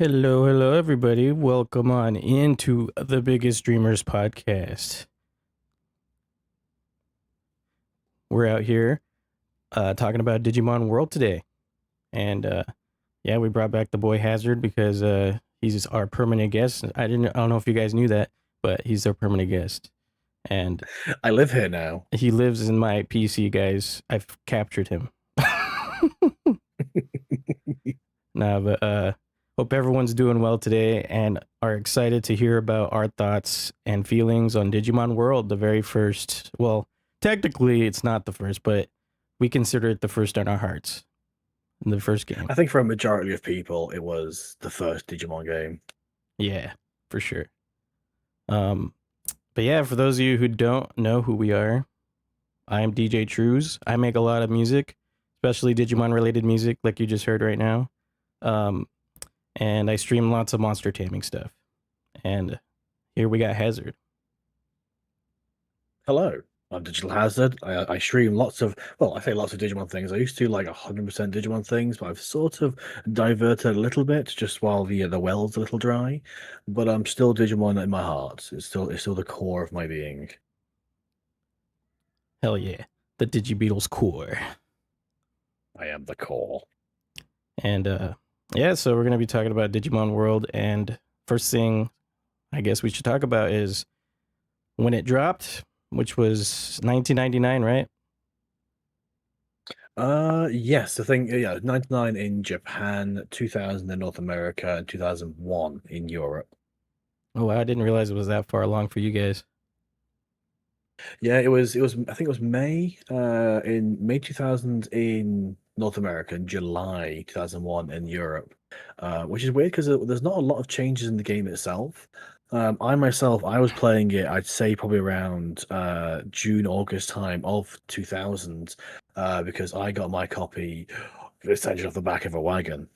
Hello, everybody. Welcome on into the Biggest Dreamers podcast. We're out here talking about Digimon World today. And yeah, we brought back the boy Hazard because he's our permanent guest. I don't know if you guys knew that, but he's our permanent guest. And I live here now. he lives in my PC, guys. I've captured him. But hope everyone's doing well today and are excited to hear about our thoughts and feelings on Digimon World, the very first. Well, technically, it's not the first, but we consider it the first in our hearts. The first game. I think for a majority of people, it was the first Digimon game. Yeah, for sure. But yeah, for those of you who don't know who we are, I am DJ Trues. I make a lot of music, especially Digimon related music, like you just heard right now. And I stream lots of monster taming stuff. And here we got Hazard. Hello, I'm DigitalHazard. I stream lots of Digimon things. I used to do like 100% Digimon things, but I've sort of diverted a little bit just while the well's a little dry. But I'm still Digimon in my heart. It's still the core of my being. Hell yeah. The Digibeetle's core. I am the core. And yeah, so we're going to be talking about Digimon World. And first thing I guess we should talk about is when it dropped, which was 1999, right? Yes, I think, yeah, 99 in Japan, 2000 in North America, and 2001 in Europe. Oh, I didn't realize it was that far along for you guys. Yeah, it was. I think it was May. In May 2000 in North America, and July 2001 in Europe. Which is weird because there's not a lot of changes in the game itself. I myself, I was playing it. I'd say probably around June, August time of 2000, because I got my copy essentially off the back of a wagon.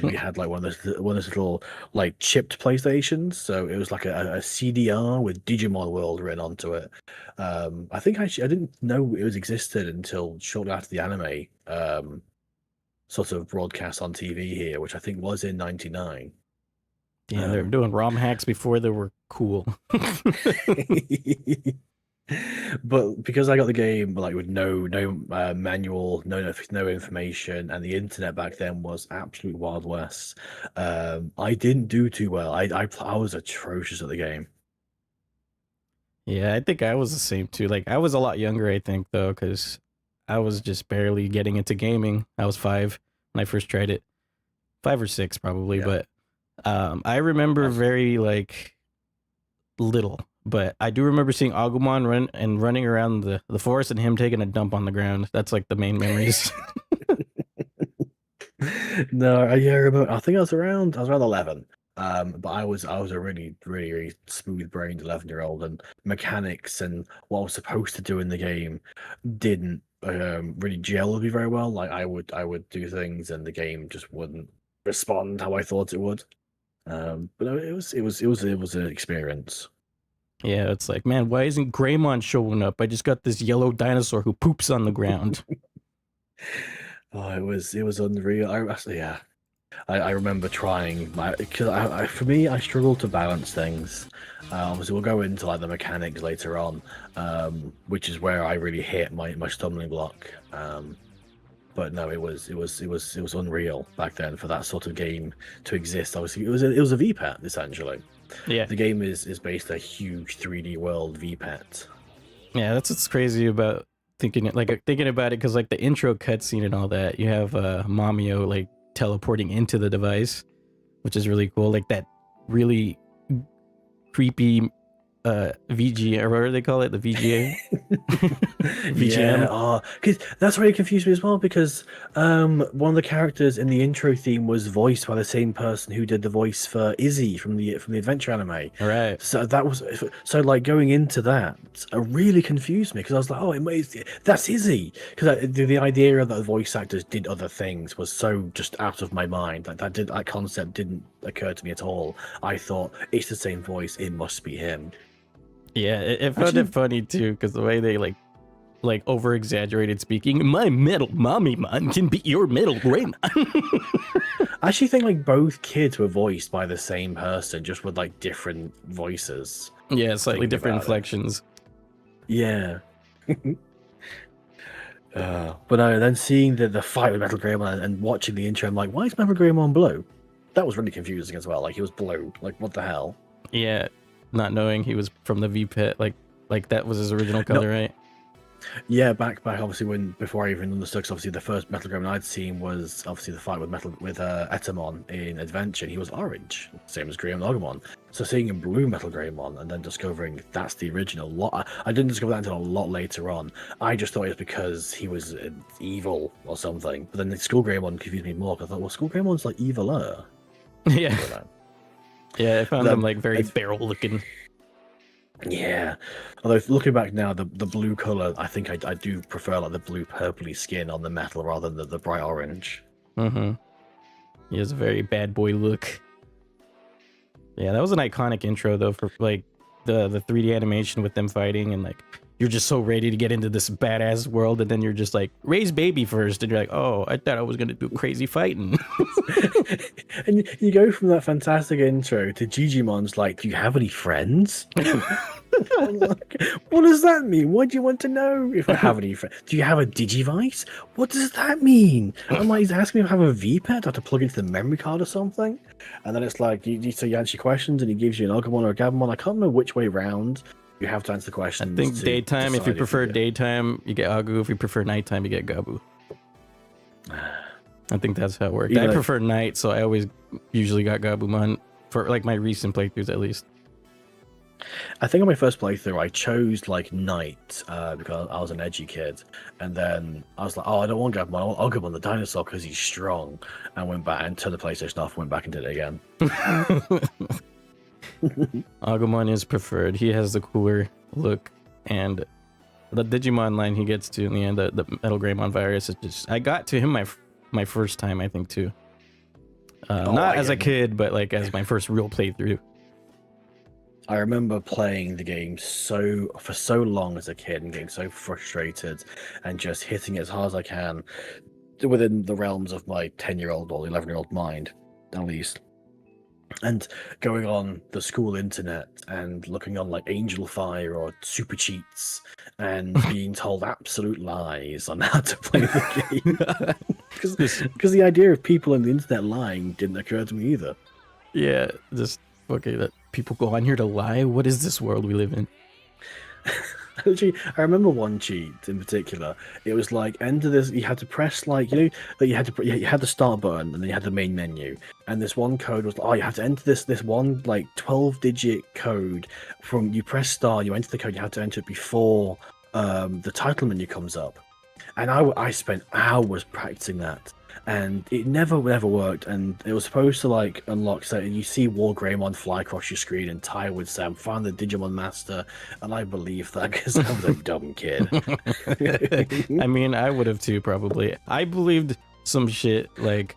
We had like one of those little like chipped PlayStations, so it was like a CDR with Digimon World written onto it. I think I didn't know it was existed until shortly after the anime sort of broadcast on TV here, which I think was in '99. Yeah, they were doing ROM hacks before they were cool. But because I got the game like with no manual, no information, and the internet back then was absolute Wild West, I didn't do too well. I was atrocious at the game. Yeah, I think I was the same too. Like, I was a lot younger, I think, though, because I was just barely getting into gaming. I was 5 when I first tried it. 5 or 6, probably. Yeah. But I remember very, like, little. But I do remember seeing Agumon running around the forest and him taking a dump on the ground. That's, like, the main memories. No, yeah, I remember. I think I was around 11. But I was a really, really, really smooth-brained 11-year-old, and mechanics and what I was supposed to do in the game didn't really gel with me very well. Like I would do things and the game just wouldn't respond how I thought it would. But no, it was an experience. Yeah, it's like, man, why isn't Greymon showing up? I just got this yellow dinosaur who poops on the ground. Oh, it was unreal. I remember trying because for me, I struggle to balance things. Obviously, we'll go into like the mechanics later on, which is where I really hit my stumbling block. But no, it was unreal back then for that sort of game to exist. Obviously, it was a VPAT essentially. Yeah, The game is based a huge 3D world VPAT. yeah, that's what's crazy about thinking about it, because like the intro cutscene and all that, you have Mamio like teleporting into the device, which is really cool. Like that really creepy VG, or what do they call it? The VGA. Yeah, because that's really confused me as well. Because one of the characters in the intro theme was voiced by the same person who did the voice for Izzy from the Adventure anime. Right. So like going into that, really confused me because I was like, oh, that's Izzy. Because the idea that the voice actors did other things was so just out of my mind. Like that concept didn't occur to me at all. I thought it's the same voice. It must be him. Yeah, it found it funny too, because the way they like over exaggerated speaking. My metal mommy man can beat your metal Greymon. I actually think like both kids were voiced by the same person, just with like different voices. Yeah, slightly Thinking different about it. inflections. Yeah. But no, then seeing the fight with Metal Greymon and watching the intro, I'm like, why is Metal Greymon blue? That was really confusing as well. Like he was blue. Like what the hell? Yeah, not knowing he was from the V pit, like that was his original color, right? Yeah, back obviously before I even understood. 'Cause obviously the first Metal Greymon I'd seen was obviously the fight with Etamon in Adventure. And he was orange, same as Greymon Agumon. So seeing him blue Metal Greymon and then discovering that's the original. I didn't discover that until a lot later on. I just thought it was because he was evil or something. But then the Skull Greymon confused me more. 'Cause I thought, well, Skull Greymon's like eviler. Yeah, yeah. I found them like very barrel looking. Yeah, although looking back now, the blue color, I think I do prefer like the blue purpley skin on the metal rather than the bright orange. Mm-hmm. He has a very bad boy look. Yeah, that was an iconic intro though for like the 3D animation with them fighting and like you're just so ready to get into this badass world and then you're just like raise baby first and you're like, oh, I thought I was gonna do crazy fighting. And you go from that fantastic intro to Digimon's like, do you have any friends? Like, what does that mean? What do you want to know if I have any friends? Do you have a Digivice? What does that mean? I'm like, he's asking me if I have a VPET. I have to plug into the memory card or something. And then it's like, so you answer questions and he gives you an Agumon or a Gabumon. I can't remember which way round. You have to answer the questions. I think daytime, if you prefer daytime, you get Agu. If you prefer nighttime, you get Gabu. I think that's how it works. I prefer night, so I always usually got Gabumon for like my recent playthroughs at least. I think on my first playthrough, I chose like night because I was an edgy kid, and then I was like, "Oh, I don't want Gabumon. I'll Gabumon the dinosaur because he's strong." And went back and turned the PlayStation off, went back and did it again. Agumon is preferred. He has the cooler look, and the Digimon line he gets to in the end, the Metal Greymon virus, is just I got to him my first time, I think too. Not as a kid, but like as my first real playthrough. I remember playing the game for so long as a kid and getting so frustrated and just hitting it as hard as I can within the realms of my 10-year-old or 11-year-old mind, at least. And going on the school internet and looking on like Angel Fire or Super Cheats and being told absolute lies on how to play the game. Because the idea of people on the internet lying didn't occur to me either. Yeah, just okay, that people go on here to lie. What is this world we live in? Actually, I remember one cheat in particular. It was like enter this. You had to press like that. You had the start button and then you had the main menu. And this one code was you have to enter this one like 12-digit code from you press start. You enter the code. You have to enter it before the title menu comes up. And I spent hours practicing that. And it never worked, and it was supposed to like unlock. So you see War Greymon fly across your screen, and Ty would say, "I'm found the Digimon Master," and I believed that because I was a dumb kid. I mean, I would have too probably. I believed some shit like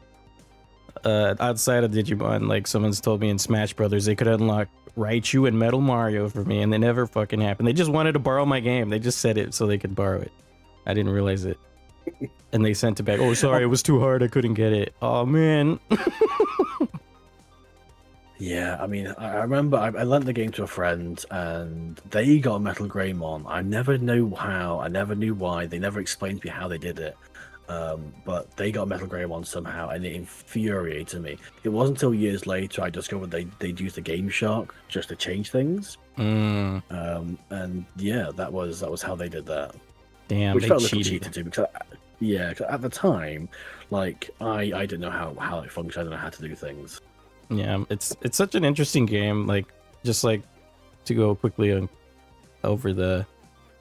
outside of Digimon. Like someone's told me in Smash Brothers they could unlock Raichu and Metal Mario for me, and they never fucking happened. They just wanted to borrow my game. They just said it so they could borrow it. I didn't realize it. And they sent it back. Oh, sorry, it was too hard. I couldn't get it. Oh, man. Yeah, I mean, I remember I lent the game to a friend, and they got Metal Greymon. I never knew how. I never knew why. They never explained to me how they did it. But they got Metal Greymon somehow, and it infuriated me. It wasn't until years later I discovered they'd used the Game Shark just to change things. And yeah, that was how they did that. Damn, which they felt a little cheated. cheated too, because at the time, like I didn't know how it functioned. I didn't know how to do things. Yeah, it's such an interesting game. Like, just like to go quickly over the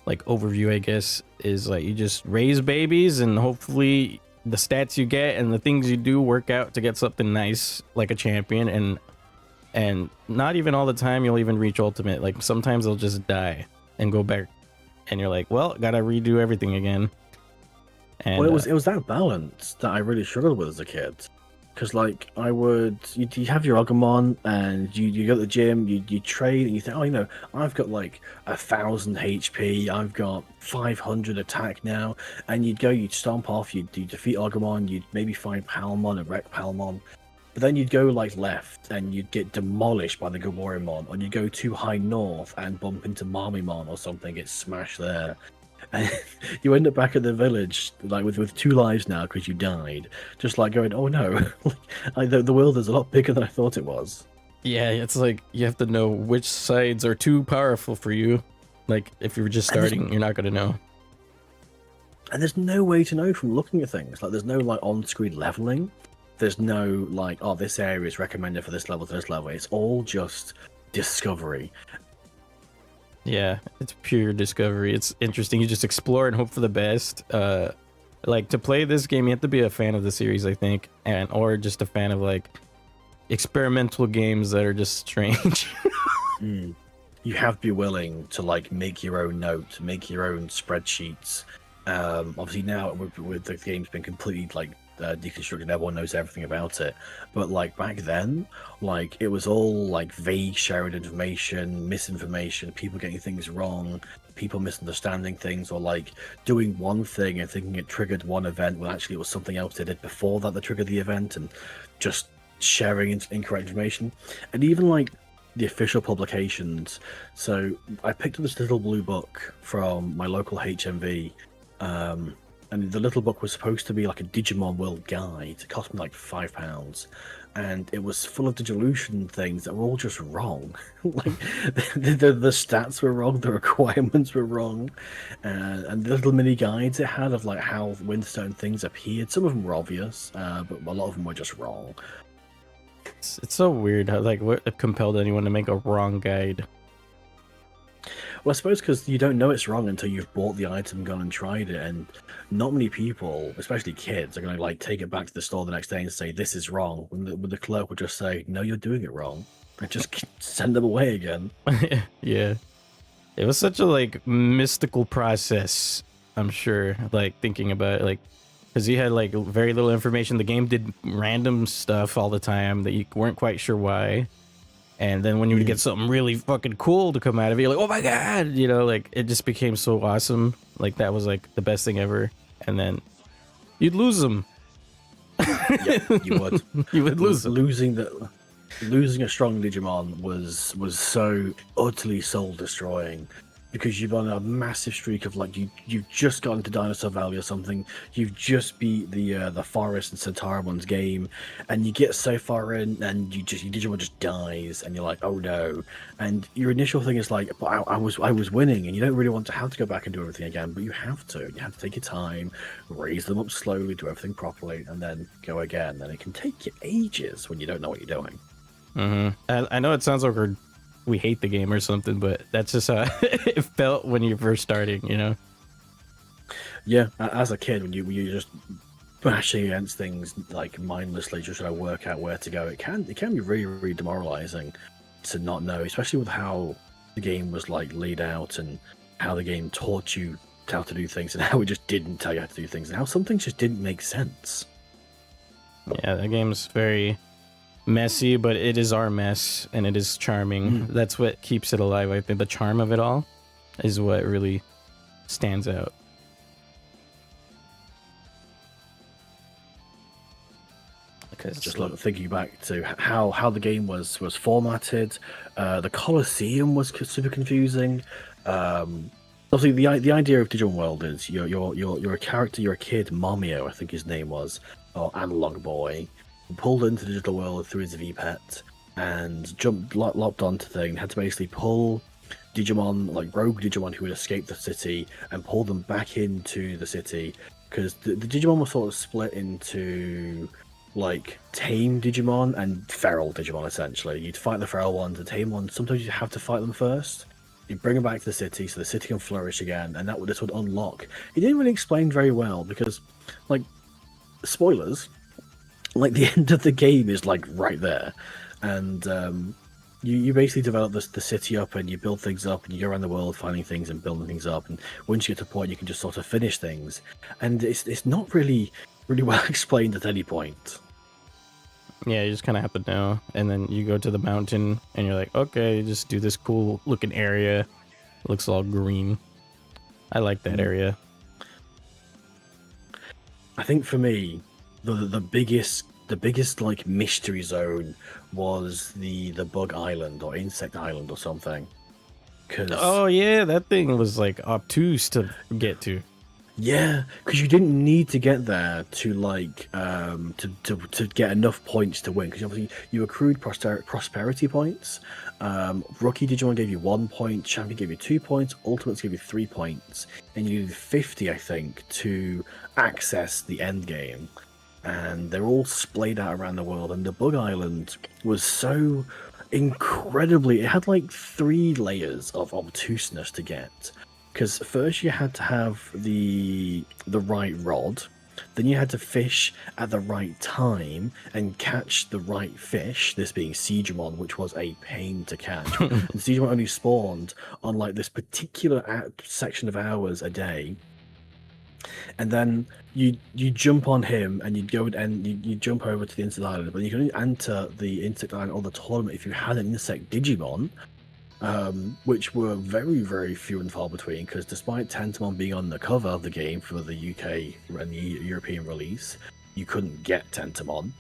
like overview, I guess, is like you just raise babies and hopefully the stats you get and the things you do work out to get something nice like a champion, and not even all the time you'll even reach ultimate. Like sometimes they'll just die and go back, and you're like, well, gotta redo everything again. And well, it was that balance that I really struggled with as a kid. Because like you have your Agumon and you go to the gym, you train and you think, I've got like 1,000 HP, I've got 500 attack now, and you'd stomp off, you defeat Agumon, you'd maybe find Palmon and wreck Palmon, But then you'd go like left and you'd get demolished by the Gamorimon, or you'd go too high north and bump into Marmimon or something, get smashed there. And you end up back at the village, like with 2 lives now because you died. Just like going, oh no, the world is a lot bigger than I thought it was. Yeah, it's like you have to know which sides are too powerful for you. Like if you're just starting, you're not gonna know. And there's no way to know from looking at things. Like there's no like on-screen leveling. There's no like, oh, this area is recommended for this level to this level. It's all just discovery. Yeah, it's pure discovery. It's interesting. You just explore and hope for the best. Like to play this game, you have to be a fan of the series, I think, and or just a fan of like experimental games that are just strange. You have to be willing to like make your own notes, make your own spreadsheets. Obviously now with the game's been completely like deconstructed, everyone knows everything about it. But like back then, like it was all like vague sharing information, misinformation, people getting things wrong, people misunderstanding things, or like doing one thing and thinking it triggered one event when actually it was something else they did before that triggered the event, and just sharing incorrect information. And even like the official publications. So I picked up this little blue book from my local HMV. And the little book was supposed to be like a Digimon World guide. It cost me like £5, and it was full of Digivolution things that were all just wrong. Like the stats were wrong, the requirements were wrong, and the little mini guides it had of like how Windstone things appeared. Some of them were obvious, but a lot of them were just wrong. It's so weird how like what compelled anyone to make a wrong guide. Well, I suppose because you don't know it's wrong until you've bought the item, gone and tried it, and not many people, especially kids, are going to like take it back to the store the next day and say this is wrong. When the clerk would just say, "No, you're doing it wrong," and just send them away again. Yeah, it was such a like mystical process. I'm sure, like thinking about it, like because you had like very little information. The game did random stuff all the time that you weren't quite sure why. And then when you would get something really fucking cool to come out of it, you're like, oh my god, you know, like it just became so awesome. Like that was like the best thing ever. And then you'd lose them. Yeah, you would. You would lose them. Losing a strong Digimon was so utterly soul destroying, because you've on a massive streak of like you've just gotten to Dinosaur Valley or something, you've just beat the Forest and Centaurmon's game, and you get so far in and your Digimon just dies, and you're like, oh no, and your initial thing is like, but I was winning, and you don't really want to have to go back and do everything again, but you have to take your time, raise them up slowly, do everything properly, and then go again, and it can take you ages when you don't know what you're doing. I know it sounds like we hate the game or something, but that's just how it felt when you're first starting, you know? Yeah, as a kid, when you're just bashing against things like mindlessly, just trying to work out where to go, it can be really, really demoralizing to not know, especially with how the game was like laid out and how the game taught you how to do things and how it just didn't tell you how to do things and how some things just didn't make sense. Yeah, the game's very messy, but it is our mess, and it is charming. That's what keeps it alive. I think the charm of it all is what really stands out. Because just like thinking back to how the game was formatted, the Colosseum was super confusing. Obviously, the idea of Digimon World is you're a character, you're a kid, Momio, I think his name was, or Analog Boy, pulled into the digital world through his V-Pet and locked onto thing, had to basically pull Digimon, like rogue Digimon who had escaped the city, and pull them back into the city, because the Digimon was sort of split into like tame Digimon and feral Digimon, essentially. You'd fight the feral ones, the tame ones, sometimes you have to fight them first. You bring them back to the city so the city can flourish again, and this would unlock. He didn't really explain very well, because, like, spoilers, like the end of the game is like right there, and you basically develop the city up, and you build things up, and you go around the world finding things and building things up, and once you get to a point you can just sort of finish things, and it's not really well explained at any point. Yeah, you just kind of have to know, and then you go to the mountain and you're like, okay, just do this cool looking area. It looks all green. I like that area. I think for me, the biggest the biggest like mystery zone was the bug island or insect island or something. Because Oh yeah, that thing was like obtuse to get to. yeah, because you didn't need to get there to like to get enough points to win. Because obviously you accrued prosperity points. Rookie Digimon gave you 1 point, Champion gave you 2 points, Ultimates gave you 3 points, and you needed 50, I think, to access the end game. And they're all splayed out around the world. And the Bug Island was so incredibly. It had like 3 layers of obtuseness to get. Because first you had to have the right rod, then you had to fish at the right time and catch the right fish. This being Siegmon, which was a pain to catch. And Siegmon only spawned on like this particular section of hours a day. And then you jump on him and you go and you jump over to the insect island, but you can only enter the insect island or the tournament if you had an insect Digimon. Which were very, very few and far between, because despite Tentamon being on the cover of the game for the UK and the European release, you couldn't get Tentamon.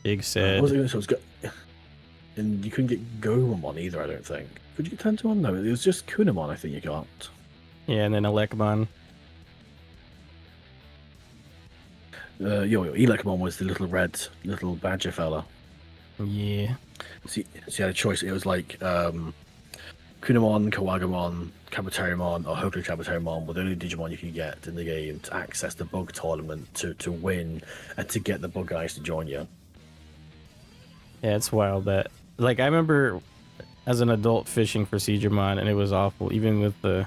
Big sad. And you couldn't get Gomamon either, I don't think. Could you get Tentamon? No, it was just Kunamon, I think you got. Yeah, and then Elecmon. Elecmon was the little badger fella. Yeah. So you had a choice. It was like Kunamon, Kawagamon, Kabuterimon, or hopefully Kabuterimon were the only Digimon you could get in the game to access the bug tournament to win and to get the bug guys to join you. Yeah, it's wild that. Like, I remember as an adult fishing for Siegmon, and it was awful, even with the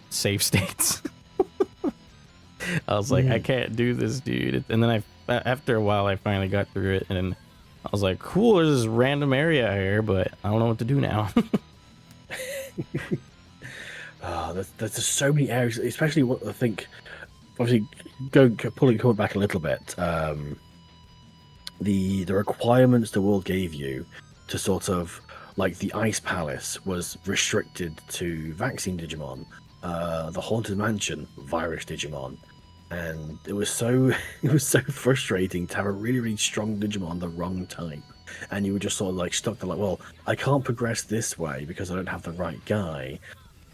save states. I was like, I can't do this, dude. And then after a while, I finally got through it, and I was like, cool, there's this random area here, but I don't know what to do now. There's just so many areas, especially what I think. Obviously, coming back a little bit, the requirements the world gave you to sort of like the Ice Palace was restricted to vaccine Digimon, the Haunted Mansion virus Digimon, and it was so frustrating to have a really, really strong Digimon the wrong type, and you were just sort of like stuck there like, well, I can't progress this way because I don't have the right guy,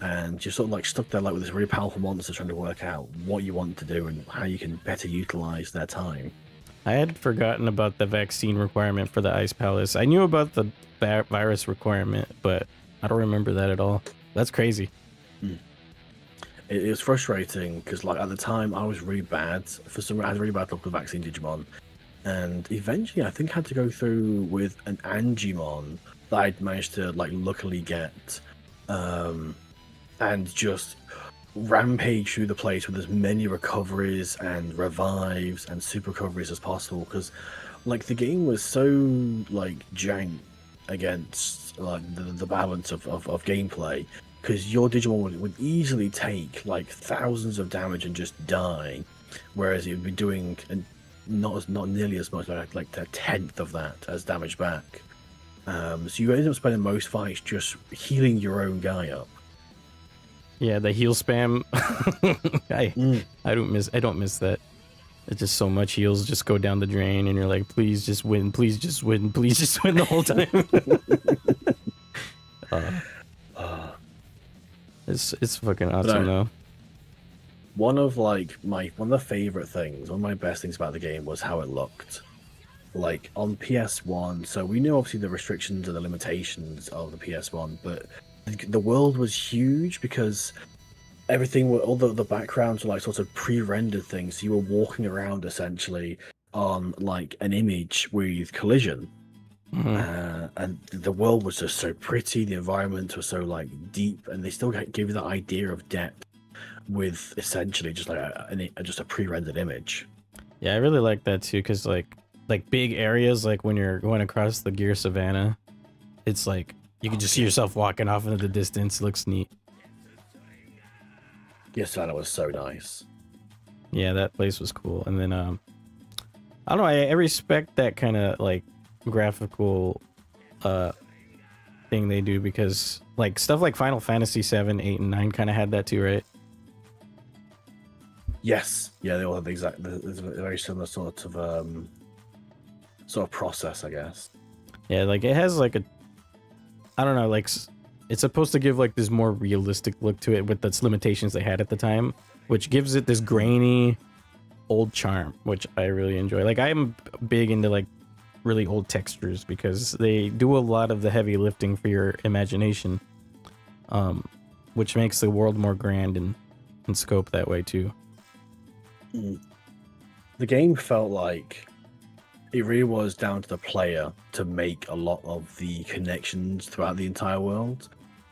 and you're sort of like stuck there like with this really powerful monster trying to work out what you want to do and how you can better utilize their time. I had forgotten about the vaccine requirement for the Ice Palace. I knew about the virus requirement, but I don't remember that at all. That's crazy. It was frustrating because, like, at the time I was really bad. I had really bad luck with vaccine Digimon, and eventually I think I had to go through with an Angimon that I'd managed to like luckily get, and just rampage through the place with as many recoveries and revives and super recoveries as possible, because like the game was so like jank against like the balance of gameplay, because your Digimon would easily take like thousands of damage and just die, whereas it would be doing not nearly as much, like a tenth of that as damage back. So you end up spending most fights just healing your own guy up. Yeah, the heal spam. I don't miss that. It's just so much heals just go down the drain, and you're like, please just win, please just win, please just win the whole time. It's fucking awesome though. One of the favorite things, one of my best things about the game was how it looked. Like on PS1, so we knew obviously the restrictions and the limitations of the PS1, but the world was huge because everything, all the backgrounds were like sort of pre-rendered things. So you were walking around essentially on like an image with collision. And the world was just so pretty, the environment was so like deep, and they still gave you that idea of depth with essentially just like just a pre-rendered image. Yeah, I really like that too, because like big areas, like when you're going across the Gear Savannah, it's like you can just see yourself walking off into the distance. It looks neat. Gear Savannah was so nice. Yeah, that place was cool. And then I don't know, I respect that kind of like graphical thing they do, because like stuff like Final Fantasy 7, 8, and 9 kind of had that too, right? Yes, yeah, they all have there's a very similar sort of process, I guess. Yeah, like it has like a, I don't know, like it's supposed to give like this more realistic look to it with its limitations they had at the time, which gives it this grainy old charm, which I really enjoy. Like I'm big into like really old textures because they do a lot of the heavy lifting for your imagination, which makes the world more grand and in scope that way too. The game felt like it really was down to the player to make a lot of the connections throughout the entire world,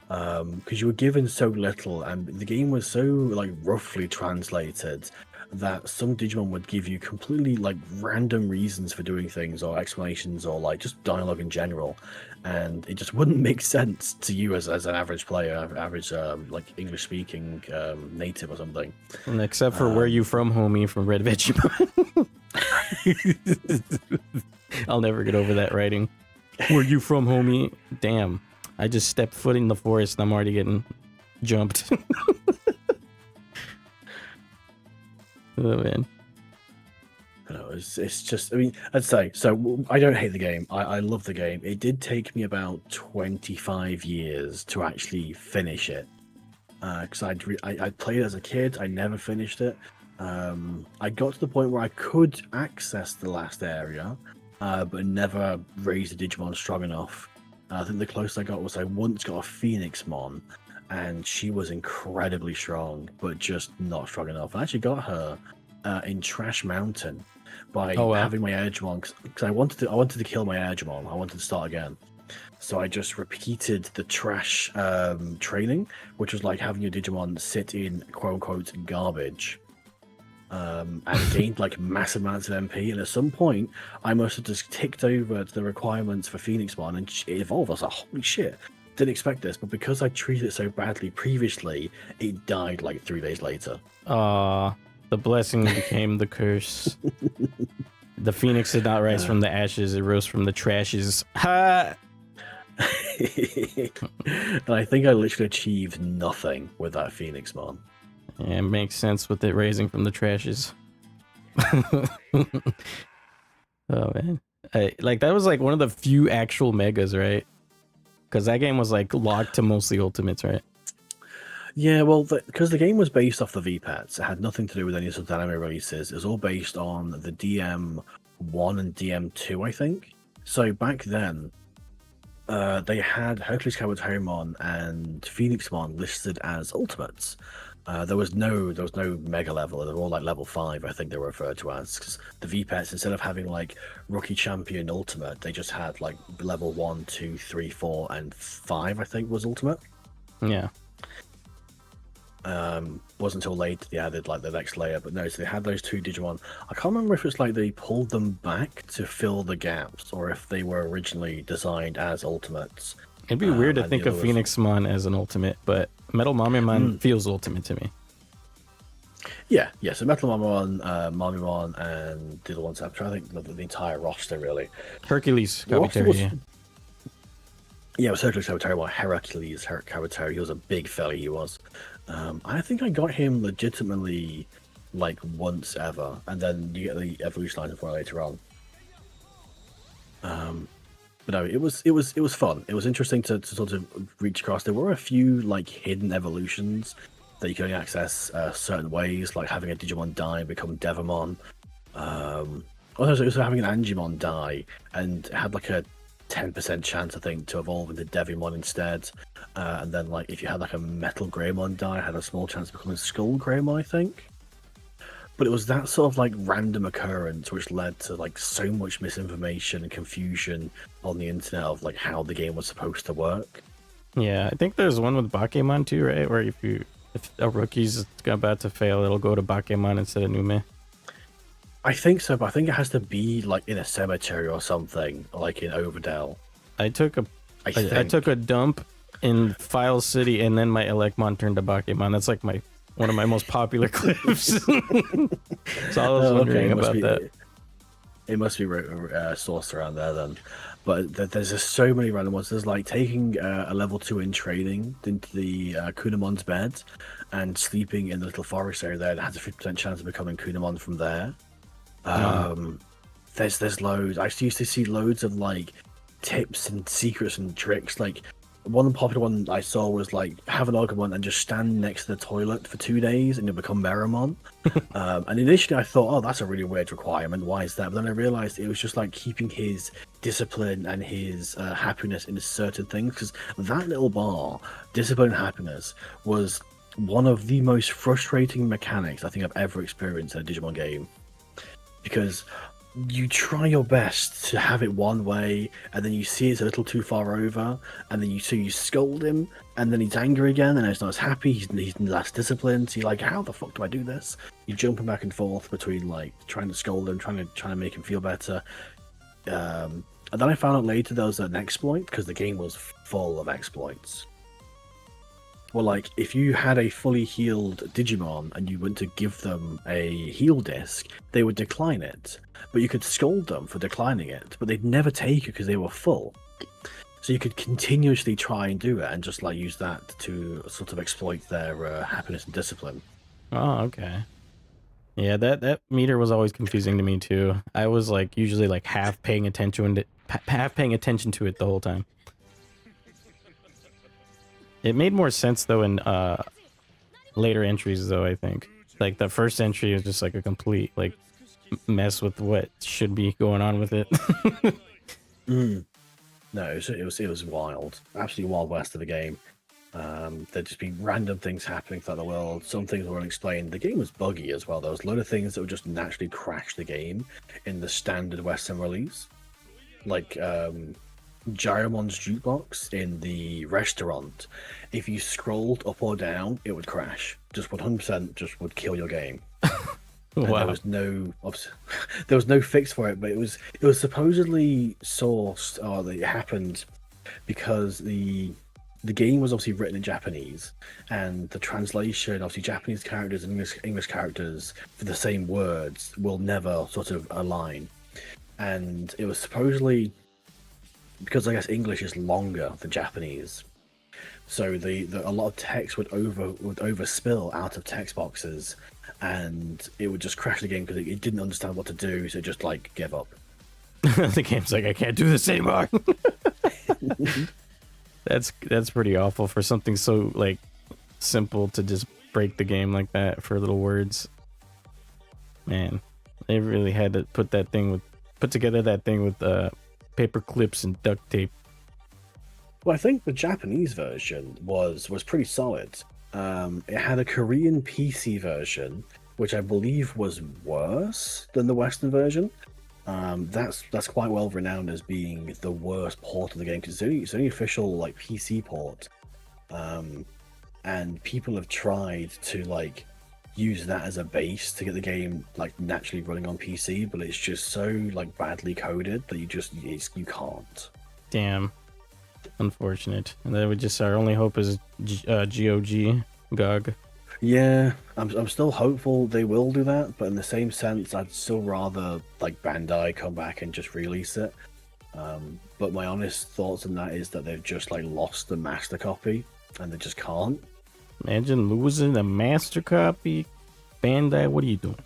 because you were given so little, and the game was so like roughly translated that some Digimon would give you completely like random reasons for doing things or explanations or like just dialogue in general, and it just wouldn't make sense to you as an average player, average like English speaking native or something. And except for where you from, homie, from Red Vegemon. I'll never get over that writing. Where you from, homie? Damn. I just stepped foot in the forest and I'm already getting jumped. Oh, man. No, it's just, I mean, I'd say, so I don't hate the game. I love the game. It did take me about 25 years to actually finish it. Because I played it as a kid. I never finished it. I got to the point where I could access the last area, but never raised the Digimon strong enough. I think the closest I got was I once got a Phoenixmon, and she was incredibly strong, but just not strong enough. I actually got her in Trash Mountain by having my Edgemon, because I wanted to kill my Edgemon. I wanted to start again. So I just repeated the trash training, which was like having your Digimon sit in quote-unquote garbage. And gained like massive amounts of MP, and at some point I must have just ticked over to the requirements for Phoenixmon and it evolved. I was like, holy shit, didn't expect this, but because I treated it so badly previously, it died like 3 days later. The blessing became the curse. The phoenix did not rise from the ashes, it rose from the trashes. Ha! And I think I literally achieved nothing with that Phoenixmon. Yeah, it makes sense with it raising from the trashes. Oh man, like that was like one of the few actual megas, right? Because that game was like locked to mostly ultimates, right? Yeah, well, because the game was based off the VPATs, it had nothing to do with any sort of anime releases. It was all based on the DM1 and DM2, I think. So back then, they had Hercules Kabutorimon and Phoenixmon listed as ultimates. There was no mega level. They were all like level 5, I think they were referred to as. Because the VPETs, instead of having like Rookie Champion Ultimate, they just had like level 1, 2, 3, 4, and 5, I think was Ultimate. Yeah. Wasn't until late they added like the next layer, but no, so they had those two Digimon. I can't remember if it's like they pulled them back to fill the gaps or if they were originally designed as ultimates. It'd be weird to think of Phoenixmon as an ultimate, but Metal Mamimon feels ultimate to me. Yeah, so Metal Mamimon, Mamimon, and the other ones. I'm trying to think of the entire roster really. Hercules Kabutorimon. Yeah, it was Hercules Kabutorimon. Hercules Kabutorimon. He was a big fella. He was. I think I got him legitimately like once ever, and then you get the evolution line for later on. But no, it was fun. It was interesting to sort of reach across. There were a few like hidden evolutions that you can only access certain ways, like having a Digimon die and become Devamon. Also having an Angimon die and had like a 10% chance, I think, to evolve into Devimon instead. And then, like, if you had like a Metal Greymon die, it had a small chance of becoming Skull Greymon, I think. But it was that sort of like random occurrence which led to like so much misinformation and confusion on the internet of like how the game was supposed to work. Yeah, I think there's one with Bakemon too, right? Where if a rookie's about to fail, it'll go to Bakemon instead of Nume. I think so, but I think it has to be like in a cemetery or something, like in Overdell. I took a dump in File City, and then my Elecmon turned to Bakemon. That's like one of my most popular clips. So I was wondering about that. It must be sourced around there then. But there's just so many random ones. There's like taking a level 2 in training into the Kunamon's bed and sleeping in the little forest area there that has a 50% chance of becoming Kunamon from there. Oh, There's loads. I used to see loads of like tips and secrets and tricks. Like one popular one I saw was like have an Agumon and just stand next to the toilet for 2 days and you'll become Meramon. And initially I thought, oh, that's a really weird requirement. Why is that? But then I realized it was just like keeping his discipline and his happiness in certain things. Because that little bar, discipline and happiness, was one of the most frustrating mechanics I think I've ever experienced in a Digimon game. Because you try your best to have it one way, and then you see it's a little too far over, and then you scold him, and then he's angry again, and he's not as happy. He's less disciplined. So you're like, how the fuck do I do this? You're jumping back and forth between like trying to scold him, trying to make him feel better. And then I found out later there was an exploit because the game was full of exploits. Well, like, if you had a fully healed Digimon and you went to give them a heal disc, they would decline it. But you could scold them for declining it, but they'd never take it because they were full. So you could continuously try and do it and just, like, use that to sort of exploit their happiness and discipline. oh, okay. Yeah, that meter was always confusing to me too. I was like usually like half paying attention to it the whole time. It made more sense though in later entries though, I think. Like the first entry is just like a complete like mess with what should be going on with it. No, it was wild. Absolutely wild west of the game. There'd just be random things happening throughout the world. Some things were unexplained. The game was buggy as well. There was a lot of things that would just naturally crash the game in the standard Western release. Like Gyromon's jukebox in the restaurant, if you scrolled up or down, it would crash. Just 100% just would kill your game. And Wow. there was no fix for it, but it was supposedly sourced, or it happened because the game was obviously written in Japanese, and the translation, obviously Japanese characters and English characters for the same words will never sort of align. And it was supposedly because I guess English is longer than Japanese, so a lot of text would overspill out of text boxes, and it would just crash the game because it didn't understand what to do, so it just like give up. The game's like, I can't do this anymore. That's pretty awful for something so like simple to just break the game like that for little words. Man, they really had to put together that thing with paper clips and duct tape. Well, I think the Japanese version was pretty solid. It had a Korean PC version, which I believe was worse than the Western version. That's quite well renowned as being the worst port of the game because it's only official like PC port, and people have tried to like use that as a base to get the game like naturally running on PC, but it's just so like badly coded that you can't. Damn, unfortunate. And then we just our only hope is GOG. Yeah, I'm still hopeful they will do that, but in the same sense, I'd still rather like Bandai come back and just release it. But my honest thoughts on that is that they've just like lost the master copy and they just can't. Imagine losing a master copy. Bandai, what are you doing?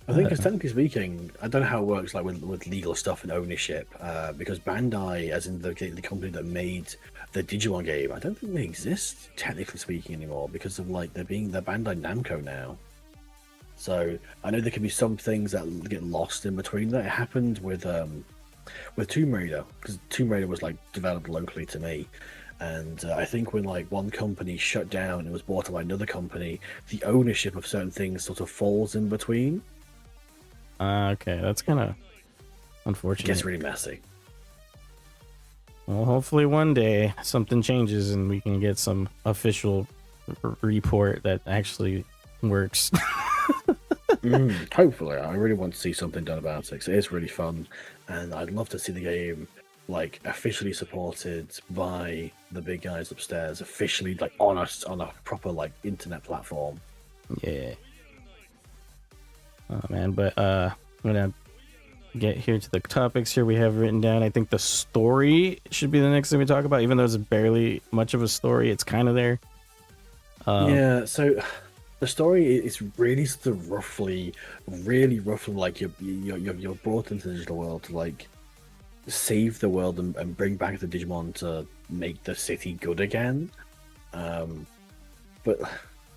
I think, because technically speaking, I don't know how it works like with legal stuff and ownership, because Bandai, as in the company that made the Digimon game, I don't think they exist technically speaking anymore because of like they're Bandai Namco now. So I know there can be some things that get lost in between. That it happened with Tomb Raider, because Tomb Raider was like developed locally to me. And I think when like one company shut down and was bought up by another company, the ownership of certain things sort of falls in between. Okay, that's kind of It unfortunate. gets really messy. Well, hopefully one day something changes and we can get some official report that actually works. Hopefully, I really want to see something done about it because it is really fun, and I'd love to see the game like officially supported by the big guys upstairs, officially like on a proper like internet platform. Yeah. Oh man, but I'm gonna get here to the topics here we have written down. I think the story should be the next thing we talk about, even though it's barely much of a story. It's kind of there. Yeah, so the story is really sort of really roughly like you're brought into the digital world to like save the world and bring back the Digimon to make the city good again. But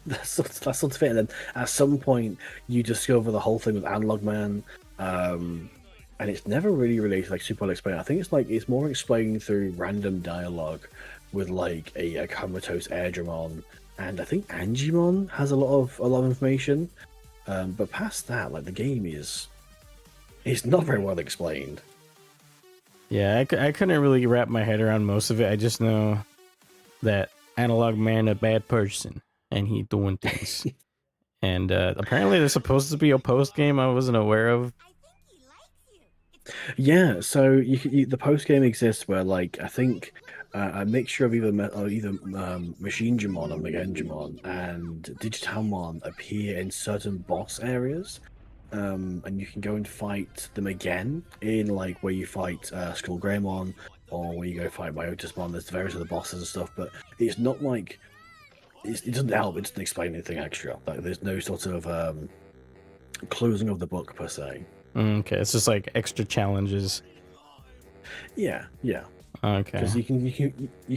that's sort of it. And then at some point you discover the whole thing with Analog Man, and it's never really related like super well explained. I think it's more explained through random dialogue with like a comatose Airdramon, and I think Angimon has a lot of information. But past that, like the game is not very well explained. Yeah, I couldn't really wrap my head around most of it. I just know that Analog Man a bad person and he doing things. And apparently there's supposed to be a post game I wasn't aware of. Yeah, so the post game exists where like I think a mixture of either Machine Digimon or Megenjimon and Digitalmon appear in certain boss areas, and you can go and fight them again in like where you fight Skull Greymon or where you go fight Myotismon. There's various other bosses and stuff, but it's not like it doesn't help. It doesn't explain anything extra. Like there's no sort of closing of the book per se. Okay, it's just like extra challenges. Yeah. Okay. Because you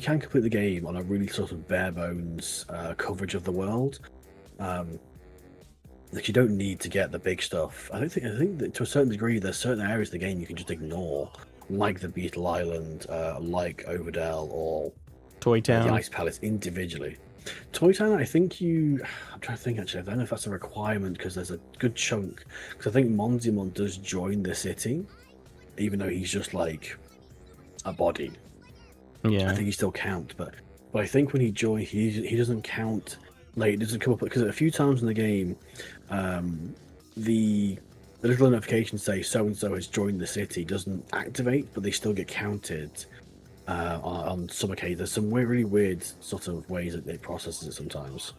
can complete the game on a really sort of bare bones coverage of the world. Like you don't need to get the big stuff. I think that to a certain degree, there's certain areas of the game you can just ignore, like the Beetle Island, like Overdell, or Toy Town. the Ice Palace individually. Toy Town, I'm trying to think actually. I don't know if that's a requirement because there's a good chunk. Because I think Monzimon does join the city, even though he's just like a body. Yeah. I think he still counts, but I think when he joins, he doesn't count. Like it doesn't come up because a few times in the game, the little notifications say so and so has joined the city doesn't activate, but they still get counted on some occasions. There's some really weird sort of ways that it processes it sometimes.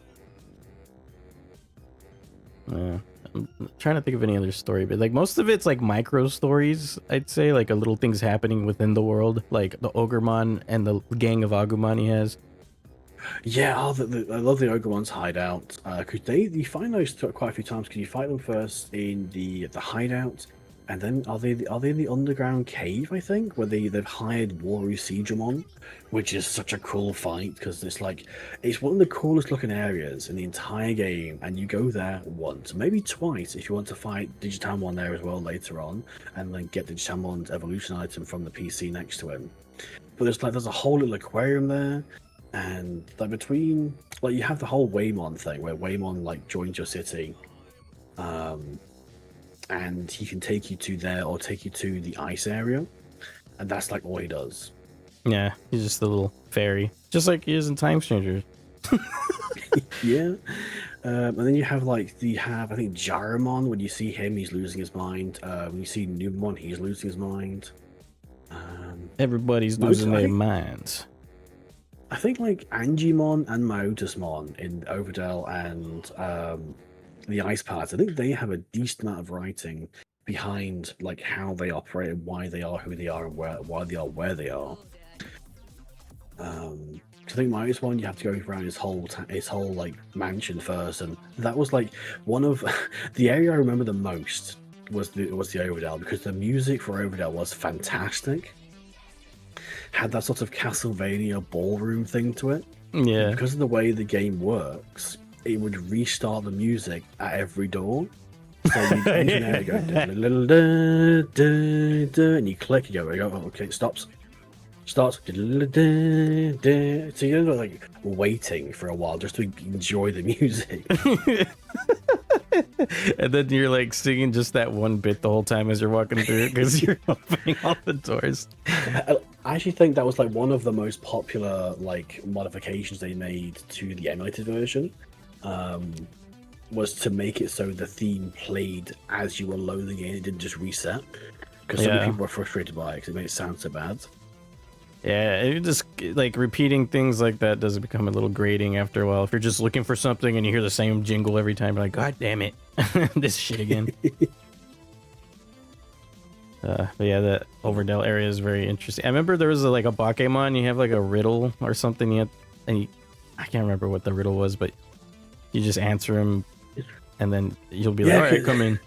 Yeah. I'm trying to think of any other story, but like most of it's like micro stories, I'd say, like a little things happening within the world, like the Ogremon and the gang of Agumon he has. Yeah, I love the Ogermon's hideout. Cause you find those quite a few times. Can you fight them first in the hideout, and then are they in the underground cave? I think where they've hired Waru Seedramon, which is such a cool fight because it's one of the coolest looking areas in the entire game, and you go there once, maybe twice if you want to fight Digitamon there as well later on, and then get Digitamon's evolution item from the PC next to him. But there's a whole little aquarium there. And like between you have the whole Waymon thing where Waymon like joins your city, and he can take you to there or take you to the ice area, and that's like all he does. Yeah, he's just a little fairy, just like he is in Time Strangers. Yeah, and then you have I think Jaramon. When you see him, he's losing his mind. When you see Numon, he's losing his mind. Everybody's losing their minds. I think like Angimon and Myotismon in Overdell and the Ice Palace, I think they have a decent amount of writing behind like how they operate and why they are who they are and why they are where they are. I think Myotismon, you have to go around his whole like mansion first, and that was like one of the area I remember the most was the Overdell because the music for Overdell was fantastic. Had that sort of Castlevania ballroom thing to it. Yeah. Because of the way the game works, it would restart the music at every door. So you enter there, you go, and you click, you go, oh, okay, it stops. Starts. So you're like waiting for a while just to enjoy the music. And then you're like singing just that one bit the whole time as you're walking through because you're opening all the doors. I actually think that was like one of the most popular like modifications they made to the emulated version, was to make it so the theme played as you were loading in. It didn't just reset because some people were frustrated by it because it made it sound so bad. Yeah, it just like repeating things like that does become a little grating after a while. If you're just looking for something and you hear the same jingle every time, you're like, God damn it, this shit again. But yeah, that Overdell area is very interesting. I remember there was like a Bakemon. You have like a riddle or something. I can't remember what the riddle was, but you just answer him, and then you'll be like, "All right, come in."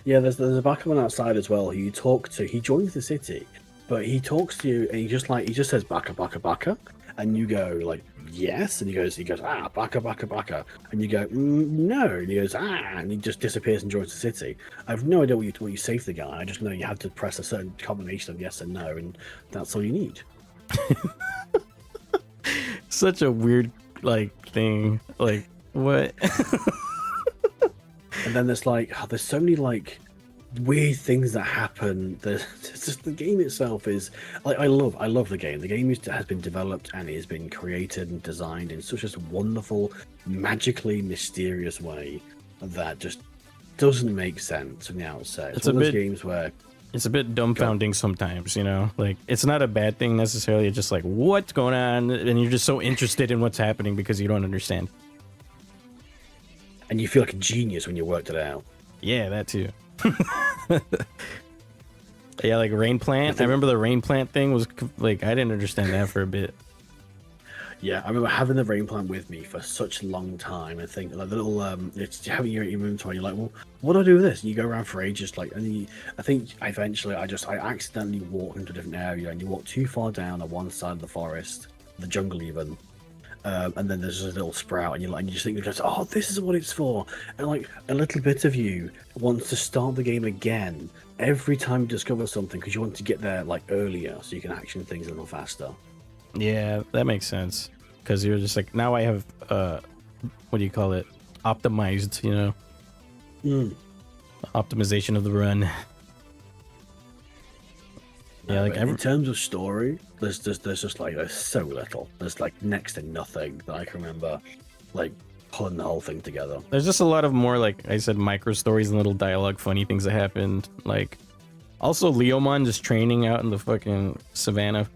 Yeah, there's a Bakemon outside as well who you talk to. He joins the city, but he talks to you and he just says Baka Baka Baka, and you go like yes, and he goes ah Baka Baka Baka, and you go no, and he goes and he just disappears and joins the city. I have no idea what you say to the guy. I just know you have to press a certain combination of yes and no, and that's all you need. Such a weird like thing. Like what? And then there's so many like weird things that happen. There's just the game itself is like I love the game. The game has been developed and it has been created and designed in such a wonderful, magically mysterious way that just doesn't make sense from the outset. It's one of those games where it's a bit dumbfounding sometimes, you know? Like, it's not a bad thing necessarily. It's just like, what's going on? And you're just so interested in what's happening because you don't understand. And you feel like a genius when you worked it out. Yeah, that too. Yeah, like Rain Plant. I remember the Rain Plant thing was like, I didn't understand that for a bit. Yeah, I remember having the Rain Plant with me for such a long time. I think like the little it's having your inventory. You're like, well, what do I do with this? And you go around for ages, like, and I think eventually I accidentally walked into a different area, and you walk too far down on one side of the forest, the jungle even, and then there's a little sprout, and you just think, oh, this is what it's for, and like a little bit of you wants to start the game again every time you discover something because you want to get there like earlier so you can action things a little faster. Yeah, that makes sense. Because you're just like, now I have, what do you call it? Optimized, you know? Optimization of the run. Yeah, like in terms of story, there's so little. There's like next to nothing that I can remember, like pulling the whole thing together. There's just a lot of more, like I said, micro stories and little dialogue, funny things that happened. Like, also Leomon just training out in the fucking savannah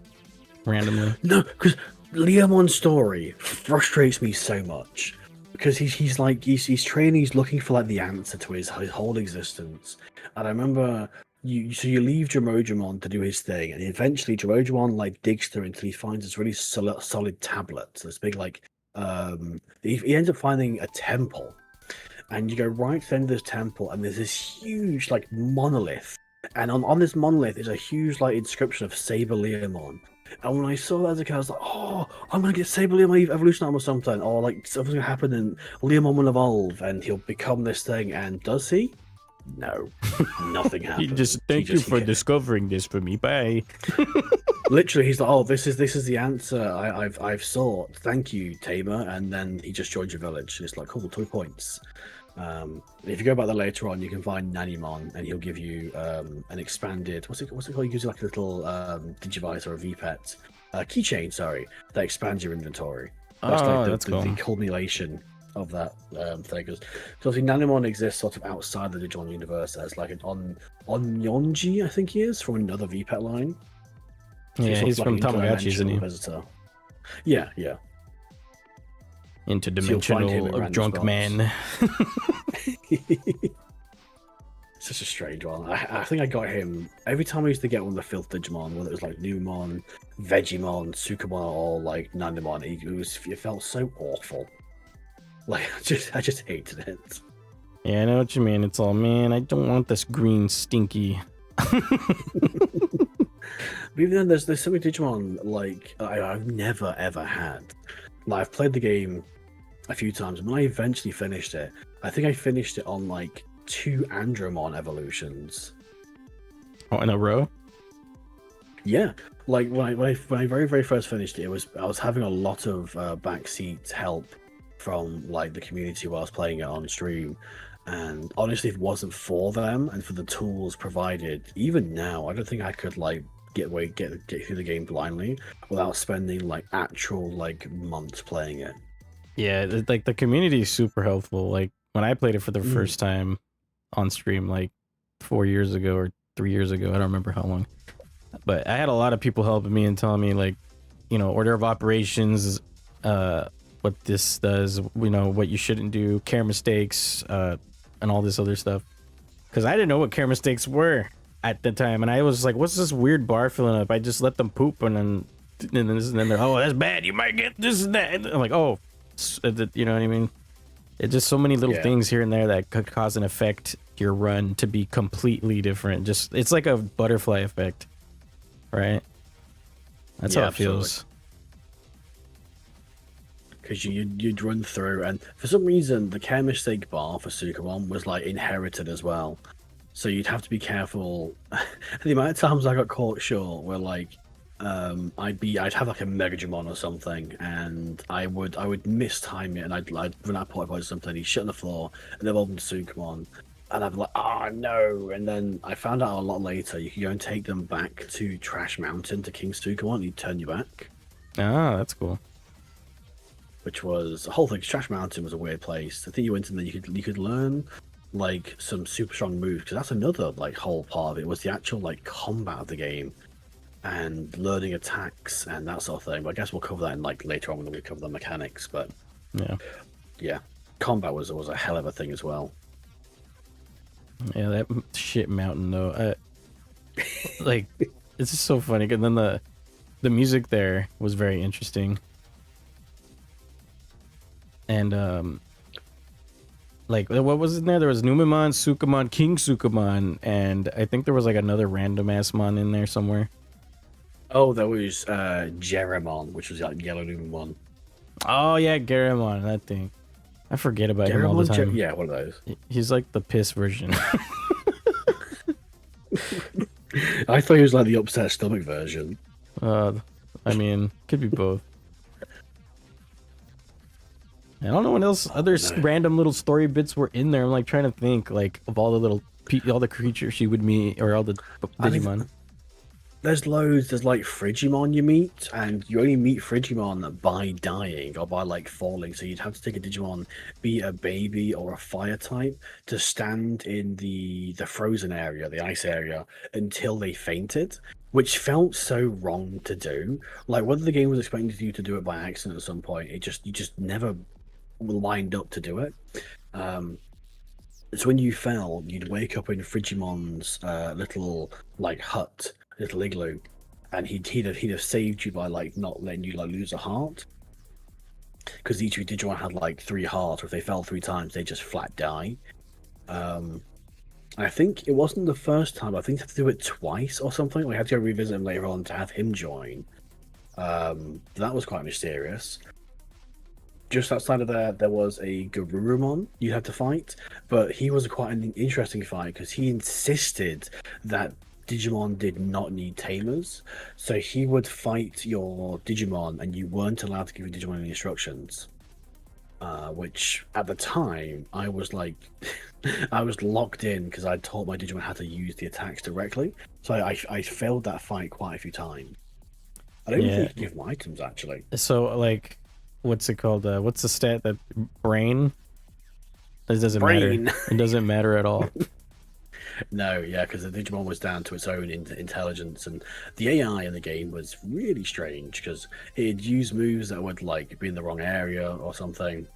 randomly. No, because Leomon's story frustrates me so much because he's training, he's looking for like the answer to his whole existence. And I remember you leave Jomojimon to do his thing, and eventually Jomojimon like digs through until he finds this really solid tablet. So this big like he ends up finding a temple, and you go right to the end of this temple, and there's this huge like monolith, and on this monolith is a huge like inscription of Saber Leomon. And when I saw that as a kid, I was like, oh, I'm going to get Saber Leomon Evolution Armor or something. Or like something's going to happen and Leomon will evolve and he'll become this thing. And does he? No. Nothing happens. Thank you for discovering this for me. Bye. Literally, he's like, oh, this is the answer I've sought. Thank you, Tamer. And then he just joins your village. And it's like, cool, 2 points. If you go back there later on, you can find Nanimon, and he'll give you an expanded what's it called? He gives you like a little Digivice or a VPET keychain, sorry, that expands your inventory. That's that's cool. The culmination of that thing. Because obviously Nanimon exists sort of outside the Digimon universe as like an Onyonji, I think he is, from another VPET line. So yeah, he's from Tamagotchi, isn't he? Visitor. Yeah. Interdimensional drunk man. Such a strange one. I think I got him every time I used to get one of the filth Digimon, whether it was like Numon, Vegemon, Sukamon, or like Nanimon. It felt so awful. Like I just hated it. Yeah, I know what you mean. It's all, man, I don't want this green stinky. But even then, there's so many Digimon like I've never ever had. Like I've played the game a few times, and when I eventually finished it, I think I finished it on like 2 Andromon evolutions. Oh, in a row? Yeah, like when I very first finished it, I was having a lot of backseat help from like the community while I was playing it on stream, and honestly, if it wasn't for them and for the tools provided, even now, I don't think I could like get through the game blindly without spending like actual like months playing it. Yeah, like the community is super helpful. Like when I played it for the first time on stream, like 4 years ago or 3 years ago, I don't remember how long, but I had a lot of people helping me and telling me like, you know, order of operations, what this does, you know, what you shouldn't do, care mistakes, and all this other stuff. Because I didn't know what care mistakes were. at the time, and I was like, "What's this weird bar filling up?" I just let them poop, and then they're, "Oh, that's bad. You might get this and that." And I'm like, "Oh, you know what I mean?" It's just so many little Yeah. things here and there that could cause and affect your run to be completely different. Just it's like a butterfly effect, right? That's Yeah, how it absolutely. feels. Because you'd run through, and for some reason, the care mistake bar for Sukumon was like inherited as well. So you'd have to be careful. The amount of times I got caught short were like, I'd have like a Megajimon or something, and I would mistime it, and I'd run out of Port or something. He'd shit on the floor, and evolve into Sukumon, and I'd be like, oh no! And then I found out a lot later you could go and take them back to Trash Mountain to King Sukumon, and he'd turn you back. Ah, that's cool. Which was the whole thing. Trash Mountain was a weird place. I think you went in there, you could learn like some super strong moves, because that's another like whole part of it was the actual like combat of the game and learning attacks and that sort of thing. But I guess we'll cover that in like later on when we cover the mechanics. But Yeah, yeah, combat was a hell of a thing as well. yeah. That shit mountain though. Like, it's just so funny. And then the music there was very interesting. And like what was in there? There was Numemon, Sukamon, King Sukamon, and I think there was like another random ass mon in there somewhere. Oh, there was Jeremon, which was like Yellow Lumon. Oh yeah, Garamon, that thing. I forget about him all the time. Yeah, one of those. He's like the piss version. I thought he was like the upset stomach version. I mean, could be both. I don't know what else. Other random little story bits were in there. I'm like trying to think, like of all the little, all the creatures you would meet, or all the Digimon. There's loads. There's like Frigimon you meet, and you only meet Frigimon by dying or by like falling. So you'd have to take a Digimon, be a baby or a fire type, to stand in the frozen area, the ice area, until they fainted, which felt so wrong to do. Like whether the game was expecting you to do it by accident at some point, you just never lined up to do it. So when you fell, you'd wake up in Frigimon's little like hut, little igloo, and he'd have saved you by like not letting you like lose a heart. Because each of your Digimon had like 3 hearts, or if they fell 3 times, they just flat die. I think it wasn't the first time. I think you had to do it twice or something. We had to go revisit him later on to have him join. That was quite mysterious. Just outside of there was a Garurumon you had to fight, but he was quite an interesting fight because he insisted that Digimon did not need tamers. So he would fight your Digimon and you weren't allowed to give your Digimon any instructions. Which at the time I was like, I was locked in because I taught my Digimon how to use the attacks directly. So I failed that fight quite a few times. I don't think you can give them items actually. So like, what's it called? What's the stat that brain? It doesn't Brain. matter. It doesn't matter at all. No, yeah, because the Digimon was down to its own intelligence, and the AI in the game was really strange because it'd use moves that would like be in the wrong area or something.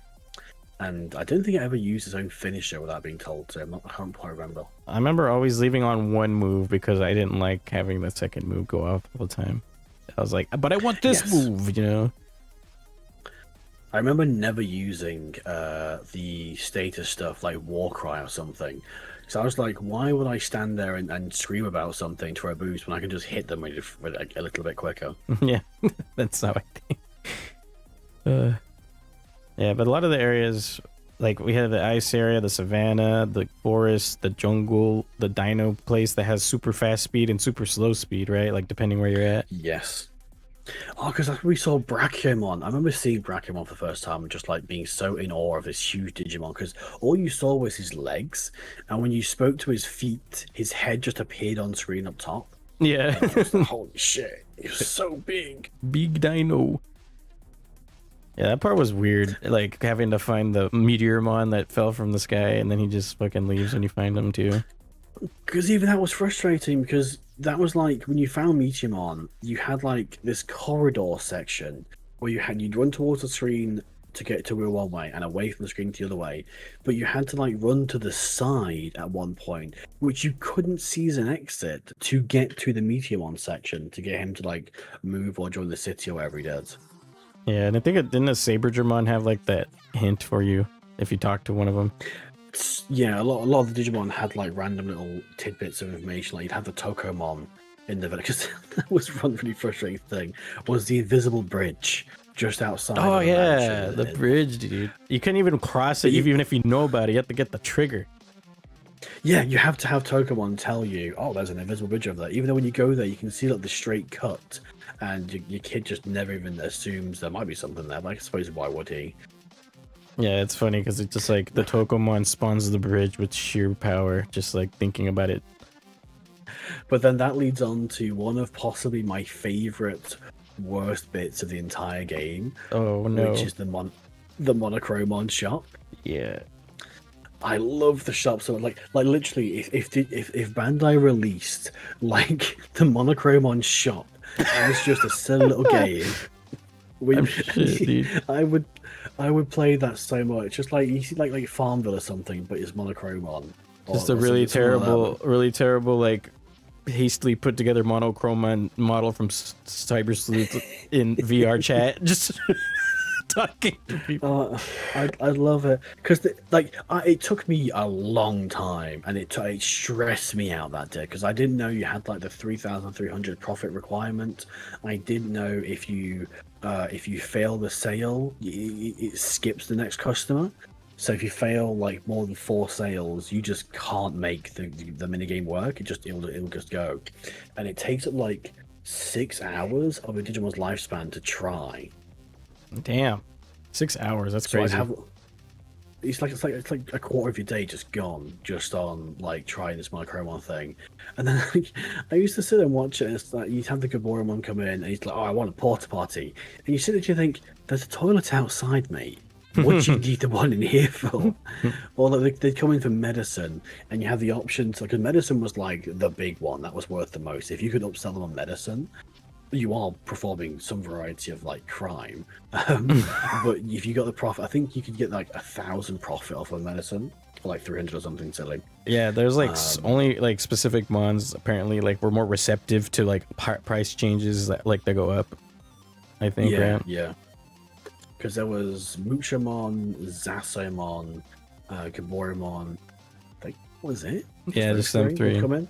And I don't think it ever used its own finisher without being told to. I can't quite remember. I remember always leaving on one move because I didn't like having the second move go off all the time. I was like, but I want this move, you know? I remember never using the status stuff like Warcry or something. So I was like, why would I stand there and scream about something for a boost when I can just hit them with a little bit quicker? Yeah, that's how I think. Yeah, but a lot of the areas, like we have the ice area, the savannah, the forest, the jungle, the dino place that has super fast speed and super slow speed, right? Like depending where you're at. Yes. Oh, because we saw Brachymon. I remember seeing Brachymon for the first time and just like being so in awe of this huge Digimon because all you saw was his legs, and when you spoke to his feet, his head just appeared on screen up top. Yeah. I was like, holy shit, he was so big. Big dino. Yeah, that part was weird. Like having to find the Meteormon that fell from the sky and then he just fucking leaves when you find him too. Because even that was frustrating because that was like when you found Meteormon, you had like this corridor section where you'd run towards the screen to get to one way and away from the screen to the other way, but you had to like run to the side at one point, which you couldn't see as an exit to get to the Meteormon section to get him to like move or join the city or whatever he does. Yeah, and I think didn't the Saberdramon have like that hint for you if you talk to one of them? Yeah, a lot of the Digimon had like random little tidbits of information. Like you'd have the Tokomon in the because that was one really frustrating thing was the invisible bridge just outside. Oh of the yeah, mansion. the bridge, dude. You couldn't even cross it, even if you know about it. You have to get the trigger. Yeah, you have to have Tokomon tell you, oh, there's an invisible bridge over there. Even though when you go there, you can see like the straight cut, and your kid just never even assumes there might be something there. Like, I suppose why would he? Yeah, it's funny because it's just like the Tokomon spawns the bridge with sheer power, just like thinking about it. But then that leads on to one of possibly my favorite worst bits of the entire game. Oh no! Which is the Monochromon shop. Yeah. I love the shop so like literally if Bandai released like the Monochromon shop as just a silly little game, dude. I would play that so much. Just like you see like Farmville or something, but it's Monochromon. Just a really terrible like hastily put together Monochromon model from Cyber Sleuth in VR chat. Just talking to people. I love it because it took me a long time and it stressed me out that day because I didn't know you had like the 3,300 profit requirement. I didn't know if you fail the sale, it skips the next customer. So if you fail like more than 4 sales, you just can't make the minigame work. It'll just go, and it takes up like 6 hours of a Digimon's lifespan to try. Damn, 6 hours. That's crazy. It's like a quarter of your day just gone just on like trying this Monochromon thing, and then like, I used to sit and watch it. And it's like you'd have the Gaboromon come in, and he's like, "Oh, I want a porta potty," and you sit there and you think, "There's a toilet outside, mate. What do you need the one in here for?" Or like they come in for medicine, and you have the option to, because medicine was like the big one that was worth the most. If you could upsell them on medicine, you are performing some variety of like crime. But if you got the profit, I think you could get like 1,000 profit off of medicine for like 300 or something silly. Yeah, there's like only like specific mons apparently like were more receptive to like price changes that like they go up. I think. Yeah, right? yeah. Because there was Muchamon, Zasomon, Gaboromon. Like, what was it? Yeah, just them 3. Come in.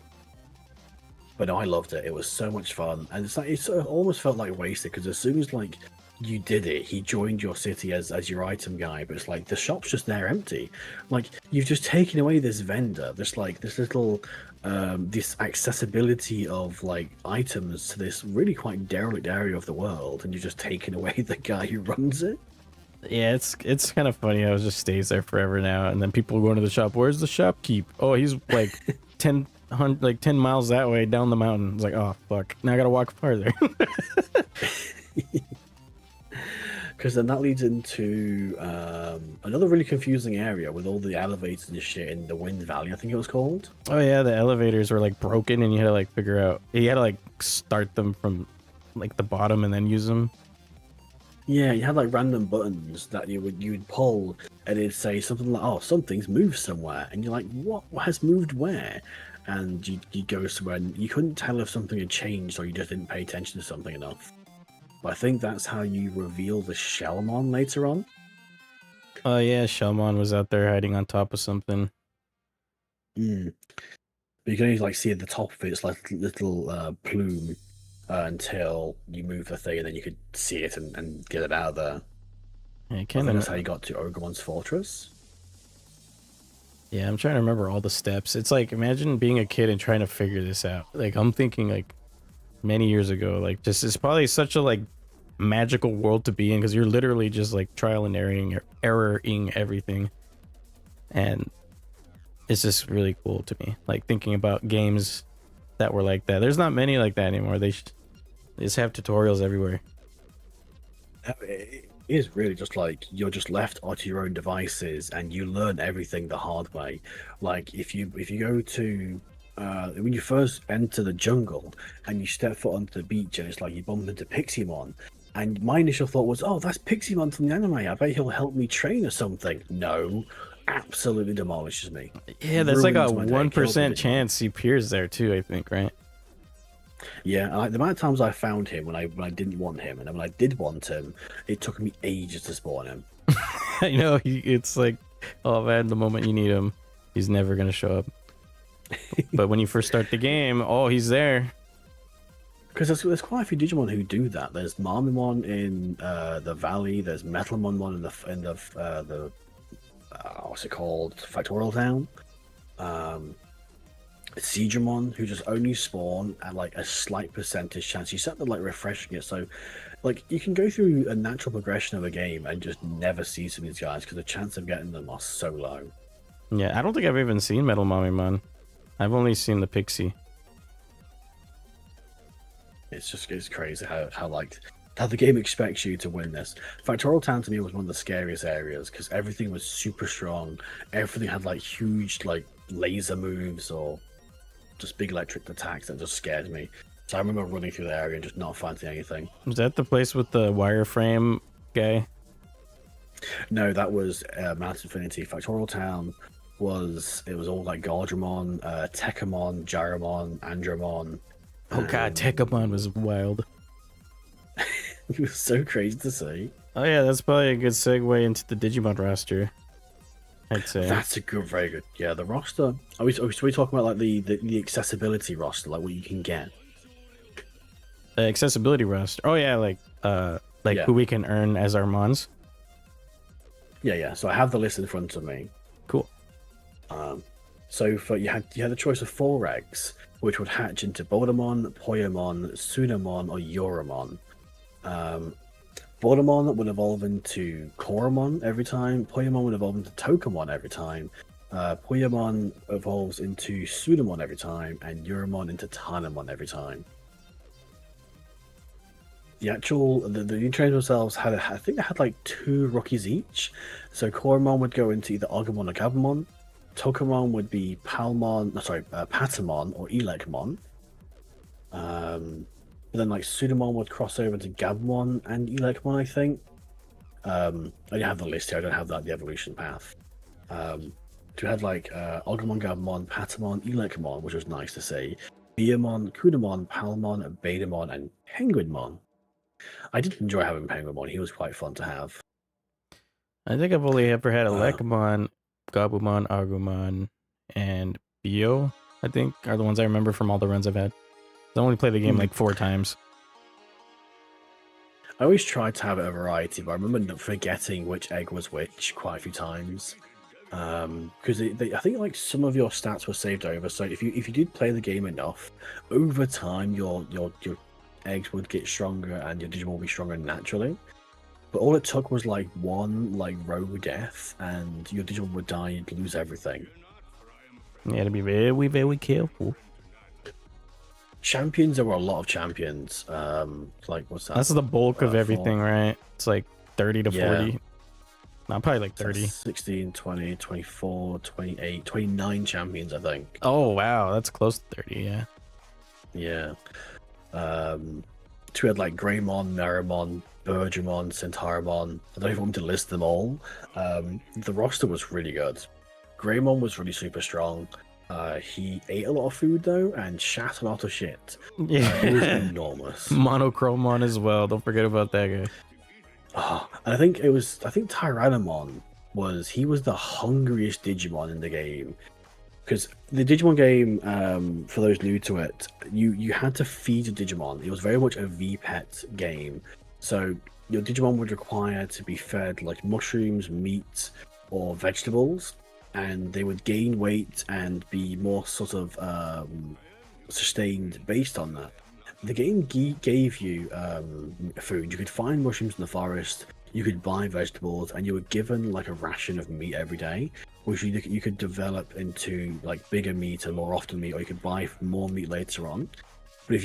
But no, I loved it. It was so much fun, and it's like it sort of almost felt like wasted because as soon as like you did it, he joined your city as your item guy. But it's like the shop's just there empty. Like you've just taken away this vendor, this little this accessibility of like items to this really quite derelict area of the world, and you've just taken away the guy who runs it. Yeah, it's kind of funny how it just stays there forever now, and then people go into the shop. Where's the shopkeep? Oh, he's like 10 miles that way down the mountain. It's like, oh fuck, now I gotta walk farther. Because then that leads into another really confusing area with all the elevators and shit in the Wind Valley, I think it was called. Oh yeah, the elevators were like broken, and you had to like figure out. You had to like start them from like the bottom and then use them. Yeah, you had like random buttons that you would pull, and it'd say something like, "Oh, something's moved somewhere," and you're like, "What has moved where?" And you go somewhere, and you couldn't tell if something had changed or you just didn't pay attention to something enough. But I think that's how you reveal the Shellmon later on. Oh yeah, Shellmon was out there hiding on top of something. But you can only like see at the top of it, it's like little plume until you move the thing, and then you could see it and get it out of there. Yeah, I think that's how you got to Ogamon's fortress. Yeah, I'm trying to remember all the steps. It's like, imagine being a kid and trying to figure this out. Like, I'm thinking like many years ago, like just it's probably such a like magical world to be in because you're literally just like trial and erroring everything, and it's just really cool to me. Like thinking about games that were like that. There's not many like that anymore. They just have tutorials everywhere. It is really just like you're just left onto your own devices and you learn everything the hard way. Like if you go to when you first enter the jungle and you step foot onto the beach and it's like you bump into Pixiemon, And my initial thought was, oh, that's Piximon from the anime. I bet he'll help me train or something. No, absolutely demolishes me. Yeah, that's like a Ruins my day, kills my 1% Digimon. chance he appears there too, I think, right? Yeah, the amount of times I found him when I didn't want him, and then when I did want him, it took me ages to spawn him. I know, it's like, oh man, the moment you need him, he's never gonna show up. But when you first start the game, oh, he's there. Because there's quite a few Digimon who do that. There's Marmimon in the Valley. There's Metalmon in the what's it called? Factorial Town. Siegramon, who just only spawn at like a slight percentage chance. You set them like refreshing it, so like you can go through a natural progression of a game and just never see some of these guys because the chance of getting them are so low. Yeah, I don't think I've even seen Metal Mamimon. I've only seen the Pixie. It's crazy how the game expects you to win this. Factorial Town to me was one of the scariest areas because everything was super strong. Everything had like huge like laser moves or just big electric attacks that just scared me. So I remember running through the area and just not finding anything. Was that the place with the wireframe guy? No, that was Mount Infinity. Factorial Town was all like Gardramon, Tekamon, Gyromon, Andromon. Oh god, Tekamon was wild. It was so crazy to see. Oh yeah, that's probably a good segue into the Digimon roster, I'd say. That's a good, very good. Yeah, the roster. Are we talking about like the accessibility roster, like what you can get? Accessibility roster. Oh yeah, like Yeah. who we can earn as our mons. Yeah. So I have the list in front of me. Cool. So you had the choice of 4 eggs, which would hatch into Bodamon, Poyamon, Sunamon, or Yoramon. Bodamon would evolve into Koromon every time. Poyamon would evolve into Tokamon every time. Poyamon evolves into Sunamon every time, and Yoramon into Tanamon every time. The new trainers themselves I think they had like 2 rookies each. So Koromon would go into either Agumon or Gabumon. Tokamon would be Patamon or Elecmon. But then like Sunamon would cross over to Gabumon and Elecmon, I think. I don't have the list here. I don't have the evolution path. We had like Agumon, Gabumon, Patamon, Elecmon, which was nice to see. Beamon, Kudamon, Palmon, Betamon, and Penguinmon. I did enjoy having Penguinmon. He was quite fun to have. I think I've only ever had Elecmon, Gabumon, Agumon, and Bio, I think, are the ones I remember from all the runs I've had. I only played the game like 4 times. I always tried to have a variety, but I remember forgetting which egg was which quite a few times. Because I think like some of your stats were saved over. So if you did play the game enough, over time your eggs would get stronger and your Digimon will be stronger naturally. But all it took was like one like rogue death, and your Digimon would die. You'd lose everything. You had to be very, very careful. Champions, there were a lot of champions. Like what's that? That's the bulk of everything, 4. right? It's like 30 to Yeah. 40. No, probably like 30. 16, 20, 24, 28, 29 champions, I think. Oh, wow. That's close to 30, yeah. Yeah. We had like Greymon, Meramon, Bergamon, Centauramon. I don't even want to list them all. The roster was really good. Greymon was really super strong. He ate a lot of food though and shat a lot of shit. Yeah. It was enormous. Monochromon as well. Don't forget about that guy. And I think Tyrannomon was the hungriest Digimon in the game. Because the Digimon game, for those new to it, you had to feed a Digimon. It was very much a VPET game. So your Digimon would require to be fed like mushrooms, meat, or vegetables, and they would gain weight and be more sort of sustained based on that. The game gave you food. You could find mushrooms in the forest, you could buy vegetables, and you were given like a ration of meat every day, which you could develop into like bigger meat and more often meat, or you could buy more meat later on. But if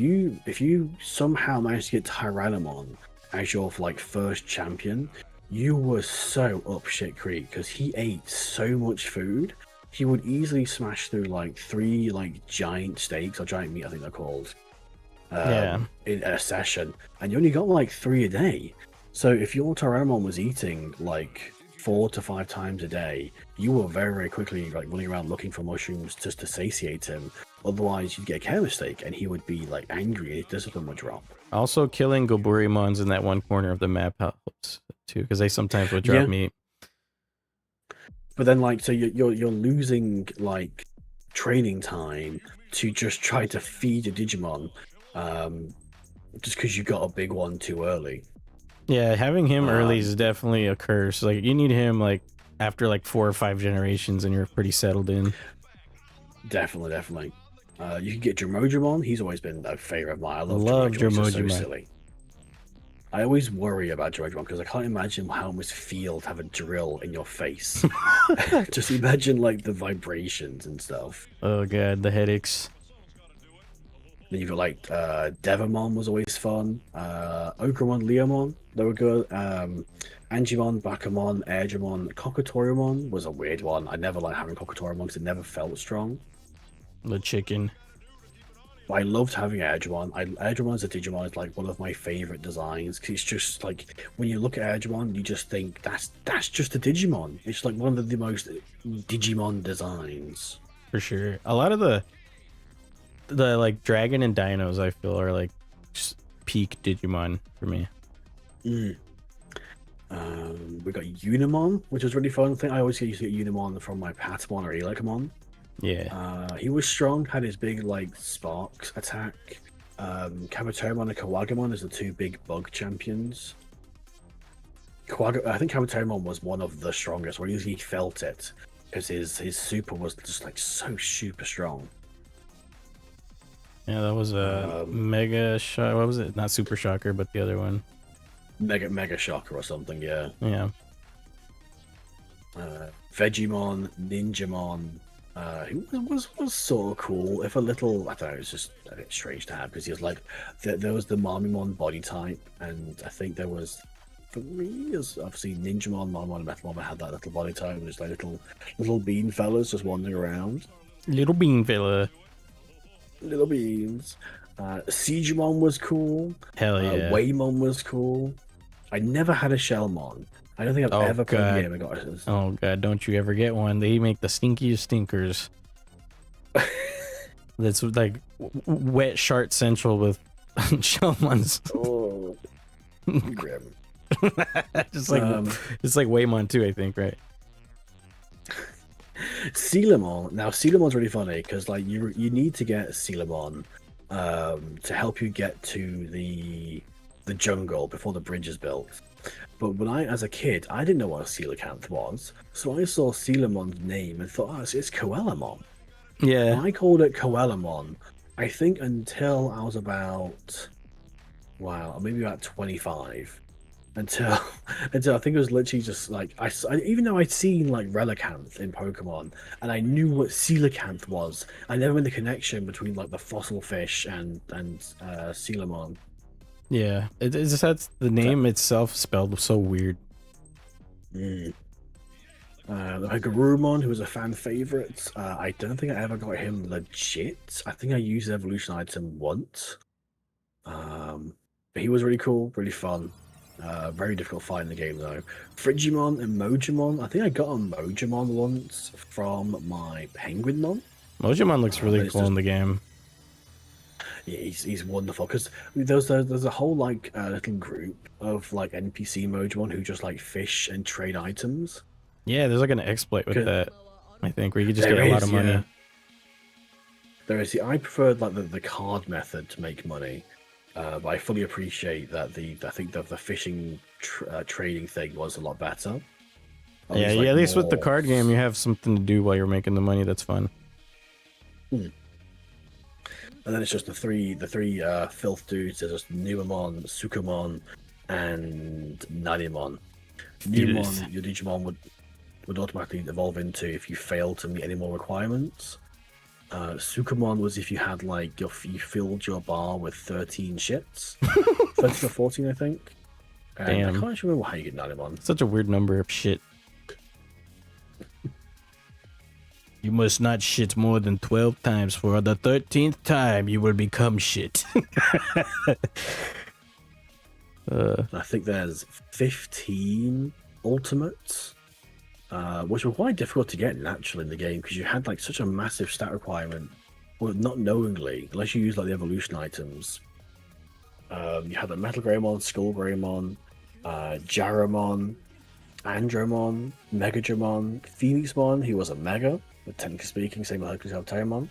you somehow managed to get Tyrannomon as your like first champion, you were so up shit creek because he ate so much food. He would easily smash through like 3 like giant steaks or giant meat, I think they're called. Yeah. in a session, and you only got like 3 a day. So if your Tyrannomon was eating like 4 to 5 times a day, you were very, very quickly like running around looking for mushrooms just to satiate him. Otherwise, you'd get a care mistake, and he would be like angry, and his discipline would drop. Also, killing Goburimons in that one corner of the map helps too, because they sometimes would drop meat. But then, like, so you're losing like training time to just try to feed your Digimon, just because you got a big one too early. Yeah, having him early is definitely a curse. Like, you need him like after like 4 or 5 generations, and you're pretty settled in. Definitely. You can get Dromodramon. He's always been a favorite of mine. I love Dromodramon. Dromodramon. So silly. I always worry about Dromodramon because I can't imagine how it must feel to have a drill in your face. Just imagine like the vibrations and stuff. Oh god, the headaches. Then you've got like Devamon was always fun. Okromon, Leomon, they were good. Angemon, Bakamon, Airdramon, Cockatorimon was a weird one. I never liked having Cockatorimon because it never felt strong. The chicken. I loved having Airdramon. Airdramon as a Digimon is like one of my favorite designs because it's just like when you look at Airdramon, you just think that's just a Digimon. It's like one of the most Digimon designs. For sure. A lot of the like dragon and dinos I feel are like just peak Digimon for me. We got Unimon, which was really fun. I think I always used to get Unimon from my Patamon or Elecamon. Yeah. He was strong, had his big like sparks attack. Kabutorimon and Kawagamon is the 2 big bug champions. I think Kabutorimon was one of the strongest, or he felt it because his super was just like so super strong. Yeah, that was a mega shock. What was it? Not super shocker, but the other one. Mega shocker or something. Yeah. Vegemon, Ninjamon. He was sort of cool, if a little. I thought it was just a bit strange to have because he was like there was the Marmimon body type, and I think there was, for me, as obviously Ninjamon, Marmimon, and Metalmon had that little body type. It was like little bean fellas just wandering around. Little bean fella. Little beans. Siegemon was cool. Hell yeah. Waymon was cool. I never had a Shellmon. I don't think I've ever played a game and got it. Oh god, don't you ever get one. They make the stinkiest stinkers. That's like wet shart central with Shellmons. Oh, grim. Just like it's like Waymon too, I think, right? Sealamon. Now Sealamon's really funny because like you need to get Sealamon to help you get to the jungle before the bridge is built. But when as a kid, I didn't know what a coelacanth was, so I saw Sealamon's name and thought, oh, it's Coelamon. Yeah. And I called it Coelamon, I think, until I was about, maybe about 25. Until I think it was literally just like, I even though I'd seen like Relicanth in Pokemon, and I knew what coelacanth was, I never made the connection between like the fossil fish and Sealamon. Yeah, it just has the name itself spelled so weird. Garurumon, who was a fan favorite. I don't think I ever got him legit. I think I used the evolution item once. But he was really cool, really fun. Very difficult fight in the game though. Frigimon and Mojimon. I think I got a Mojimon once from my Penguinmon. Mojimon looks really cool in the game. Yeah, he's wonderful because there's a whole like little group of like NPC Mojimon who just like fish and trade items. Yeah, there's like an exploit with that, I think, where you can just get a lot of money. Yeah. There is. I preferred like the card method to make money, but I fully appreciate that I think the fishing trading thing was a lot better. Yeah, at least with the card game, you have something to do while you're making the money. That's fun. And then it's just the three filth dudes. There's just Numamon, Sukamon, and Nanimon. Numamon, your Digimon would automatically evolve into if you fail to meet any more requirements. Sukamon was if you had like you filled your bar with 13 shits, 13 or 14, I think. And damn. I can't actually remember how you get Nanimon. Such a weird number of shit. You must not shit more than 12 times. For the 13th time, you will become shit. I think there's 15 ultimates, which were quite difficult to get naturally in the game because you had like such a massive stat requirement. Well, not knowingly, unless you use like the evolution items. You had the Metal Greymon, Skull Greymon, Jarramon, Andromon, Megadramon, Phoenixmon, who was a Mega, but technically speaking, same with Hercules Altairmon,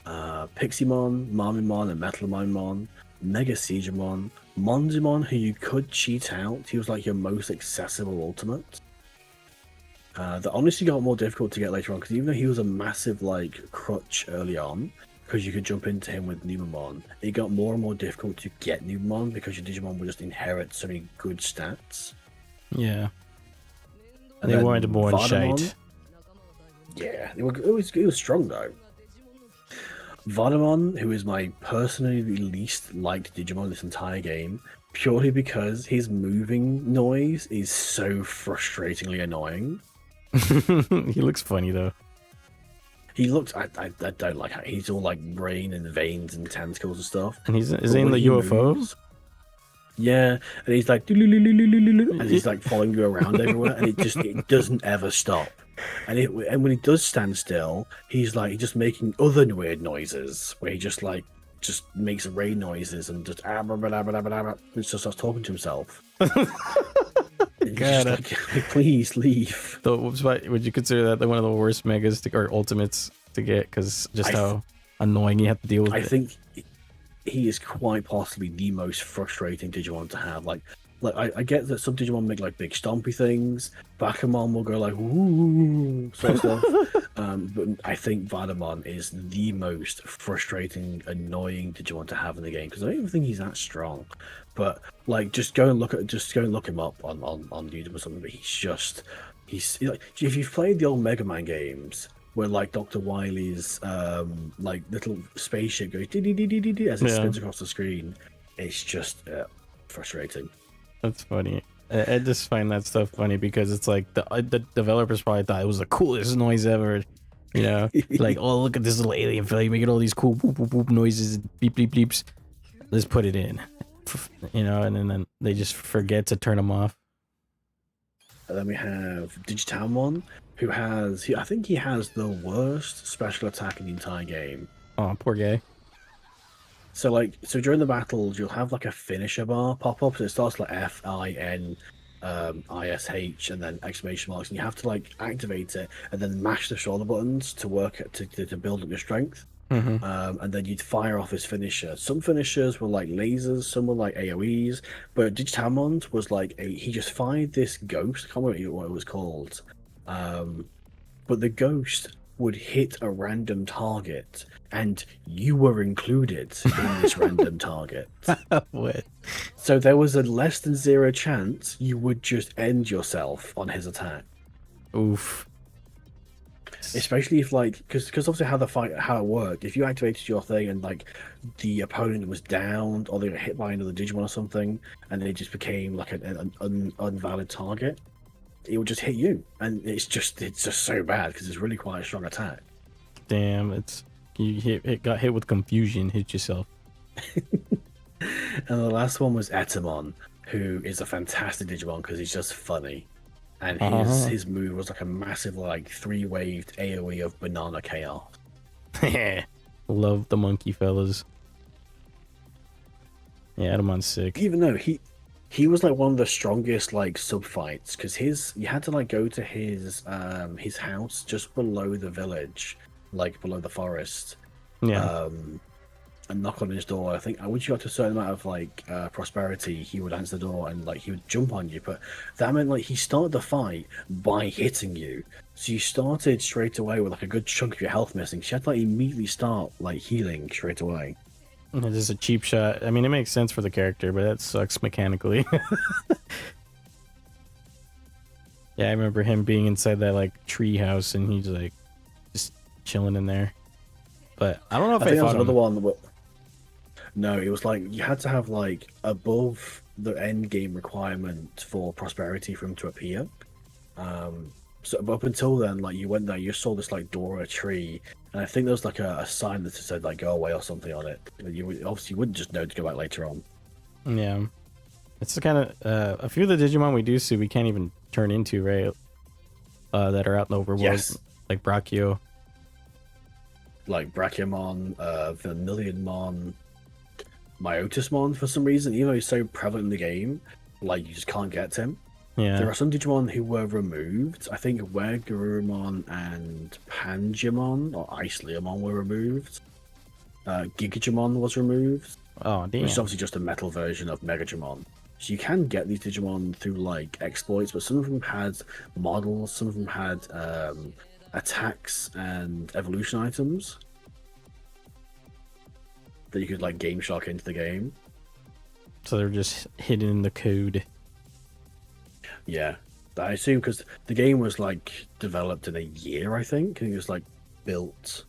Piximon, Marmimon, and Metalmon, Mega Siegemon, Monzimon, who you could cheat out. He was like your most accessible ultimate. That honestly got more difficult to get later on, because even though he was a massive like crutch early on, because you could jump into him with Numemon, it got more and more difficult to get Numemon because your Digimon would just inherit so many good stats. Yeah. And they weren't born shite. Yeah, it was strong though. Vadamon, who is my personally least liked Digimon this entire game, purely because his moving noise is so frustratingly annoying. He looks funny though. He looks. I don't like how he's all like brain and veins and tentacles and stuff. And is he in the UFO? Moves, yeah, and he's like, and he's like following you around everywhere, and it doesn't ever stop. And when he does stand still, he's just making other weird noises where he just makes rain noises and just starts talking to himself. God, please leave. Would you consider that one of the worst megas or ultimates to get? Because just how annoying you have to deal with it. I think he is quite possibly the most frustrating Digimon to have. I get that some Digimon make like big stompy things. Bakumon will go like woo sort of stuff. But I think Vadamon is the most frustrating, annoying Digimon to have in the game because I don't even think he's that strong. But just go and look him up on YouTube or something. But he's like, if you've played the old Mega Man games where like Dr. Wily's little spaceship goes as it spins across the screen, it's just frustrating. That's funny. I just find that stuff funny because it's like the developers probably thought it was the coolest noise ever. You know, like, oh, look at this little alien fella making all these cool boop boop boop noises, beep beep beeps. Let's put it in, you know, and then they just forget to turn them off. And then we have DigitalHazard, who I think he has the worst special attack in the entire game. Oh, poor guy. So during the battles, you'll have like a finisher bar pop up. So it starts like FINISH and then exclamation marks, and you have to like activate it and then mash the shoulder buttons to build up your strength. Mm-hmm. And then you'd fire off his finisher. Some finishers were like lasers, some were like AoEs, but DigitalHazard was he just fired this ghost. I can't remember what it was called. But the ghost would hit a random target, and you were included in this random target. What? So there was a less than 0 chance you would just end yourself on his attack. Oof. Especially if because obviously how it worked, if you activated your thing and the opponent was downed or they got hit by another Digimon or something, and they just became like an unvalid target, it would just hit you, and it's just so bad because it's really quite a strong attack. Damn, got hit with confusion, hit yourself. And the last one was Etamon, who is a fantastic Digimon because he's just funny, and his move was like a massive 3-waved AoE of banana chaos. Love the monkey fellas. Yeah, Etamon's sick. Even though he was one of the strongest sub fights because you had to go to his house just below the village, below the forest, and knock on his door. I think once you got to a certain amount of prosperity, he would answer the door and he would jump on you. But that meant he started the fight by hitting you, so you started straight away with a good chunk of your health missing. So you had to immediately start healing straight away. It's just a cheap shot. I mean, it makes sense for the character, but that sucks mechanically. Yeah, I remember him being inside that tree house, and he's just chilling in there. But I don't know if I fought another one. No, it was you had to have above the end game requirement for prosperity for him to appear. So but up until then, like you went there, you saw this like door or a tree, and I think there was like a sign that said like "go away" or something on it. Obviously you wouldn't just know to go back later on. Yeah. It's the kind of a few of the Digimon we do see we can't even turn into, right? That are out in the overworld, Yes. like Brachio. Like Brachiomon, Vermilionmon, Myotismon for some reason, even though he's so prevalent in the game, like you just can't get to him. Yeah. There are some Digimon who were removed. I think Garurumon and Pangemon or Iceleomon were removed. Gigajimon was removed, Oh damn. which is obviously just a metal version of Megajimon. So you can get these Digimon through like exploits, but some of them had models, some of them had attacks and evolution items that you could like game shock into the game. So they're just hidden in the code. Yeah, I assume because the game was like developed in a year, I think, and it was like built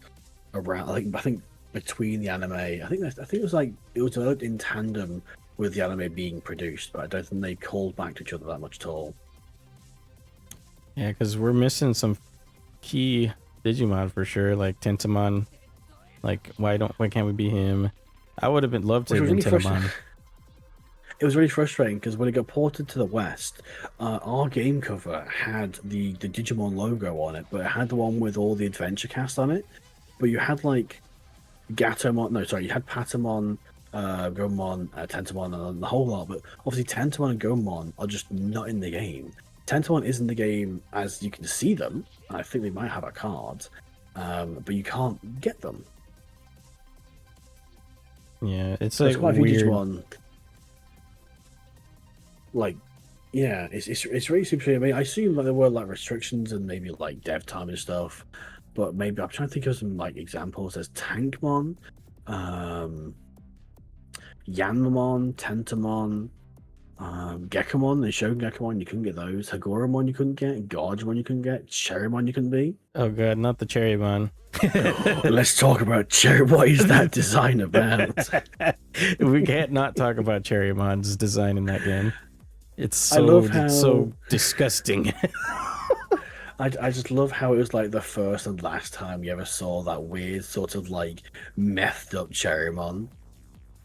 around. Like I think between the anime, I think it was like it was developed in tandem with the anime being produced, but I don't think they called back to each other that much at all. Yeah, because we're missing some key Digimon for sure, like Tentamon. Like why can't we be him? I would have loved to Which have was been really Tentamon. It was really frustrating because when it got ported to the West, our game cover had the Digimon logo on it, but it had the one with all the adventure cast on it. But you had like Gatomon, no, sorry, you had Patamon, Gomon, Tentamon, and the whole lot. But obviously, Tentamon and Gomon are just not in the game. Tentamon is in the game as you can see them. I think they might have a card, but you can't get them. Yeah, it's There's like quite a few weird. Digimon. Like, yeah, it's really super. I mean, I assume like there were like restrictions and maybe like dev time and stuff, but maybe I'm trying to think of some like examples. There's Tankmon, Yanmamon, Tentamon, Gekamon. They showed Gekamon, you couldn't get those. Hagoramon you couldn't get. Gorgemon you couldn't get. Cherrymon you couldn't be. Oh god, not the Cherrymon. Let's talk about Cherry. What is that design about? We can't not talk about Cherrymon's design in that game. It's I love how it's so disgusting. I just love how it was like the first and last time you ever saw that weird sort of like methed up Cherrymon.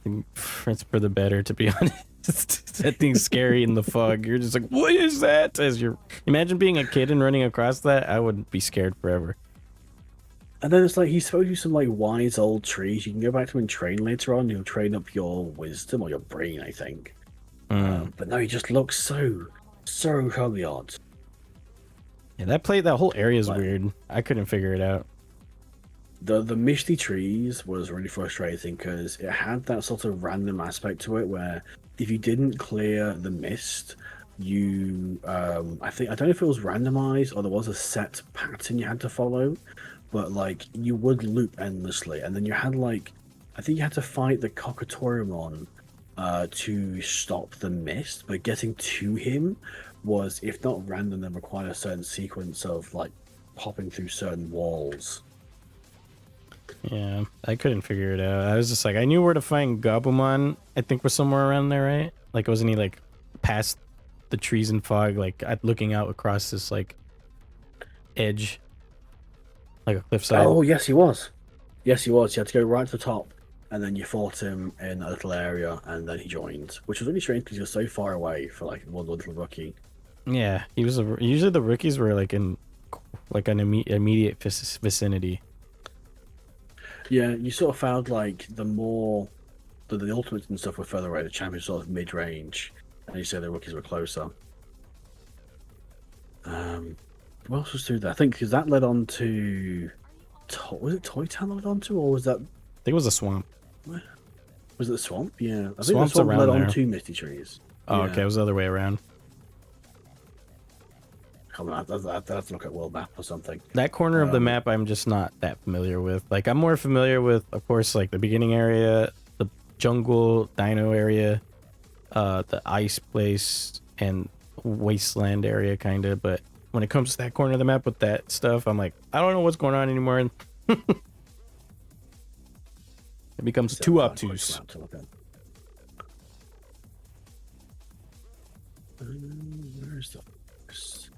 It's for the better, to be honest. That thing's scary in the fog. You're just like, what is that? As you're imagine being a kid and running across that, I would be scared forever. And then it's like he's supposed to be some like wise old trees. You can go back to him and train later on. He'll train up your wisdom or your brain, I think. But no, he just looks so totally odd. Yeah, that whole area is Like- weird. I couldn't figure it out. The misty trees was really frustrating because it had that sort of random aspect to it where if you didn't clear the mist, you I don't know if it was randomized or there was a set pattern you had to follow, but like you would loop endlessly, and then you had like I think you had to fight the Cockatorimon to stop the mist, but getting to him was, if not random, then required a certain sequence of like popping through certain walls. Yeah, I couldn't figure it out. I was just like, I knew where to find Gabumon. I think was somewhere around there, right? Like, wasn't he like past the trees and fog, like looking out across this like edge, like a cliffside? Oh yes, he was. Yes, he was. You had to go right to the top, and then you fought him in a little area, and then he joined, which was really strange because he was so far away for like one little rookie. Yeah, he was. Usually the rookies were like in like an immediate vicinity. Yeah, you sort of found like the more the ultimates and stuff were further away. The champions sort of mid range, and you said the rookies were closer. What else was through there? I think because that led on to was it Toy Town led on to, or was that I think it was a swamp. was it the swamp? Yeah, I think Swamp's the swamp around led there. on to Misty Trees. Oh, Yeah. okay, it was the other way around. Come on, I'd have to look at world map or something. That corner of the map, I'm just not that familiar with. Like, I'm more familiar with, of course, like the beginning area, the jungle, dino area, the ice place, and wasteland area, kind of. But when it comes to that corner of the map with that stuff, I'm like, I don't know what's going on anymore. It becomes too obtuse. To look at. Where's the focus?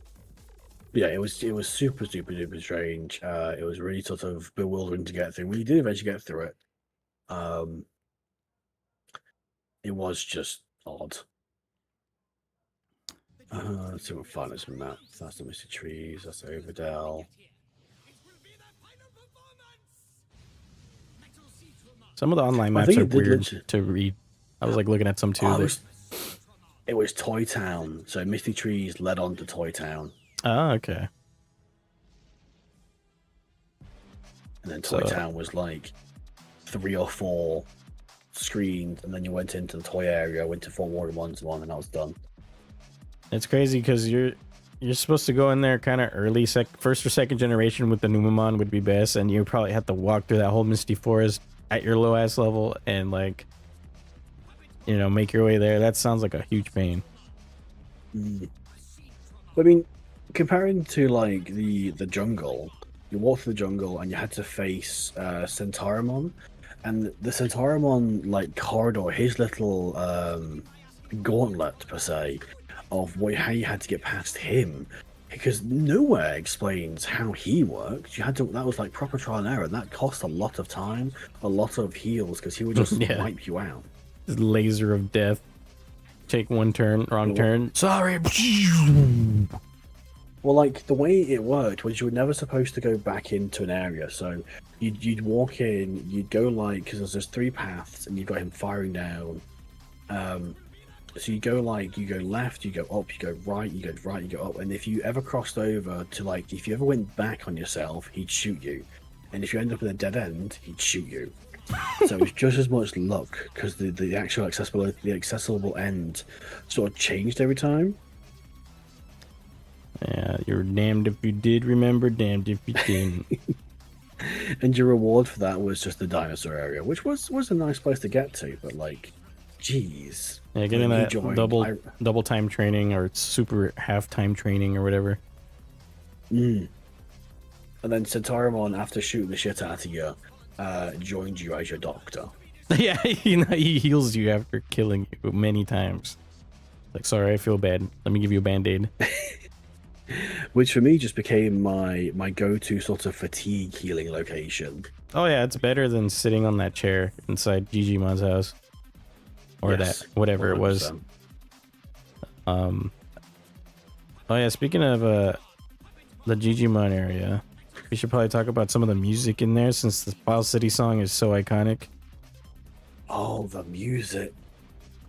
Yeah, it was super duper strange. It was really sort of bewildering to get through. We did eventually get through it. Um, it was just odd. Let's see what fun is from that. That's the Misty Trees. That's Overdell. Some of the online I maps think are it did weird literally. to read. I was like looking at some too. Oh, That, it was Toy Town. So Misty Trees led on to Toy Town, oh, okay. and then Toy So Town was like 3 or 4 screens, and then you went into the toy area, went to Fort Warren one, and that was done. it's crazy because you're supposed to go in there kind of early, first or second generation with the Numemon would be best, and you probably have to walk through that whole misty forest at your low ass level and like make your way there. That sounds like a huge pain. Mm. I mean, comparing to like the jungle, you walk through the jungle and you had to face Centaurimon, and the Centaurimon like corridor, his little gauntlet per se, of how you had to get past him, because nowhere explains how he worked. You had to that was like proper trial and error, and that cost a lot of time, a lot of heals, because he would just Yeah, wipe you out. this laser of death. Take one turn, wrong turn. Sorry. Well, like the way it worked was you were never supposed to go back into an area. So you'd walk in, you'd go like because there's 3 paths, and you've got him firing down. So you go left, you go up, you go right, you go right, you go up. And if you ever crossed over to like, if you ever went back on yourself, he'd shoot you. And if you end up in a dead end, he'd shoot you. So it was just as much luck because the actual accessible end sort of changed every time. Yeah, you're damned if you did remember, damned if you didn't. And your reward for that was just the dinosaur area, which was a nice place to get to, but like, jeez. Yeah, getting When he that joined, double time training or super half time training or whatever. And then Centaurimon, after shooting the shit out of you, joined you as your doctor. Yeah, he heals you after killing you many times. Like, sorry, I feel bad. Let me give you a band-aid. Which for me just became my go-to sort of fatigue healing location. Oh yeah, it's better than sitting on that chair inside Digimon's house. Or Yes, that, whatever it was. 100%. Oh yeah, speaking of the Digimon area, we should probably talk about some of the music in there since the File City song is so iconic. Oh, the music.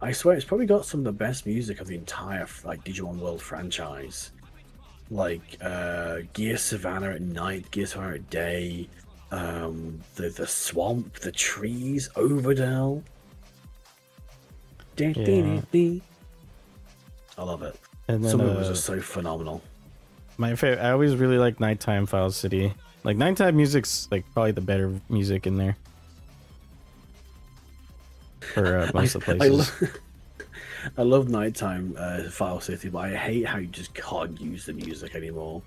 I swear it's probably got some of the best music of the entire like Digimon World franchise. Like Gear Savannah at night, Gear Savannah at day, the swamp, the trees, Overdell. Yeah. I love it. And then Some of it was just so phenomenal. my favorite, I always really like Nighttime File City. Like nighttime music's like probably the better music in there. For most of the places. I love Nighttime File City, but I hate how you just can't use the music anymore.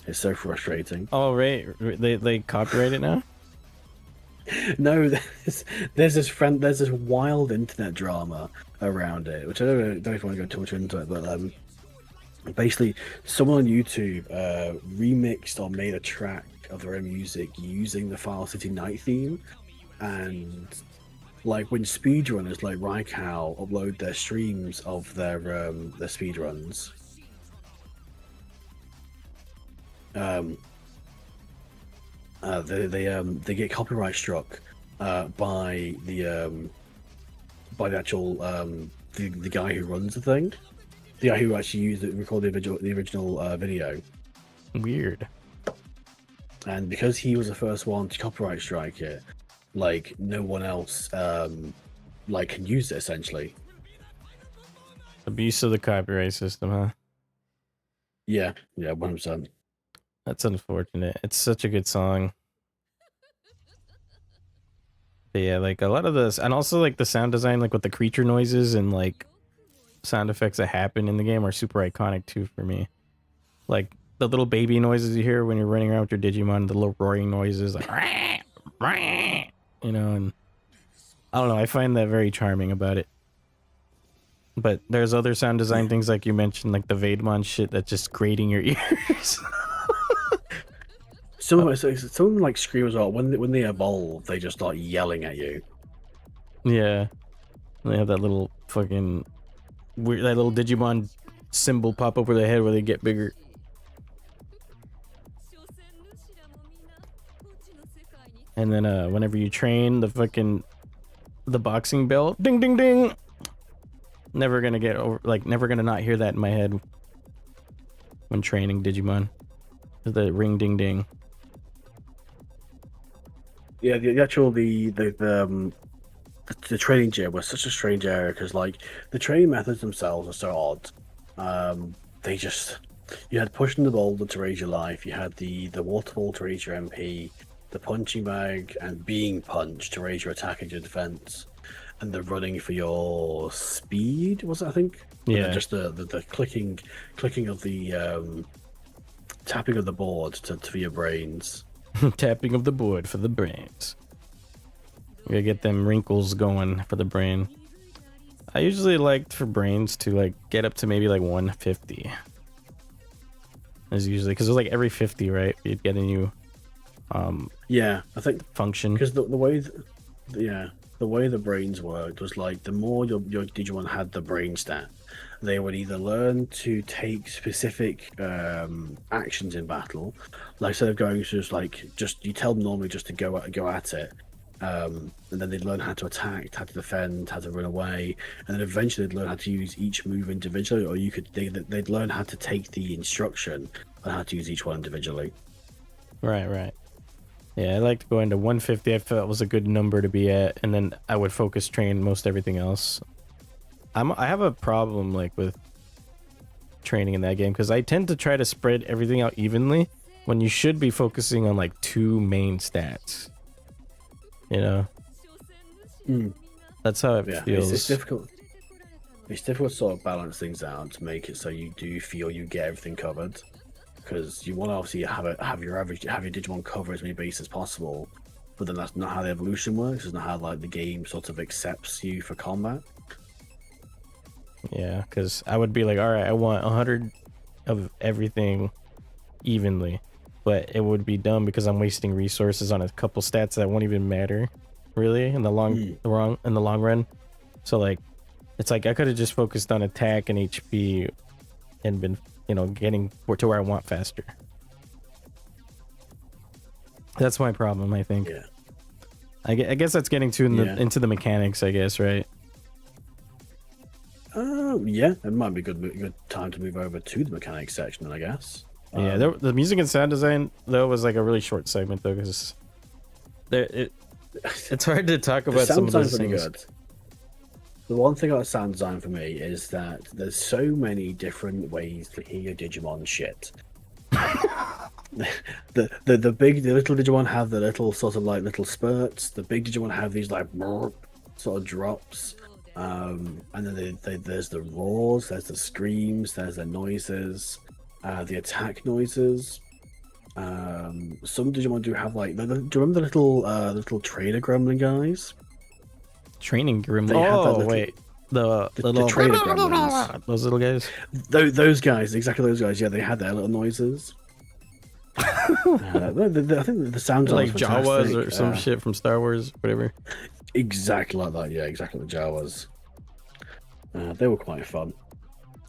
It's so frustrating. Oh right, they copyright it now. No, there's this wild internet drama around it, which I don't know if I want to go too much into it, but basically, someone on YouTube remixed or made a track of their own music using the File City night theme, and like when speedrunners like Raikau upload their streams of their speedruns, they get copyright struck by the actual the guy who runs the thing, the guy who actually recorded the original video. Weird. And because he was the first one to copyright strike it, like no one else like can use it essentially. Abuse of the copyright system, huh? Yeah, 100%. That's unfortunate. It's such a good song. But yeah, like a lot of this, and also like the sound design, like with the creature noises and like sound effects that happen in the game are super iconic too for me. Like the little baby noises you hear when you're running around with your Digimon, the little roaring noises, like, and I don't know, I find that very charming about it. But there's other sound design things like you mentioned, like the Vademon shit that's just grating your ears. Some like scream as well. When they evolve, they just start yelling at you. Yeah, they have that little fucking weird, that little Digimon symbol pop over their head where they get bigger. And then whenever you train, the boxing bell, ding ding ding. Never gonna get over, like never gonna not hear that in my head when training Digimon. The ring ding ding. Yeah, the actual the training gym was such a strange area because like the training methods themselves are so odd. They just, you had pushing the boulder to raise your life, you had the waterfall to raise your MP, the punching bag and being punched to raise your attack and your defense, and the running for your speed, was it, I think? Yeah. And then just the clicking of the tapping of the board for your brains. Tapping of the board for the brains. We gotta get them wrinkles going for the brain. I usually liked for brains to like get up to maybe like 150. Is usually because it was like every 50, right? You'd get a new Yeah, I think function. because the way the way the brains worked was like the more your Digimon had the brain stat, they would either learn to take specific actions in battle, like instead of going to just you tell them normally just to go at it, and then they'd learn how to attack, how to defend, how to run away, and then eventually they'd learn how to use each move individually, or they'd learn how to take the instruction on how to use each one individually. Right. Yeah, I liked going to 150. I felt was a good number to be at, and then I would focus train most everything else. I have a problem like with training in that game because I tend to try to spread everything out evenly when you should be focusing on like two main stats. You know, that's how it feels. It's difficult. It's difficult to sort of balance things out to make it so you do feel you get everything covered, because you want to obviously have your Digimon cover as many bases as possible, but then that's not how the evolution works. It's not how like the game sort of accepts you for combat. Yeah, because I would be like, all right, I want 100 of everything evenly, but it would be dumb because I'm wasting resources on a couple stats that won't even matter, really, in the long run. So like, it's like I could have just focused on attack and HP, and been getting to where I want faster. That's my problem, I think. Yeah. I guess that's getting into the mechanics, I guess, right? Yeah, it might be a good time to move over to the mechanics section, then, I guess. Yeah, the music and sound design though was like a really short segment though, because it's hard to talk about some of those things. Good. The one thing about sound design for me is that there's so many different ways to hear your Digimon shit. the little Digimon have the little sort of like little spurts. The big Digimon have these like sort of drops. And then there's the roars, there's the screams, there's the noises, the attack noises. Some Digimon do have like, do you remember the little trader gremlin guys? Training gremlin. Oh wait, the little trader gremlins. Those little guys. Those guys, exactly those guys. Yeah, they had their little noises. I think the sounds like Jawas or some shit from Star Wars, whatever. Exactly like that. Yeah, exactly the Jawas. They were quite fun.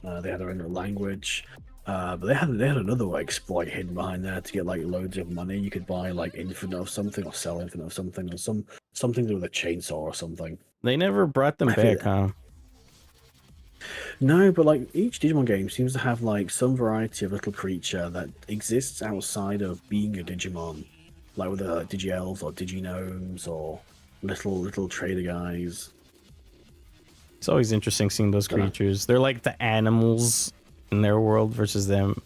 They had their own little language. But they had another exploit hidden behind there to get like loads of money. You could buy like infinite of something, or sell infinite of something, or something to do with a chainsaw or something. They never brought them back, huh? No, but like each Digimon game seems to have like some variety of little creature that exists outside of being a Digimon, like with the Digi-Elves or Digi-Gnomes or little trader guys. It's always interesting seeing those creatures. They're like the animals in their world versus them.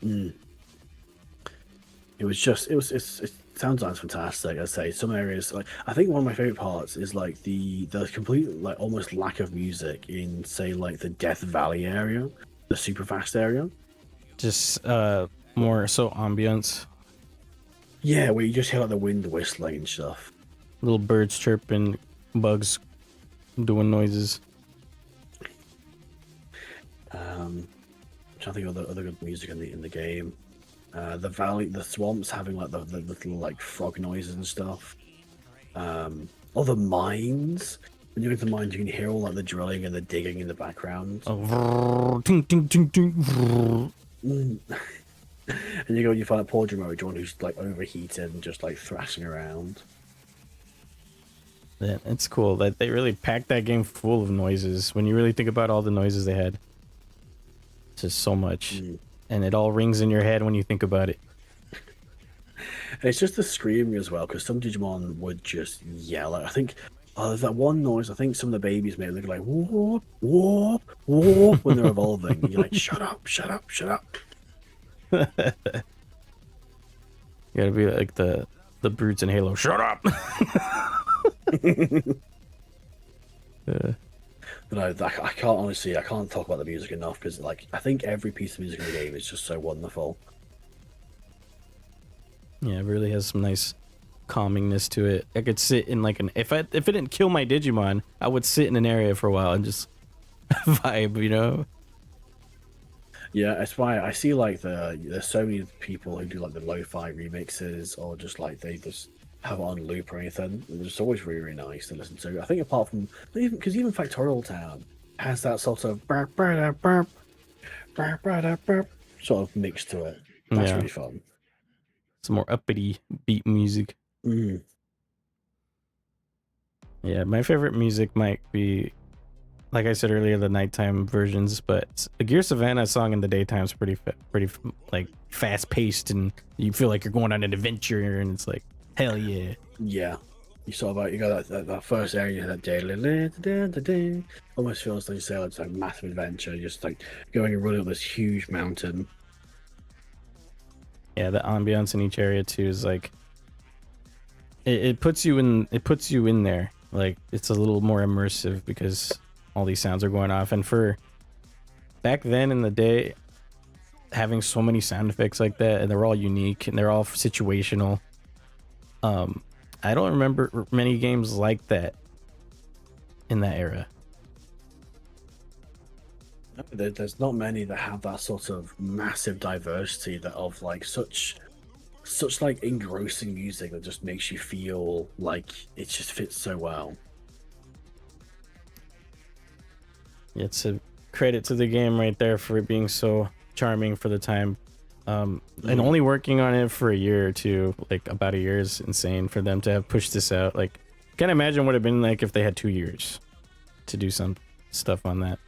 It sounds like fantastic. I say some areas, like I think one of my favorite parts is like the complete like almost lack of music in say like the Death Valley area, the super fast area. Just more so ambience. Yeah, where you just hear like the wind whistling and stuff. Little birds chirping, bugs doing noises. Trying to think of other good music in the game. The valley, the swamps having like the little like frog noises and stuff. All the mines. When you're into mines, you can hear all like the drilling and the digging in the background. Oh, ting, ting, ting, ting. Mm. And you find a poor Digimon who's like overheated and just like thrashing around. Yeah, it's cool that they really packed that game full of noises. When you really think about all the noises they had, it's just so much, and it all rings in your head when you think about it. And it's just the screaming as well, because some Digimon would just yell. I think there's that one noise. I think some of the babies made look like whoop whoop whoop when they're evolving. And you're like, shut up, shut up, shut up. You gotta be like the brutes in Halo. Shut up. But I can't honestly. I can't talk about the music enough because like I think every piece of music in the game is just so wonderful. Yeah, it really has some nice calmingness to it. I could sit in like if it didn't kill my Digimon, I would sit in an area for a while and just vibe, you know? Yeah, that's why I see like there's so many people who do like the lo-fi remixes or just like they just have it on loop or anything. It's always really, really nice to listen to. I think apart from even Factorial Town has that sort of sort of mix to it. That's really fun. Some more uppity beat music. Mm. Yeah, my favorite music might be, like I said earlier, the nighttime versions, but the Gear Savannah song in the daytime is pretty like fast paced, and you feel like you're going on an adventure, and it's like hell yeah. Yeah, you got that first area, that day, almost feels like you say it's like massive adventure, just like going and running up this huge mountain. Yeah, the ambiance in each area too is like it puts you in there. Like it's a little more immersive because all these sounds are going off. And for back then in the day, having so many sound effects like that, and they're all unique and they're all situational. I don't remember many games like that in that era. There's not many that have that sort of massive diversity that of like such like engrossing music that just makes you feel like it just fits so well. It's a credit to the game right there for it being so charming for the time. And only working on it for a year or two, like about a year, is insane for them to have pushed this out. Like, can't imagine what it'd been like if they had 2 years to do some stuff on that.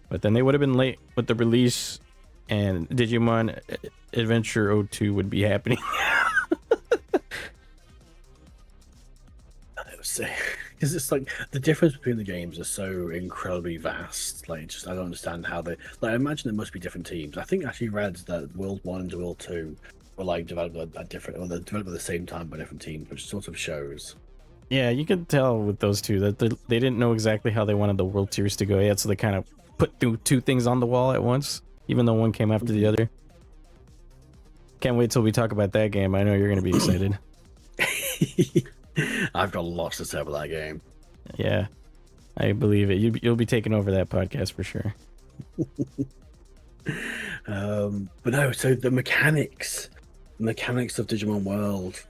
But then they would have been late with the release, and Digimon Adventure 02 would be happening. Because it's like the difference between the games is so incredibly vast. Like, just I don't understand how they. Like, I imagine there must be different teams. I think I actually read that World 1 and World 2 were like developed at different, or they're developed at the same time by different teams, which sort of shows. Yeah, you could tell with those two that they didn't know exactly how they wanted the world tiers to go yet, so they kind of put two things on the wall at once, even though one came after the other. Can't wait till we talk about that game. I know you're going to be excited. I've got lots to say about that game. Yeah, I believe it. You'll be taking over that podcast for sure. But no, so the mechanics of Digimon World.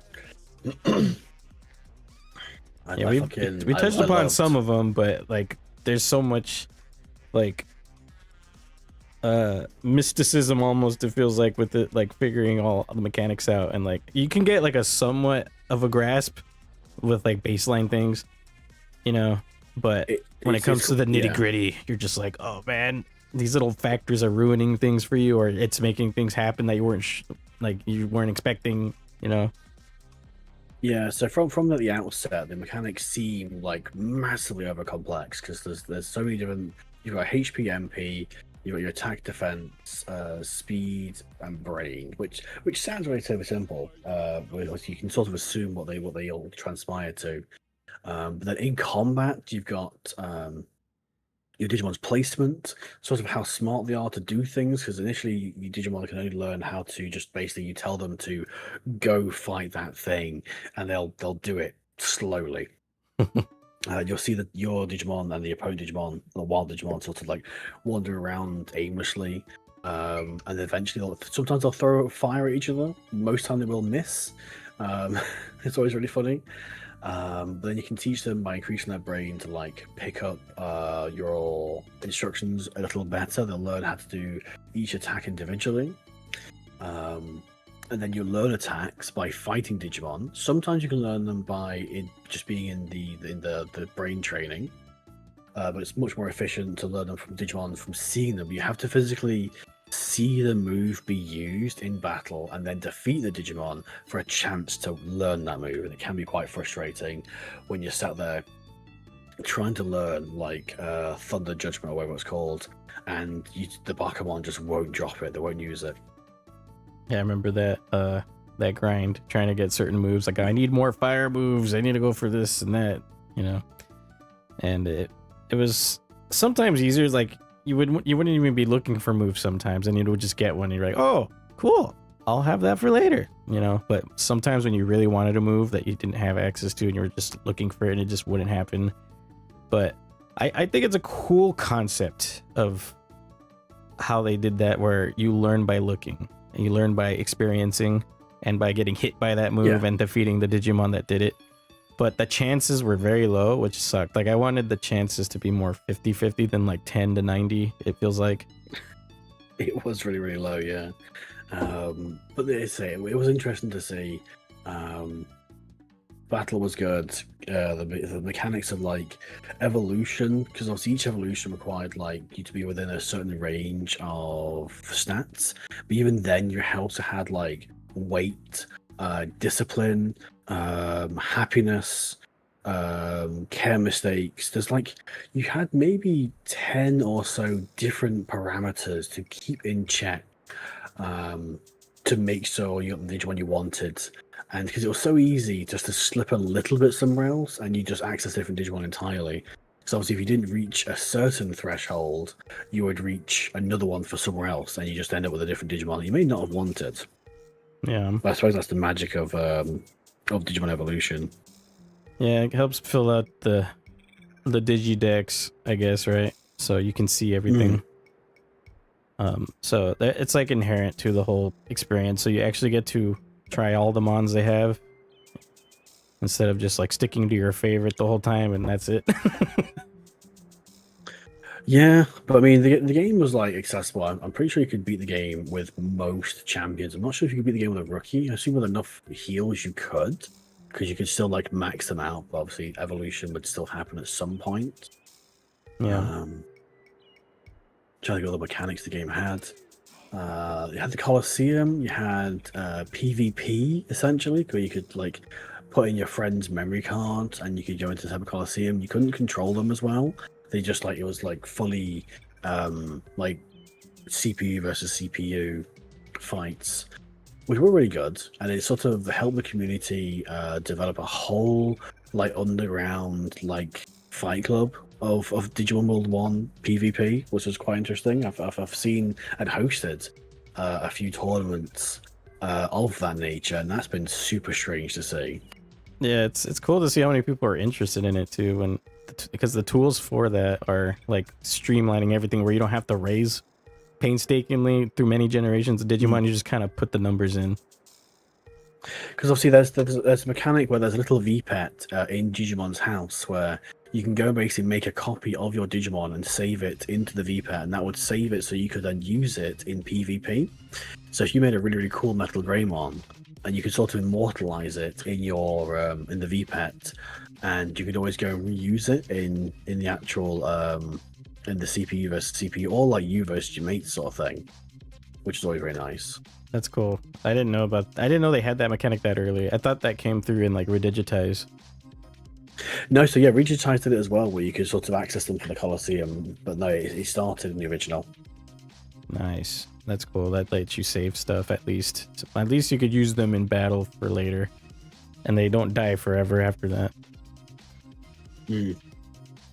Yeah, we touched upon some of them, but like there's so much like mysticism almost, it feels like, with it, like figuring all the mechanics out, and like you can get like a somewhat of a grasp with like baseline things, you know, but when it comes to the nitty-gritty, you're just like, oh man, these little factors are ruining things for you, or it's making things happen that you weren't expecting, you know. Yeah, so from the outset, the mechanics seem like massively over complex because there's so many different. You've got HP, MP, you've got your attack, defense, speed, and brain, which sounds relatively simple. You can sort of assume what they all transpire to. But then in combat, you've got your Digimon's placement, sort of how smart they are to do things. Because initially, your Digimon can only learn how to just basically you tell them to go fight that thing, and they'll do it slowly. you'll see that your Digimon and the opponent Digimon, the wild Digimon, sort of like wander around aimlessly. And eventually, sometimes they'll throw fire at each other. Most time they will miss. It's always really funny. But then you can teach them by increasing their brain to like pick up your instructions a little better. They'll learn how to do each attack individually. And then you learn attacks by fighting Digimon. Sometimes you can learn them by just being in the brain training. But it's much more efficient to learn them from Digimon from seeing them. You have to physically see the move be used in battle and then defeat the Digimon for a chance to learn that move. And it can be quite frustrating when you're sat there trying to learn like Thunder Judgment or whatever it's called, and the Bakumon just won't drop it. They won't use it. Yeah, I remember that grind, trying to get certain moves. Like, I need more fire moves. I need to go for this and that, And it was sometimes easier. Like, you wouldn't even be looking for moves sometimes, and you would just get one. And you're like, oh, cool, I'll have that for later, But sometimes when you really wanted a move that you didn't have access to, and you were just looking for it, and it just wouldn't happen. But I think it's a cool concept of how they did that, where you learn by looking. You learn by experiencing and by getting hit by that move and defeating the Digimon that did it. But the chances were very low, which sucked. Like, I wanted the chances to be more 50-50 than like 10 to 90, it feels like. It was really, really low, yeah. But it was interesting to see. Battle was good. The mechanics of like evolution, because obviously each evolution required like you to be within a certain range of stats. But even then, your health had like weight, discipline, happiness, care mistakes. There's like you had maybe 10 or so different parameters to keep in check, to make sure you got the Digimon you wanted. And because it was so easy just to slip a little bit somewhere else and you just access different Digimon entirely. So obviously if you didn't reach a certain threshold, you would reach another one for somewhere else and you just end up with a different Digimon that you may not have wanted. Yeah. But I suppose that's the magic of Digimon evolution. Yeah, it helps fill out the Digidex, I guess, right? So you can see everything. So it's like inherent to the whole experience. So you actually get to try all the mons they have instead of just like sticking to your favorite the whole time and that's it. Yeah, but I mean, the game was like accessible. I'm pretty sure you could beat the game with most champions. I'm not sure if you could beat the game with a rookie. I assume with enough heals you could, because you could still like max them out. But obviously, evolution would still happen at some point. Yeah. Trying to go the mechanics the game had. You had the Colosseum. You had PvP essentially, where you could like put in your friend's memory card and you could go into the Colosseum. You couldn't control them as well. They just like it was like fully like CPU versus CPU fights, which were really good, and it sort of helped the community develop a whole like underground like fight club of Digimon World 1 PvP, which was quite interesting. I've seen and hosted a few tournaments of that nature, and that's been super strange to see. Yeah, it's cool to see how many people are interested in it too, and because the tools for that are like streamlining everything, where you don't have to raise painstakingly through many generations of Digimon. You just kind of put the numbers in. Because obviously there's a mechanic where there's a little VPET in Digimon's house where you can go and basically make a copy of your Digimon and save it into the VPET, and that would save it so you could then use it in PvP. So if you made a really, really cool Metal Greymon, and you could sort of immortalize it in your in the VPET, and you could always go and reuse it in the actual in the CPU versus CPU, or like you versus your mate sort of thing, which is always very nice. That's cool. I didn't know they had that mechanic that early. I thought that came through in like Redigitize. No, so yeah, Redigitize did it as well, where you could sort of access them for the Colosseum, but no, it started in the original. Nice. That's cool. That lets you save stuff at least. So at least you could use them in battle for later, and they don't die forever after that. It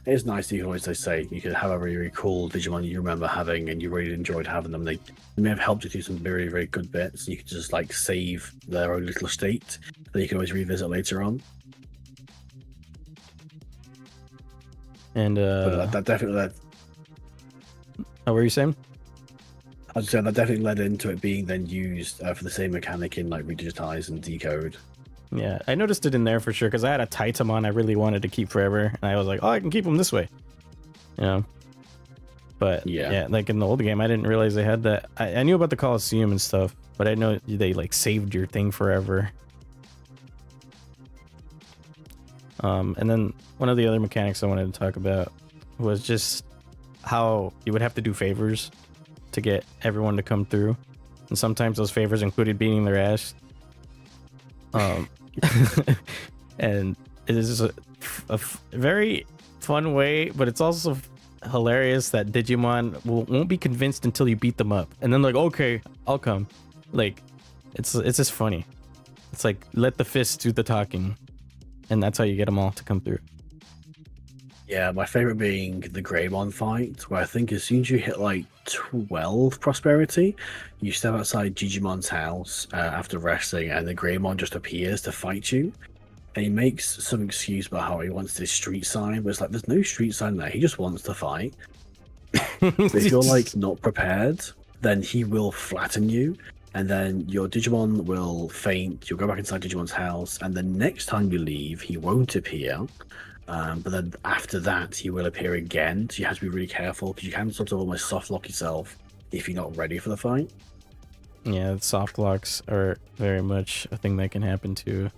is nice that you can always say you could have a really, really cool Digimon you remember having and you really enjoyed having them. They may have helped you through some very, very good bits. You could just like save their own little state that you can always revisit later on. And But that definitely led. what were you saying? I was saying that definitely led into it being then used for the same mechanic in like redigitize and decode. Yeah, I noticed it in there for sure because I had a Titamon I really wanted to keep forever, and I was like, oh, I can keep them this way, you know. But yeah, like in the old game, I didn't realize they had that. I knew about the Coliseum and stuff, but I know they like saved your thing forever. And then one of the other mechanics I wanted to talk about was just how you would have to do favors to get everyone to come through, and sometimes those favors included beating their ass. And it is a very fun way, but it's also hilarious that Digimon won't be convinced until you beat them up, and then like, okay, I'll come. Like, it's just funny. It's like, let the fists do the talking, and that's how you get them all to come through. Yeah, my favorite being the Greymon fight, where I think as soon as you hit like 12 prosperity, you step outside Digimon's house after resting, and the Greymon just appears to fight you. And he makes some excuse about how he wants this street sign, but it's like, there's no street sign there. He just wants to fight. But if you're like not prepared, then he will flatten you, and then your Digimon will faint. You'll go back inside Digimon's house, and the next time you leave, he won't appear. But then after that, he will appear again. So you have to be really careful because you can sort of almost soft lock yourself if you're not ready for the fight. Yeah, soft locks are very much a thing that can happen too.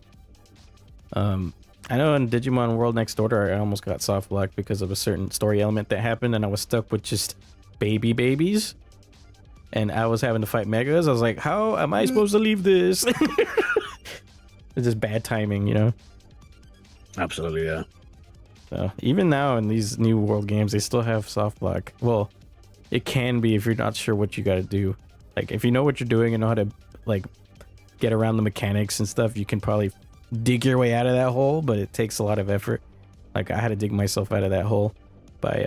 I know in Digimon World Next Order, I almost got soft locked because of a certain story element that happened, and I was stuck with just babies, and I was having to fight Megas. I was like, how am I supposed to leave this? It's just bad timing, you know? Absolutely, yeah. So even now in these new world games, they still have soft lock. Well, it can be if you're not sure what you got to do. Like, if you know what you're doing and know how to like get around the mechanics and stuff, you can probably dig your way out of that hole, but it takes a lot of effort. Like, I had to dig myself out of that hole by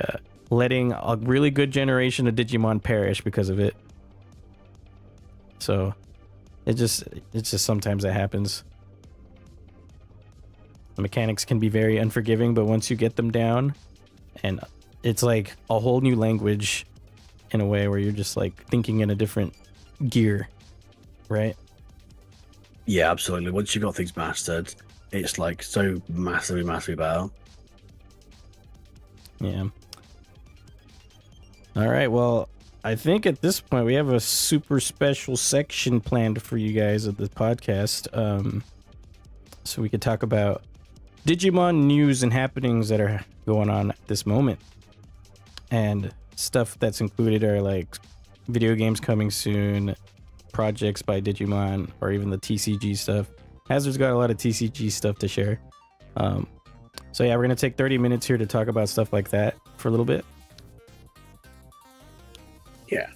letting a really good generation of Digimon perish because of it. So it's just sometimes that happens. The mechanics can be very unforgiving, but once you get them down, and it's like a whole new language in a way where you're just like thinking in a different gear, right? Yeah, absolutely. Once you got things mastered, it's like so massively better. Yeah. All right. Well, I think at this point we have a super special section planned for you guys of the podcast. So we could talk about Digimon news and happenings that are going on at this moment. And stuff that's included are like video games coming soon, projects by Digimon, or even the TCG stuff. Hazard's got a lot of TCG stuff to share. So yeah, we're gonna take 30 minutes here to talk about stuff like that for a little bit. Yeah.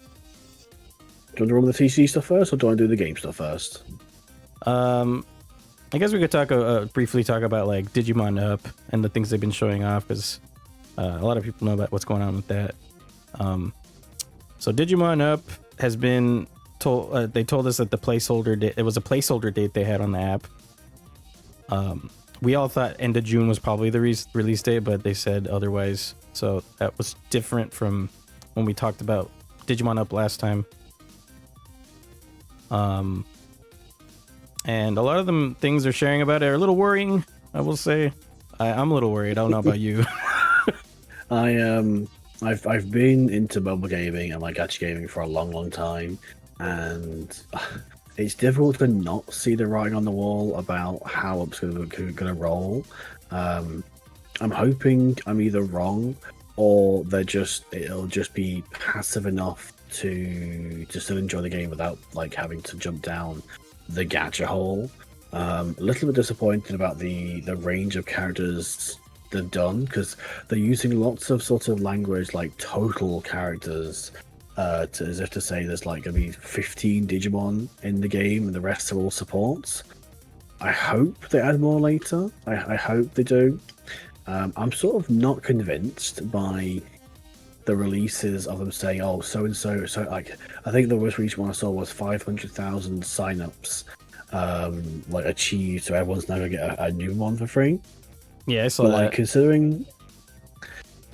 Do you want to run with the TCG stuff first, or do I do the game stuff first? I guess we could talk briefly talk about like Digimon Up and the things they've been showing off, because a lot of people know about what's going on with that. So Digimon Up has been told. They told us that the placeholder date. It was a placeholder date they had on the app. We all thought end of June was probably the release date, but they said otherwise. So that was different from when we talked about Digimon Up last time. And a lot of them things they're sharing about it are a little worrying, I will say. I'm a little worried. I don't know about you. I've been into mobile gaming and like gacha gaming for a long time, and it's difficult to not see the writing on the wall about how it's going to roll. I'm hoping I'm either wrong, or it'll just be passive enough to still enjoy the game without like having to jump down the gacha hole. A little bit disappointed about the range of characters they've done, because they're using lots of sort of language like total characters as if to say there's like gonna be 15 Digimon in the game and the rest are all supports. I hope they add more later. I hope they do. I'm sort of not convinced by the releases of them saying, oh, so like, I think the most recent one I saw was 500,000 signups like achieved, so everyone's now gonna get a new one for free. Yeah, I saw but that. like, considering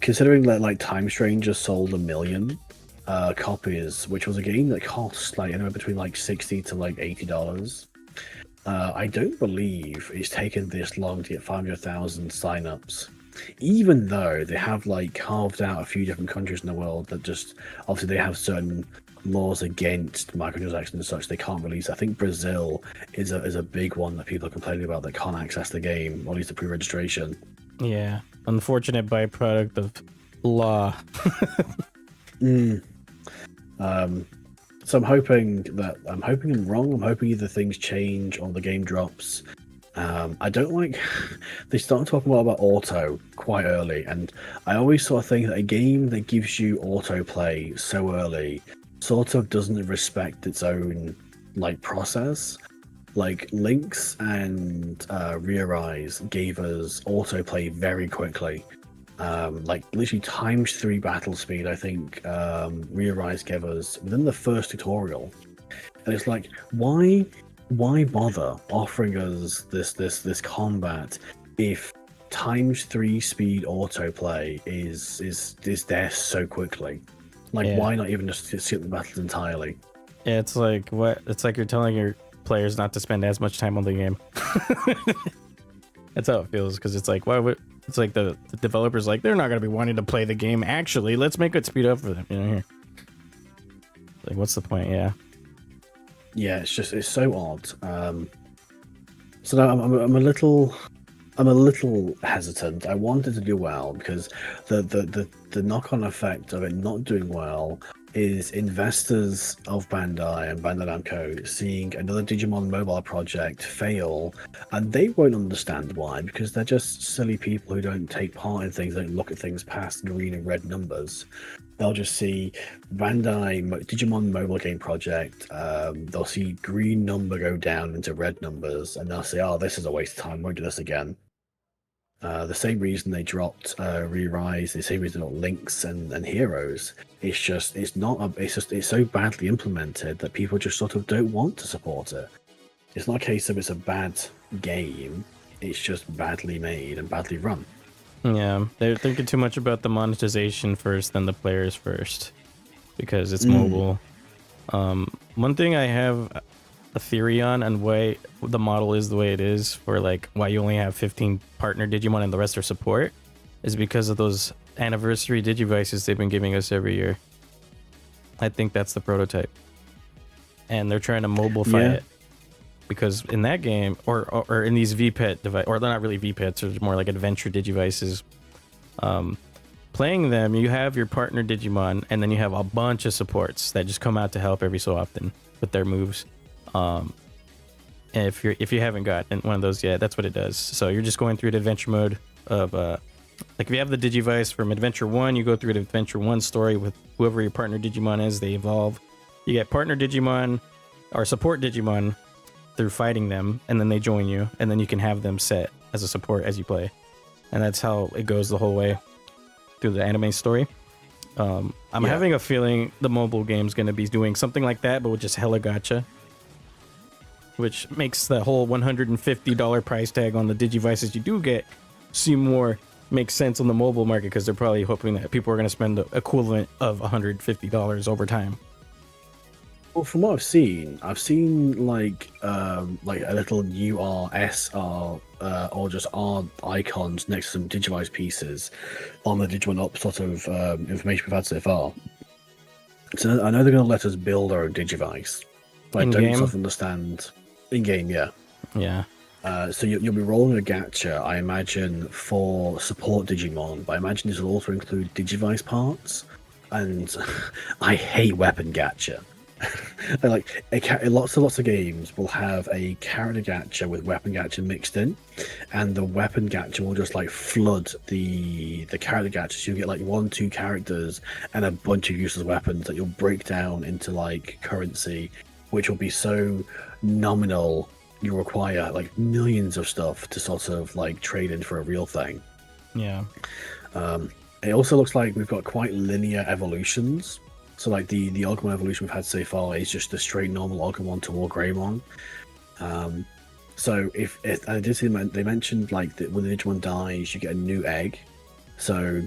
considering that like Time Stranger sold 1 million copies, which was a game that cost like anywhere between like $60 to like $80. I don't believe it's taken this long to get 500,000 signups, even though they have like carved out a few different countries in the world that just obviously they have certain laws against microtransactions and such they can't release. I think Brazil is a big one that people are complaining about that can't access the game, or at least the pre-registration. Yeah, unfortunate byproduct of law. So I'm hoping I'm wrong. I'm hoping either things change or the game drops. I don't like they start talking about auto quite early, and I always sort of think that a game that gives you autoplay so early sort of doesn't respect its own like process. Like Lynx and Rearise gave us autoplay very quickly. Like literally ×3 battle speed, I think Rearise gave us within the first tutorial. And it's like, why bother offering us this combat if ×3 speed autoplay is there so quickly? Like, Yeah. why not even just skip the battles entirely? Yeah, it's like you're telling your players not to spend as much time on the game. That's how it feels, because it's like, why would it's like the developers like they're not gonna be wanting to play the game. Actually, let's make it speed up for them. You know, here. Like, what's the point? Yeah. Yeah, it's so odd. So now I'm a little hesitant. I wanted to do well because the knock-on effect of it not doing well is investors of Bandai and Bandai Namco seeing another Digimon mobile project fail, and they won't understand why, because they're just silly people who don't take part in things, don't look at things past green and red numbers. They'll just see Digimon mobile game project, they'll see green number go down into red numbers, and they'll say, oh, this is a waste of time, won't do this again. The same reason they dropped Re-Rise, the same reason they dropped Lynx and Heroes. It's so badly implemented that people just sort of don't want to support it. It's not a case of it's a bad game, it's just badly made and badly run. Yeah, they're thinking too much about the monetization first than the players first, because it's mobile. One thing I have a theory on and why the model is the way it is, for like why you only have 15 partner Digimon and the rest are support, is because of those anniversary Digivices they've been giving us every year. I think that's the prototype, and they're trying to mobilify it, because in that game or in these VPET device, or they're not really VPETs, they're more like adventure Digivices. Playing them, you have your partner Digimon, and then you have a bunch of supports that just come out to help every so often with their moves. And if you haven't gotten one of those yet, that's what it does. So you're just going through the adventure mode of like if you have the Digivice from Adventure 1, you go through the Adventure 1 story with whoever your partner Digimon is, they evolve. You get partner Digimon or support Digimon through fighting them, and then they join you, and then you can have them set as a support as you play. And that's how it goes the whole way through the anime story. I'm having a feeling the mobile game's going to be doing something like that, but with just hella gacha, which makes the whole $150 price tag on the Digivices you do get seem more makes sense on the mobile market, because they're probably hoping that people are going to spend the equivalent of $150 over time. Well, from what I've seen like a little URSR or just R icons next to some Digivice pieces on the Digimon Up sort of information we've had so far. So I know they're going to let us build our own Digivice, but I don't sort of understand in game. Yeah. So you'll be rolling a gacha, I imagine, for support Digimon, but I imagine this will also include Digivice parts, and I hate weapon gacha. Like lots of games will have a character gacha with weapon gacha mixed in, and the weapon gacha will just like flood the character gacha. So you get like 1-2 characters and a bunch of useless weapons that you'll break down into like currency, which will be so nominal you require like millions of stuff to sort of like trade in for a real thing. Yeah. It also looks like we've got quite linear evolutions. So like the Agumon evolution we've had so far is just the straight normal Agumon to Wargreymon. So if I did see they mentioned like that when the Digimon dies, you get a new egg. So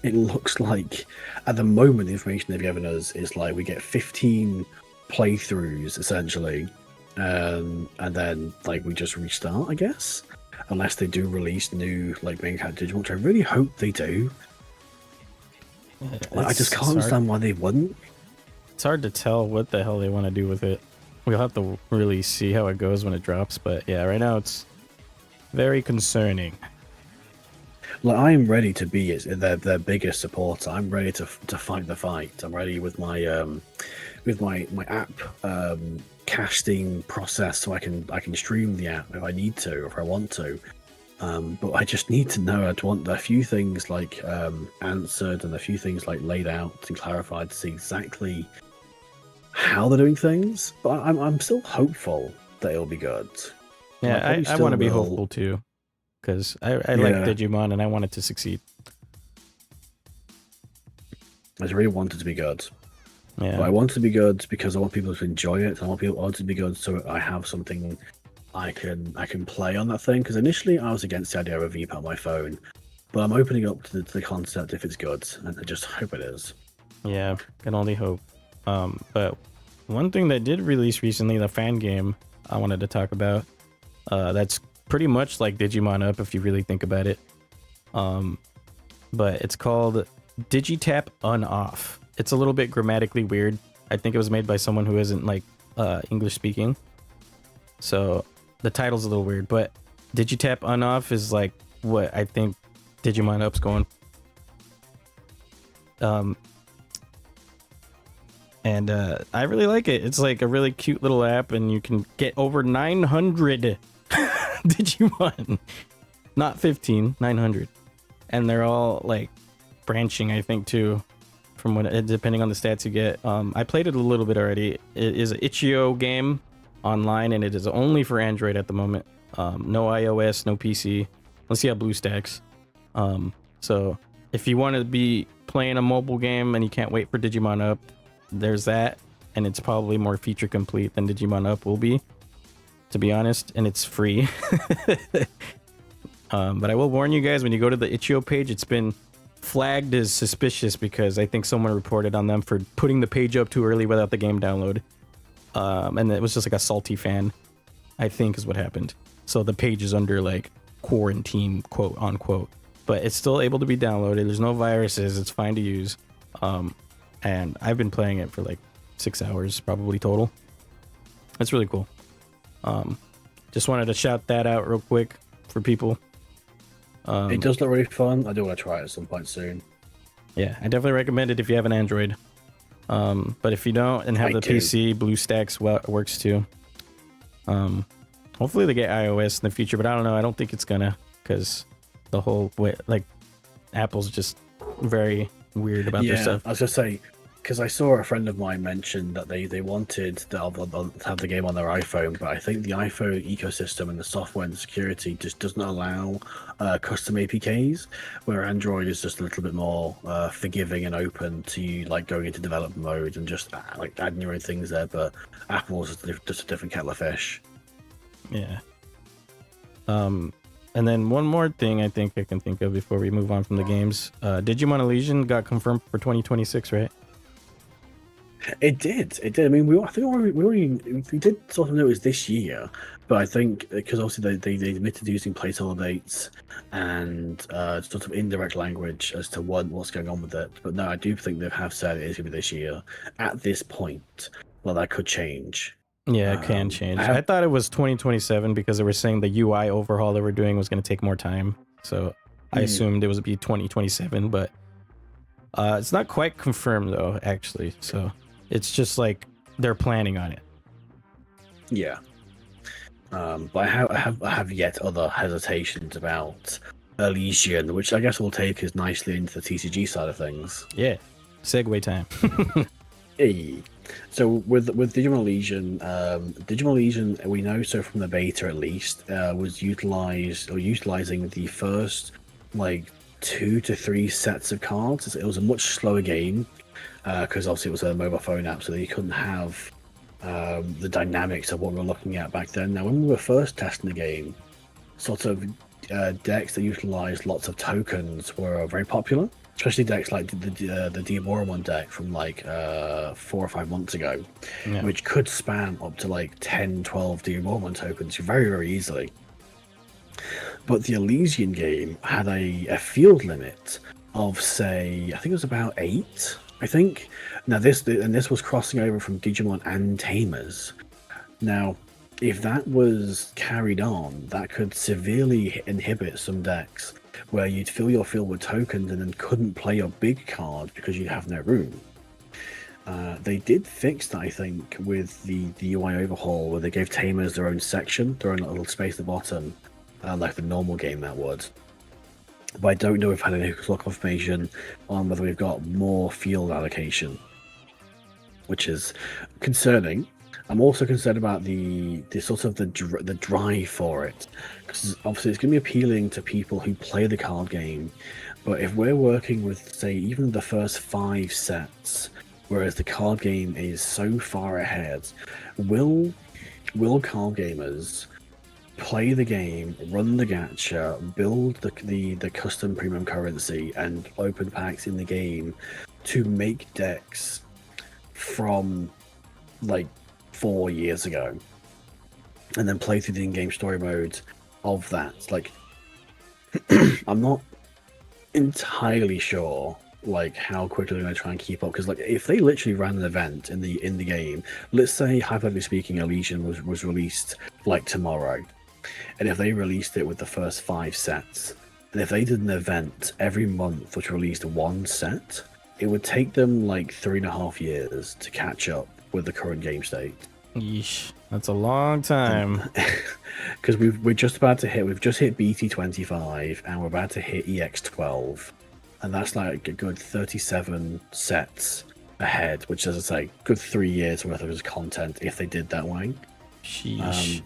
it looks like at the moment the information they've given us is like we get 15 playthroughs essentially, and then like we just restart, I guess, unless they do release new like main character Digimon, which I really hope they do. Like, I just can't understand why they wouldn't. It's hard to tell what the hell they want to do with it. We'll have to really see how it goes when it drops, but yeah, right now it's very concerning. Like, I am ready to be their biggest supporter. I'm ready to fight the fight. I'm ready with my app casting process, so I can stream the app if I need to or if I want to. But I just need to know. I'd want a few things like answered and a few things like laid out and clarified to see exactly how they're doing things. But I'm still hopeful that it'll be good. Yeah, I want to be hopeful too, because I like Digimon and I want it to succeed. I really want it to be good. Yeah, but I want it to be good because I want people to enjoy it. I want it to be good so I have something I can play on that thing. Because initially I was against the idea of a VPAT on my phone, but I'm opening up to the concept if it's good, and I just hope it is. Yeah, can only hope. But one thing that did release recently, the fan game I wanted to talk about. That's pretty much like Digimon Up if you really think about it. But it's called Digitap On-Off. It's a little bit grammatically weird. I think it was made by someone who isn't like English speaking. So the title's a little weird, but Digitap On-Off is like what I think Digimon Up's going. And I really like it. It's like a really cute little app, and you can get over 900 Digimon. Not 15, 900. And they're all like branching, I think, too, from what depending on the stats you get. I played it a little bit already. It is an itch.io game online, and it is only for Android at the moment. No iOS, no PC. Let's see how BlueStacks. So if you want to be playing a mobile game and you can't wait for Digimon Up, there's that, and it's probably more feature complete than Digimon Up will be, to be honest, and it's free. But I will warn you guys, when you go to the itch.io page, it's been flagged as suspicious because I think someone reported on them for putting the page up too early without the game download. And it was just like a salty fan, I think is what happened. So the page is under like quarantine, quote unquote, but it's still able to be downloaded. There's no viruses. It's fine to use. And I've been playing it for like 6 hours probably total. It's really cool. Just wanted to shout that out real quick for people. It does look really fun. I do want to try it at some point soon. Yeah, I definitely recommend it if you have an Android. But if you don't and have the PC, BlueStacks works too. Hopefully they get iOS in the future, but I don't know. I don't think it's gonna, because the whole way, like, Apple's just very weird about their stuff. I was just saying, because I saw a friend of mine mention that they wanted to have the game on their iPhone, but I think the iPhone ecosystem and the software and the security just doesn't allow custom APKs, where Android is just a little bit more forgiving and open to like going into development mode and just like adding your own things there. But Apple's just a different kettle of fish. Yeah. And then one more thing I think I can think of before we move on from the games. Digimon Elysian got confirmed for 2026, right? It did. I mean, we did sort of know it was this year, but I think because obviously they admitted using placeholder dates and sort of indirect language as to what's going on with it. But no, I do think they have said it is going to be this year at this point. Well, that could change. Yeah, it can change. I thought it was 2027 because they were saying the UI overhaul they were doing was going to take more time. So I assumed it was be 2027, but it's not quite confirmed though, actually. So it's just like they're planning on it. Yeah. But I have yet other hesitations about Elysian, which I guess will take us nicely into the TCG side of things. Yeah. Segue time. Hey. So with Digimon Elysian, we know so from the beta at least, was utilizing the first like 2 to 3 sets of cards. It was a much slower game because obviously it was a mobile phone app, so you couldn't have the dynamics of what we were looking at back then. Now, when we were first testing the game, sort of decks that utilized lots of tokens were very popular. especially decks like the Diaboromon deck from like 4 or 5 months ago, Yeah. which could spam up to like 10, 12 Diaboromon tokens very, very easily. But the Elysian game had a field limit of, say, I think it was about 8. I think. Now this was crossing over from Digimon and Tamers. Now, if that was carried on, that could severely inhibit some decks where you'd fill your field with tokens and then couldn't play your big card because you'd have no room. They did fix that, I think, with the UI overhaul, where they gave Tamers their own section, their own little space at the bottom, like the normal game that would. But I don't know if I've had any confirmation on whether we've got more field allocation, which is concerning. I'm also concerned about the sort of the drive for it, because obviously it's going to be appealing to people who play the card game. But if we're working with, say, even the first 5 sets, whereas the card game is so far ahead, will card gamers play the game, run the gacha, build the custom premium currency and open packs in the game to make decks from like 4 years ago, and then play through the in-game story mode of that? Like, I'm not entirely sure like how quickly they're going to try and keep up, because like if they literally ran an event in the game, let's say hypothetically speaking Elysian was released like tomorrow, and if they released it with the first 5 sets, and if they did an event every month which released 1 set, it would take them like 3.5 years to catch up with the current game state. Yeesh, that's a long time. Because we've just hit BT25 and we're about to hit EX12, and that's like a good 37 sets ahead, which, as I say, good 3 years worth of his content if they did that way. Sheesh.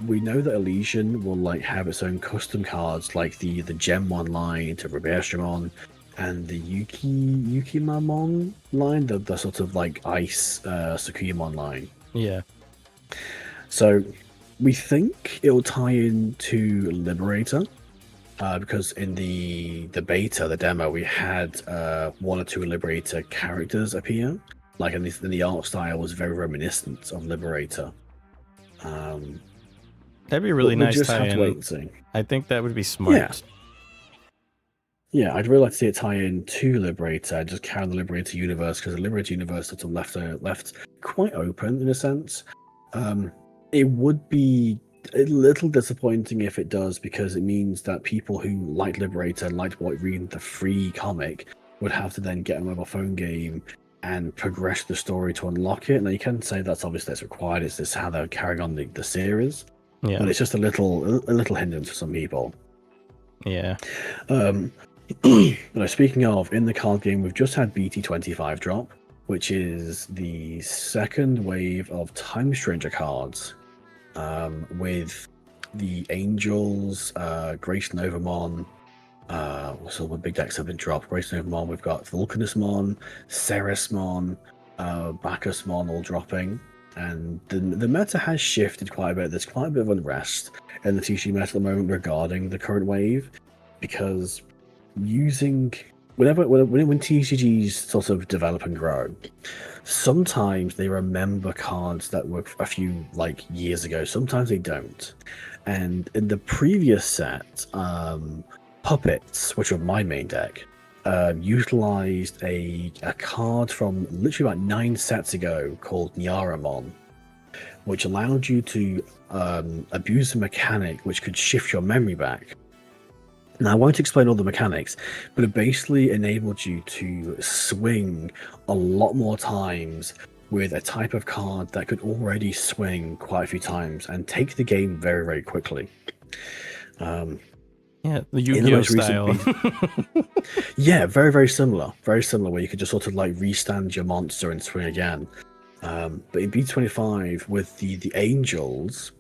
We know that Elysian will like have its own custom cards, like the Gemmon line to Rebirthmon, and the Yukimamon line, the sort of like ice Tsukuyamon line. Yeah. So we think it will tie into Liberator, because in the beta, the demo, we had 1 or 2 Liberator characters appear. Like in the art style was very reminiscent of Liberator. That'd be a really nice just have tie-in. to wait and see. I think that would be smart. Yeah, I'd really like to see it tie in to Liberator, just carry the Liberator universe, because the Liberator universe sort of left quite open in a sense. It would be a little disappointing if it does, because it means that people who liked Liberator, liked reading the free comic, would have to then get a mobile phone game and progress the story to unlock it. Now you can say that's obviously that's required, it's just how they're carrying on the series. Yeah. But it's just a little hindrance for some people. Yeah. Speaking of, in the card game, we've just had BT25 drop, which is the second wave of Time Stranger cards, with the Angels, Grace Novamon, what's all the big decks have been dropped. Grace Novamon, we've got Vulcanusmon, Ceresmon, Bacchusmon all dropping. And the meta has shifted quite a bit. There's quite a bit of unrest in the TCG meta at the moment regarding the current wave, because using when TCGs sort of develop and grow, sometimes they remember cards that were a few like years ago, sometimes they don't. And in the previous set, Puppets, which were my main deck, utilized a card from literally about 9 sets ago called Nyaramon, which allowed you to abuse a mechanic which could shift your memory back. Now, I won't explain all the mechanics, but it basically enabled you to swing a lot more times with a type of card that could already swing quite a few times and take the game very, very quickly. Yeah, the Yu-Gi-Oh style. Yeah, very, very similar. Very similar, where you could just sort of like restand your monster and swing again. But in B25, with the Angels,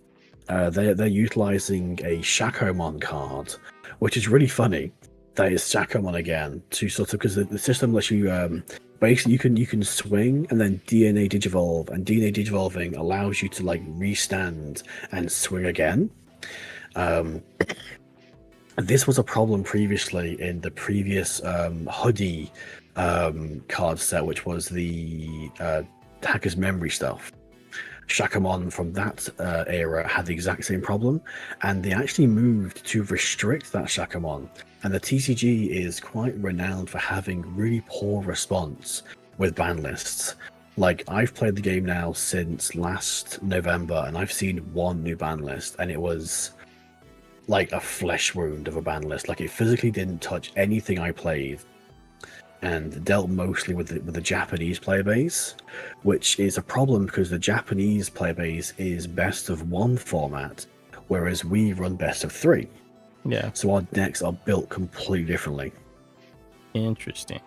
they're utilizing a Shakomon card, which is really funny. That is Shakomon again, to sort of, because the system lets you basically you can swing and then DNA Digivolve, and DNA Digivolving allows you to like restand and swing again. This was a problem previously in the previous hoodie card set, which was the Hacker's Memory stuff. Shakamon from that era had the exact same problem, and they actually moved to restrict that Shakamon. And the TCG is quite renowned for having really poor response with ban lists. Like, I've played the game now since last November, and I've seen one new ban list, and it was like a flesh wound of a ban list. Like, it physically didn't touch anything I played, and dealt mostly with the Japanese player base, which is a problem because the Japanese player base is best of one format, whereas we run best of three. Yeah. So our decks are built completely differently. Interesting.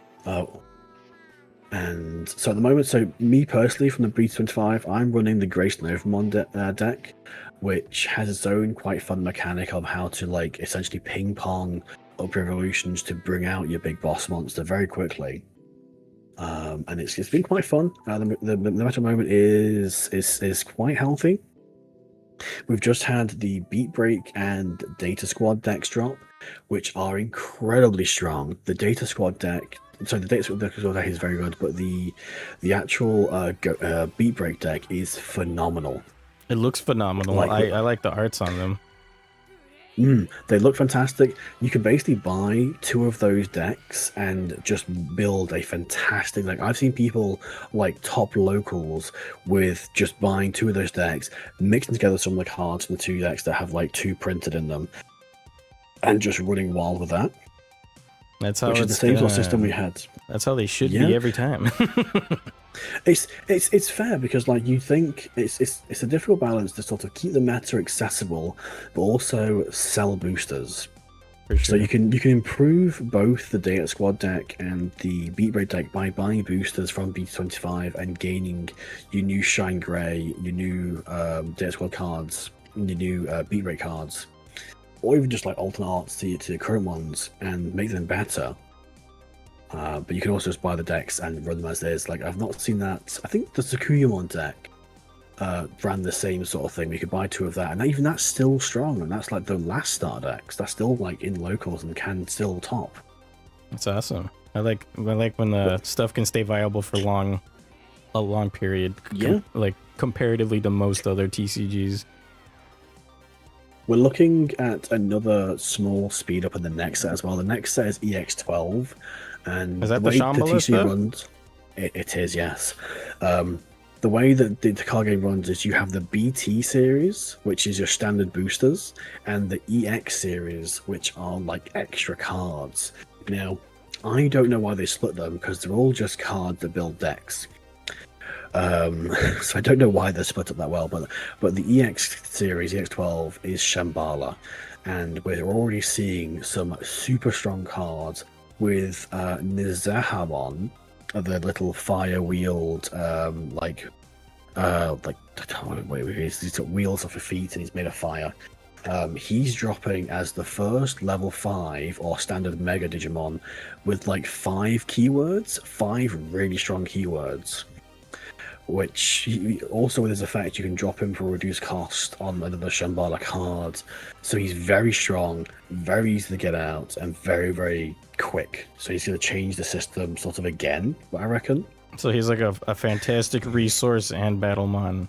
And so at the moment, so me personally from the B25, I'm running the Grace Novamon deck, which has its own quite fun mechanic of how to like essentially ping pong up your evolutions to bring out your big boss monster very quickly. And it's been quite fun. The meta moment is quite healthy. We've just had the Beat Break and Data Squad decks drop, which are incredibly strong. The Data Squad deck, so the Data Squad deck is very good, but the actual Beat Break deck is phenomenal. It looks phenomenal. I like the arts on them. They look fantastic. You can basically buy 2 of those decks and just build a fantastic, like, I've seen people like top locals with just buying 2 of those decks, mixing together some of the cards from the 2 decks that have like 2 printed in them, and just running wild with that. That's how which is the same sort of system we had. That's how they should be every time. It's fair because, like, you think it's a difficult balance to sort of keep the meta accessible, but also sell boosters. For sure. So you can improve both the Data Squad deck and the Beat Break deck by buying boosters from BT25 and gaining your new Shine Grey, your new Data Squad cards, and your new Beat Break cards, or even just like alternate arts to your current ones and make them better. But you can also just buy the decks and run them as is. Like, I've not seen that. I think the Sakuyamon deck ran the same sort of thing. You could buy 2 of that, and even that's still strong. And that's like the last star decks. That's still like in locals and can still top. That's awesome. I like when the stuff can stay viable for a long period. Yeah. Like comparatively to most other TCGs. We're looking at another small speed up in the next set as well. The next set is EX12. And is that the Shambhala stuff? Runs, it is, yes. The way that the card game runs is you have the BT series, which is your standard boosters, and the EX series, which are like extra cards. Now, I don't know why they split them, because they're all just cards that build decks. So I don't know why they're split up that well, but the EX series, EX12, is Shambhala, and we're already seeing some super strong cards with Nizahamon, the little fire-wheeled, he's got wheels off his feet and he's made of fire. He's dropping as the first level 5 or standard Mega Digimon with like 5 keywords, 5 really strong keywords. Which also with his effect, you can drop him for a reduced cost on another Shambhala card. So he's very strong, very easy to get out, and very, very quick. So he's going to change the system sort of again, I reckon. So he's like a fantastic resource and Battlemon.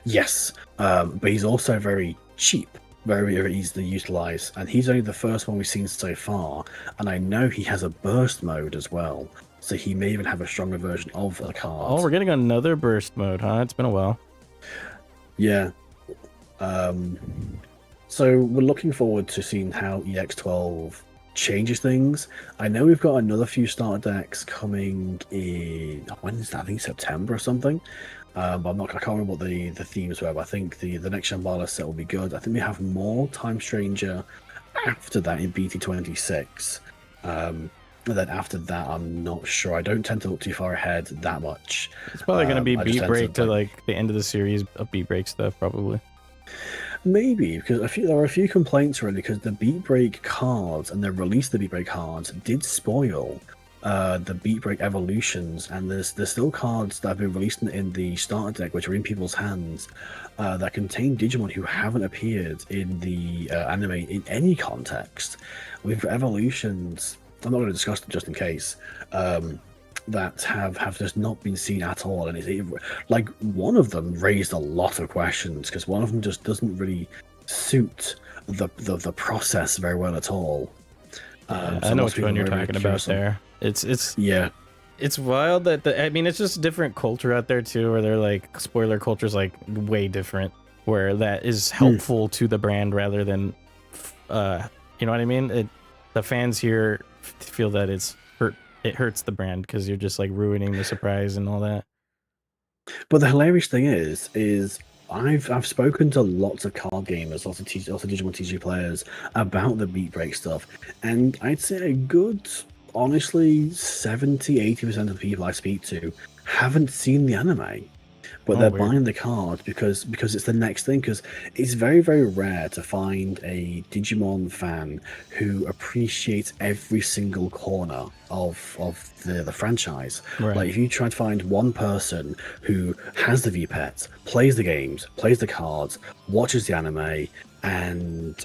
Yes, but he's also very cheap, very, very easy to utilize. And he's only the first one we've seen so far. And I know he has a burst mode as well. So he may even have a stronger version of the card. Oh, we're getting another burst mode, huh? It's been a while. Yeah. So we're looking forward to seeing how EX12 changes things. I know we've got another few starter decks coming in, when is that? I think September or something. But I can't remember what the themes were, but I think the next Shambhala set will be good. I think we have more Time Stranger after that in BT26. And then after that, I'm not sure. I don't tend to look too far ahead that much. It's probably going to be Beat Break to like the end of the series of Beat Break stuff, probably. Maybe, because there are a few complaints really, because the Beat Break cards and the release of the Beat Break cards did spoil the Beat Break evolutions, and there's still cards that have been released in the starter deck, which are in people's hands, that contain Digimon who haven't appeared in the anime in any context. With evolutions, I'm not going to discuss them just in case. That have just not been seen at all, and like one of them raised a lot of questions because one of them just doesn't really suit the process very well at all. I know which one you're talking about there. Yeah. It's wild that I mean, it's just different culture out there too, where they're like spoiler culture's like way different, where that is helpful to the brand rather than, you know what I mean? The fans here feel that it hurts the brand because you're just like ruining the surprise and all that. But the hilarious thing is I've spoken to lots of card gamers, lots of Digimon TG players about the Beat Break stuff, and I'd say a good, honestly, 70-80% of the people I speak to haven't seen the anime. But they're weird. buying the card because it's the next thing. Because it's very, very rare to find a Digimon fan who appreciates every single corner of the franchise. Right. Like if you try to find one person who has the V-Pets, plays the games, plays the cards, watches the anime, and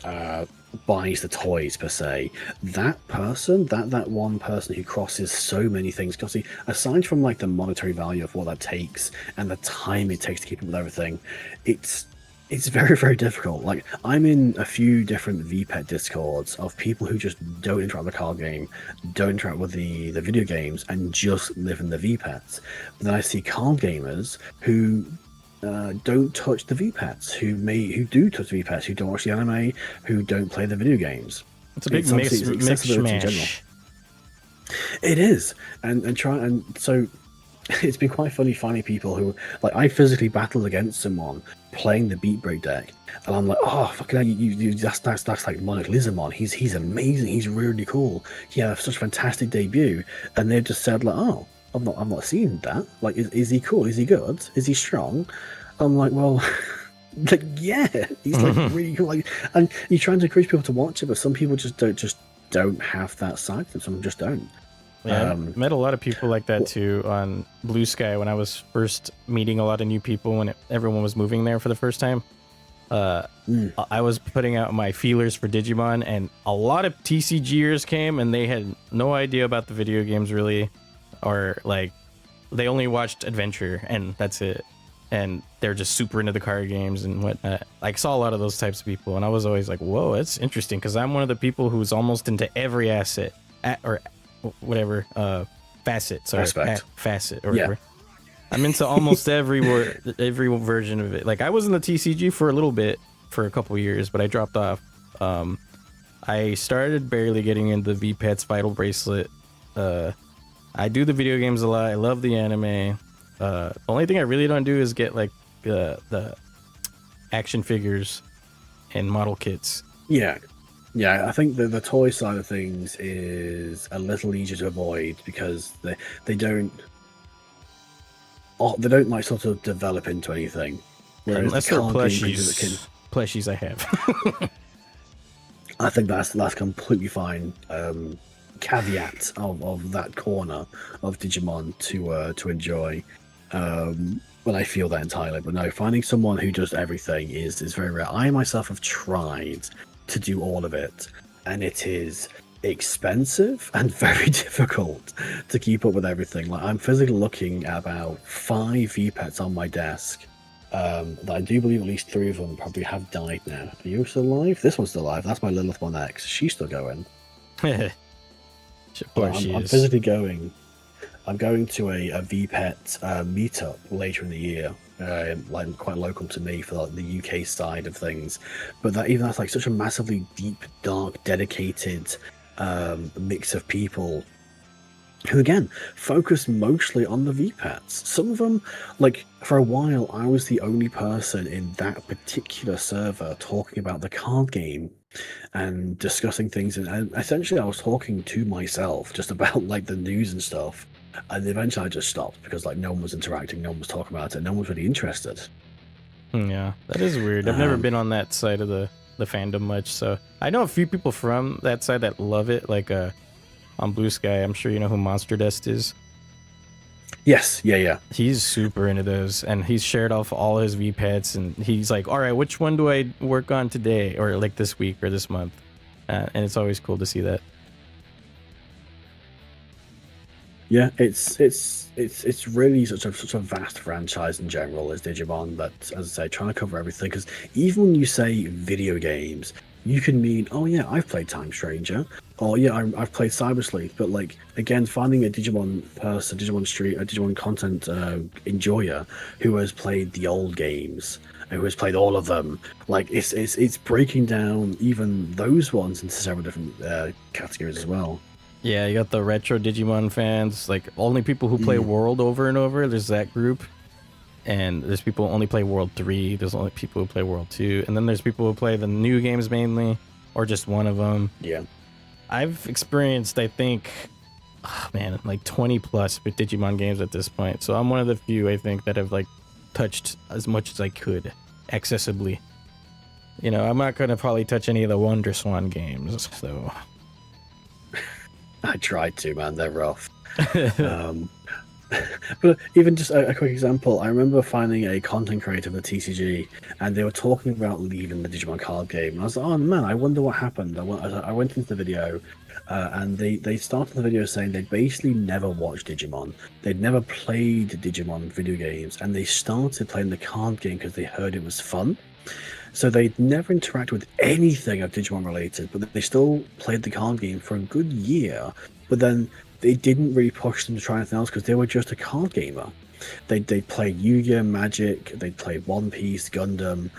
buys the toys per se, that person, that one person who crosses so many things, because aside from like the monetary value of what that takes and the time it takes to keep up with everything, it's very, very difficult. Like I'm in a few different VPET discords of people who just don't interact with the card game, don't interact with the video games, and just live in the VPETs. But then I see card gamers who don't touch the VPETs, who do touch the VPETs, who don't watch the anime, who don't play the video games. It's a big mix. It is, and so it's been quite funny finding people who, like, I physically battled against someone playing the Beat Break deck, and I'm like, oh fucking hell, that's like Monarch Lizamon. He's amazing. He's really cool. He had such a fantastic debut, and they've just said like, oh, I've not seen that. Like, is he cool? Is he good? Is he strong? I'm like, well, like, yeah, he's like really cool. Like, and you're trying to encourage people to watch it, but some people just don't have that side to them. Some just don't. Yeah, I met a lot of people like that too on Blue Sky when I was first meeting a lot of new people when everyone was moving there for the first time. I was putting out my feelers for Digimon, and a lot of TCGers came, and they had no idea about the video games really, or like they only watched Adventure, and that's it. And they're just super into the card games and whatnot. I saw a lot of those types of people, and I was always like, whoa, that's interesting, because I'm one of the people who's almost into every asset, or whatever, facet, facet, or whatever. I'm into almost every version of it. Like, I was in the TCG for a little bit, for a couple years, but I dropped off. I started barely getting into VPET's Vital Bracelet. I do the video games a lot. I love the anime. The only thing I really don't do is get like the action figures and model kits. Yeah, I think the toy side of things is a little easier to avoid because they don't like sort of develop into anything. Unless they're plushies I have. I think that's completely fine. Caveat of that corner of Digimon to enjoy. But I feel that entirely. But no, finding someone who does everything is very rare. I myself have tried to do all of it, and it is expensive and very difficult to keep up with everything. Like, I'm physically looking at about 5 VPETs on my desk. That I do believe at least 3 of them probably have died now. Are you still alive? This one's still alive. That's my Lilithmon X. She's still going. I'm physically going. I'm going to a VPET meetup later in the year, like quite local to me for like the UK side of things. But that's like such a massively deep, dark, dedicated mix of people who, again, focus mostly on the VPETs. Some of them, like, for a while, I was the only person in that particular server talking about the card game and discussing things. And essentially, I was talking to myself just about, like, the news and stuff. And eventually I just stopped because, like, no one was interacting, no one was talking about it, no one was really interested. Yeah, that is weird. I've never been on that side of the fandom much, so I know a few people from that side that love it. Like, on Blue Sky. I'm sure you know who Monster Dust is. Yes, yeah. He's super into those, and he's shared off all his V pets, and he's like, all right, which one do I work on today, or like this week or this month? And it's always cool to see that. Yeah, it's really such a vast franchise in general as Digimon. That, as I say, trying to cover everything. Because even when you say video games, you can mean, oh yeah, I've played Time Stranger, or yeah, I've played Cybersleep. But like again, finding a Digimon person, Digimon Street, a Digimon content enjoyer who has played the old games, and who has played all of them, like it's breaking down even those ones into several different categories as well. Yeah, you got the retro Digimon fans, like only people who play World over and over. There's that group, and there's people who only play World 3. There's only people who play World 2, and then there's people who play the new games mainly, or just one of them. Yeah, I've experienced, I think, like 20 plus Digimon games at this point. So I'm one of the few, I think, that have like touched as much as I could accessibly. You know, I'm not gonna probably touch any of the Wonder Swan games, so. I tried to, man. They're rough. But even just a quick example, I remember finding a content creator for TCG, and they were talking about leaving the Digimon card game. And I was like, oh man, I wonder what happened. I went into the video, and they started the video saying they basically never watched Digimon. They'd never played Digimon video games, and they started playing the card game because they heard it was fun. So they'd never interacted with anything of Digimon related, but they still played the card game for a good year. But then they didn't really push them to try anything else because they were just a card gamer. They'd play Yu-Gi-Oh! Magic, they'd play One Piece, Gundam,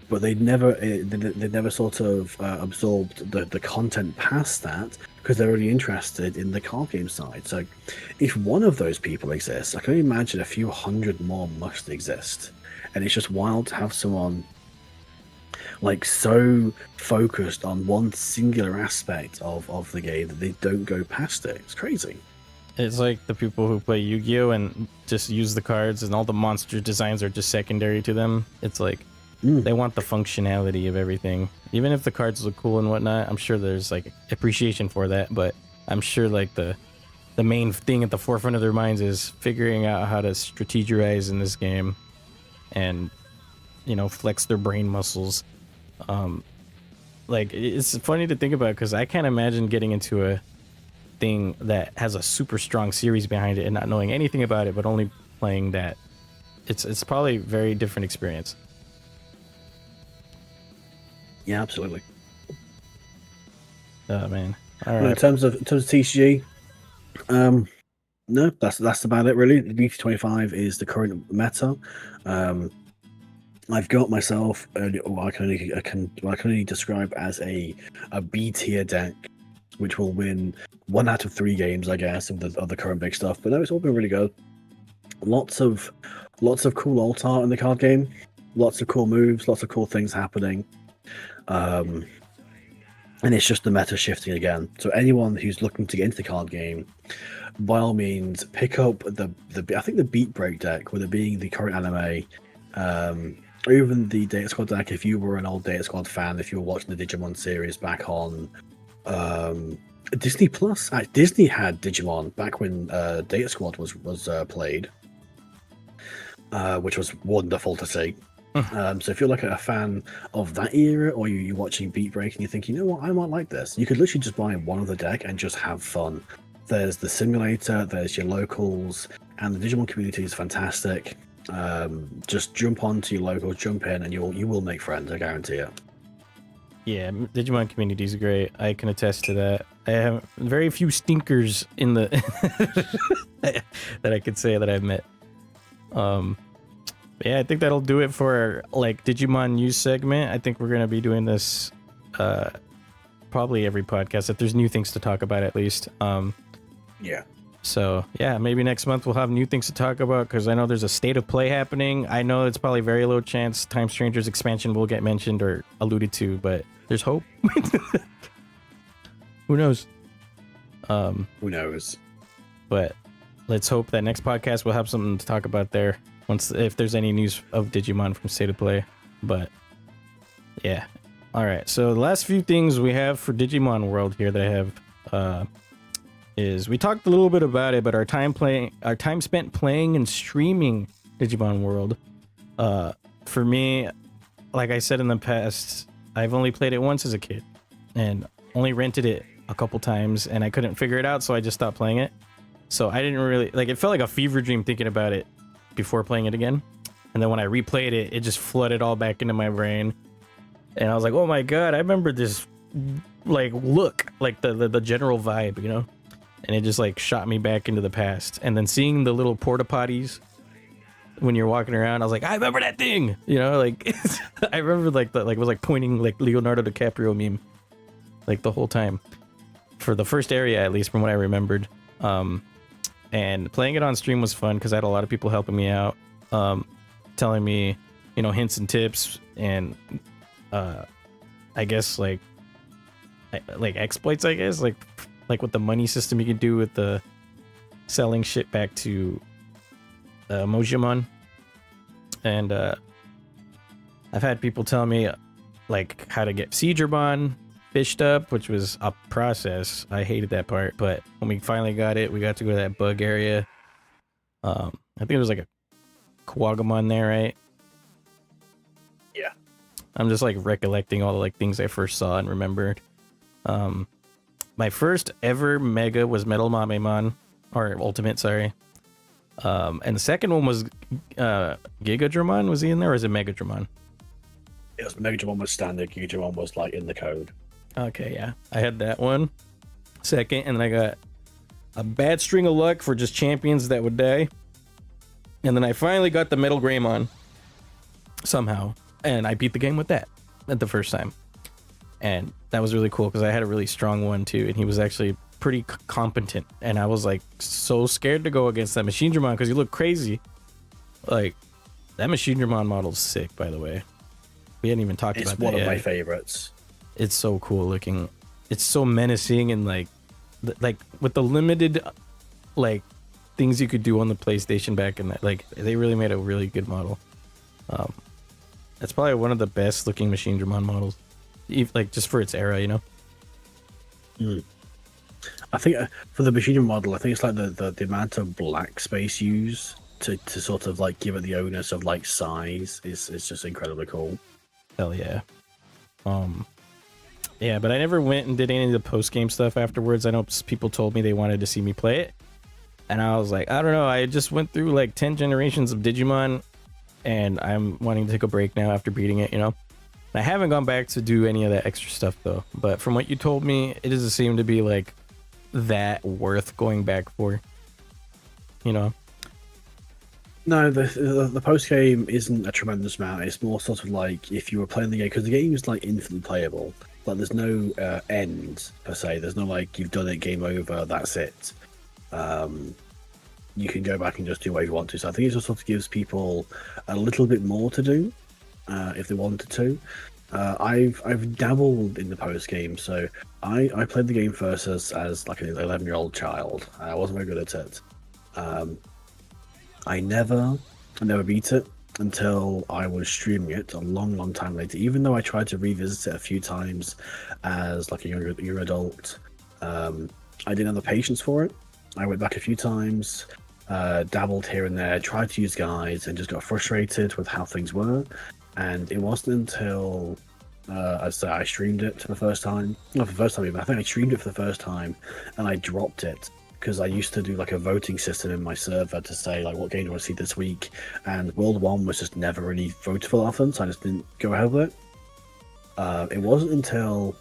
but they'd never sort of absorbed the content past that because they're really interested in the card game side. So if one of those people exists, I can only imagine a few hundred more must exist. And it's just wild to have someone like so focused on one singular aspect of the game that they don't go past it. It's crazy. It's like the people who play Yu-Gi-Oh! And just use the cards and all the monster designs are just secondary to them. It's like they want the functionality of everything. Even if the cards look cool and whatnot, I'm sure there's like appreciation for that, but I'm sure like the main thing at the forefront of their minds is figuring out how to strategize in this game and, you know, flex their brain muscles. Like, it's funny to think about because I can't imagine getting into a thing that has a super strong series behind it and not knowing anything about it, but only playing that. It's probably a very different experience. Yeah, absolutely. Oh man! All right. In terms of TCG, no, that's about it really. The BT25 is the current meta. I've got myself what I can only describe as a B tier deck, which will win 1 out of 3 games, I guess, of the current big stuff. But no, it's all been really good. Lots of cool alt art in the card game. Lots of cool moves. Lots of cool things happening. And it's just the meta shifting again. So anyone who's looking to get into the card game, by all means, pick up the I think the Beat Break deck, with it being the current anime, or even the Data Squad deck. If you were an old Data Squad fan, if you were watching the Digimon series back on Disney Plus, Disney had Digimon back when Data Squad was played, which was wonderful to see. So if you're like a fan of that era, or you're watching Beat Break and you think, you know what, I might like this, you could literally just buy one of the deck and just have fun. There's the simulator, there's your locals, and the Digimon community is fantastic. Just jump onto your locals, jump in, and you will make friends, I guarantee it. Yeah, Digimon community is great. I can attest to that. I have very few stinkers in the that I could say that I've met. Yeah, I think that'll do it for like Digimon news segment. I think we're gonna be doing this probably every podcast if there's new things to talk about, at least. Yeah. So yeah, maybe next month we'll have new things to talk about, because I know there's a state of play happening. I know it's probably very low chance Time Strangers expansion will get mentioned or alluded to, but there's hope. Who knows? Who knows? But let's hope that next podcast we'll have something to talk about there, if there's any news of Digimon from State of Play. But yeah. All right. So the last few things we have for Digimon World here that I have is we talked a little bit about it, but our time spent playing and streaming Digimon World. For me, like I said in the past, I've only played it once as a kid, and only rented it a couple times, and I couldn't figure it out, so I just stopped playing it. So I didn't really like. It felt like a fever dream thinking about it before playing it again, and then when I replayed it, it just flooded all back into my brain, and I was like, "Oh my god, I remember this." Like look, like the general vibe, you know. And it just like shot me back into the past. And then seeing the little porta potties when you're walking around, I was like, I remember that thing, you know. Like I remember like it was like pointing like Leonardo DiCaprio meme like the whole time for the first area, at least from what I remembered. And playing it on stream was fun because I had a lot of people helping me out, telling me, you know, hints and tips, and I guess like exploits, I guess, like with the money system you can do with the selling shit back to Mojimon. And I've had people tell me like how to get Seedramon fished up, which was a process. I hated that part, but when we finally got it, we got to go to that bug area. I think it was like a Quagamon there, right? Yeah. I'm just like recollecting all the like things I first saw and remembered. My first ever Mega was Metal Mamemon, or Ultimate, sorry. And the second one was Gigadramon. Was he in there, or is it Megadramon? It was Megadramon was standard. Gigadramon was like in the code. Okay, yeah, I had that one second, and then I got a bad string of luck for just champions that would die, and then I finally got the Metal Greymon somehow, and I beat the game with that at the first time. And that was really cool because I had a really strong one too, and he was actually pretty competent. And I was like so scared to go against that Machine Dramon because he looked crazy. Like that Machine Dramon model's sick, by the way. We hadn't even talked about that yet. It's one of my favorites. It's so cool looking. It's so menacing, and like with the limited like things you could do on the PlayStation back in that, like they really made a really good model. That's probably one of the best looking Machine Dramon models. Like just for its era, you know. I think for the Machine model, I think it's like the amount of black space used to sort of like give it the onus of like size is just incredibly cool. Hell yeah. Yeah, but I never went and did any of the post game stuff afterwards. I know people told me they wanted to see me play it, and I was like, I don't know. I just went through like 10 generations of Digimon, and I'm wanting to take a break now after beating it, you know. I haven't gone back to do any of that extra stuff though, but from what you told me, it doesn't seem to be like that worth going back for, you know. No, the post game isn't a tremendous amount. It's more sort of like if you were playing the game, because the game is like infinitely playable. Like there's no end per se. There's no like you've done it, game over, that's it. You can go back and just do what you want to. So I think it just sort of gives people a little bit more to do. If they wanted to. I've dabbled in the post game, so I played the game first as like an 11-year-old child. I wasn't very good at it. I never beat it until I was streaming it a long time later. Even though I tried to revisit it a few times as like a younger adult, I didn't have the patience for it. I went back a few times, dabbled here and there, tried to use guides, and just got frustrated with how things were. And it wasn't until I streamed it for the first time. Not for the first time, even. I think I streamed it for the first time, and I dropped it because I used to do like a voting system in my server to say like what game do I want to see this week, and World 1 was just never really voted for often, so I just didn't go ahead with it. It wasn't until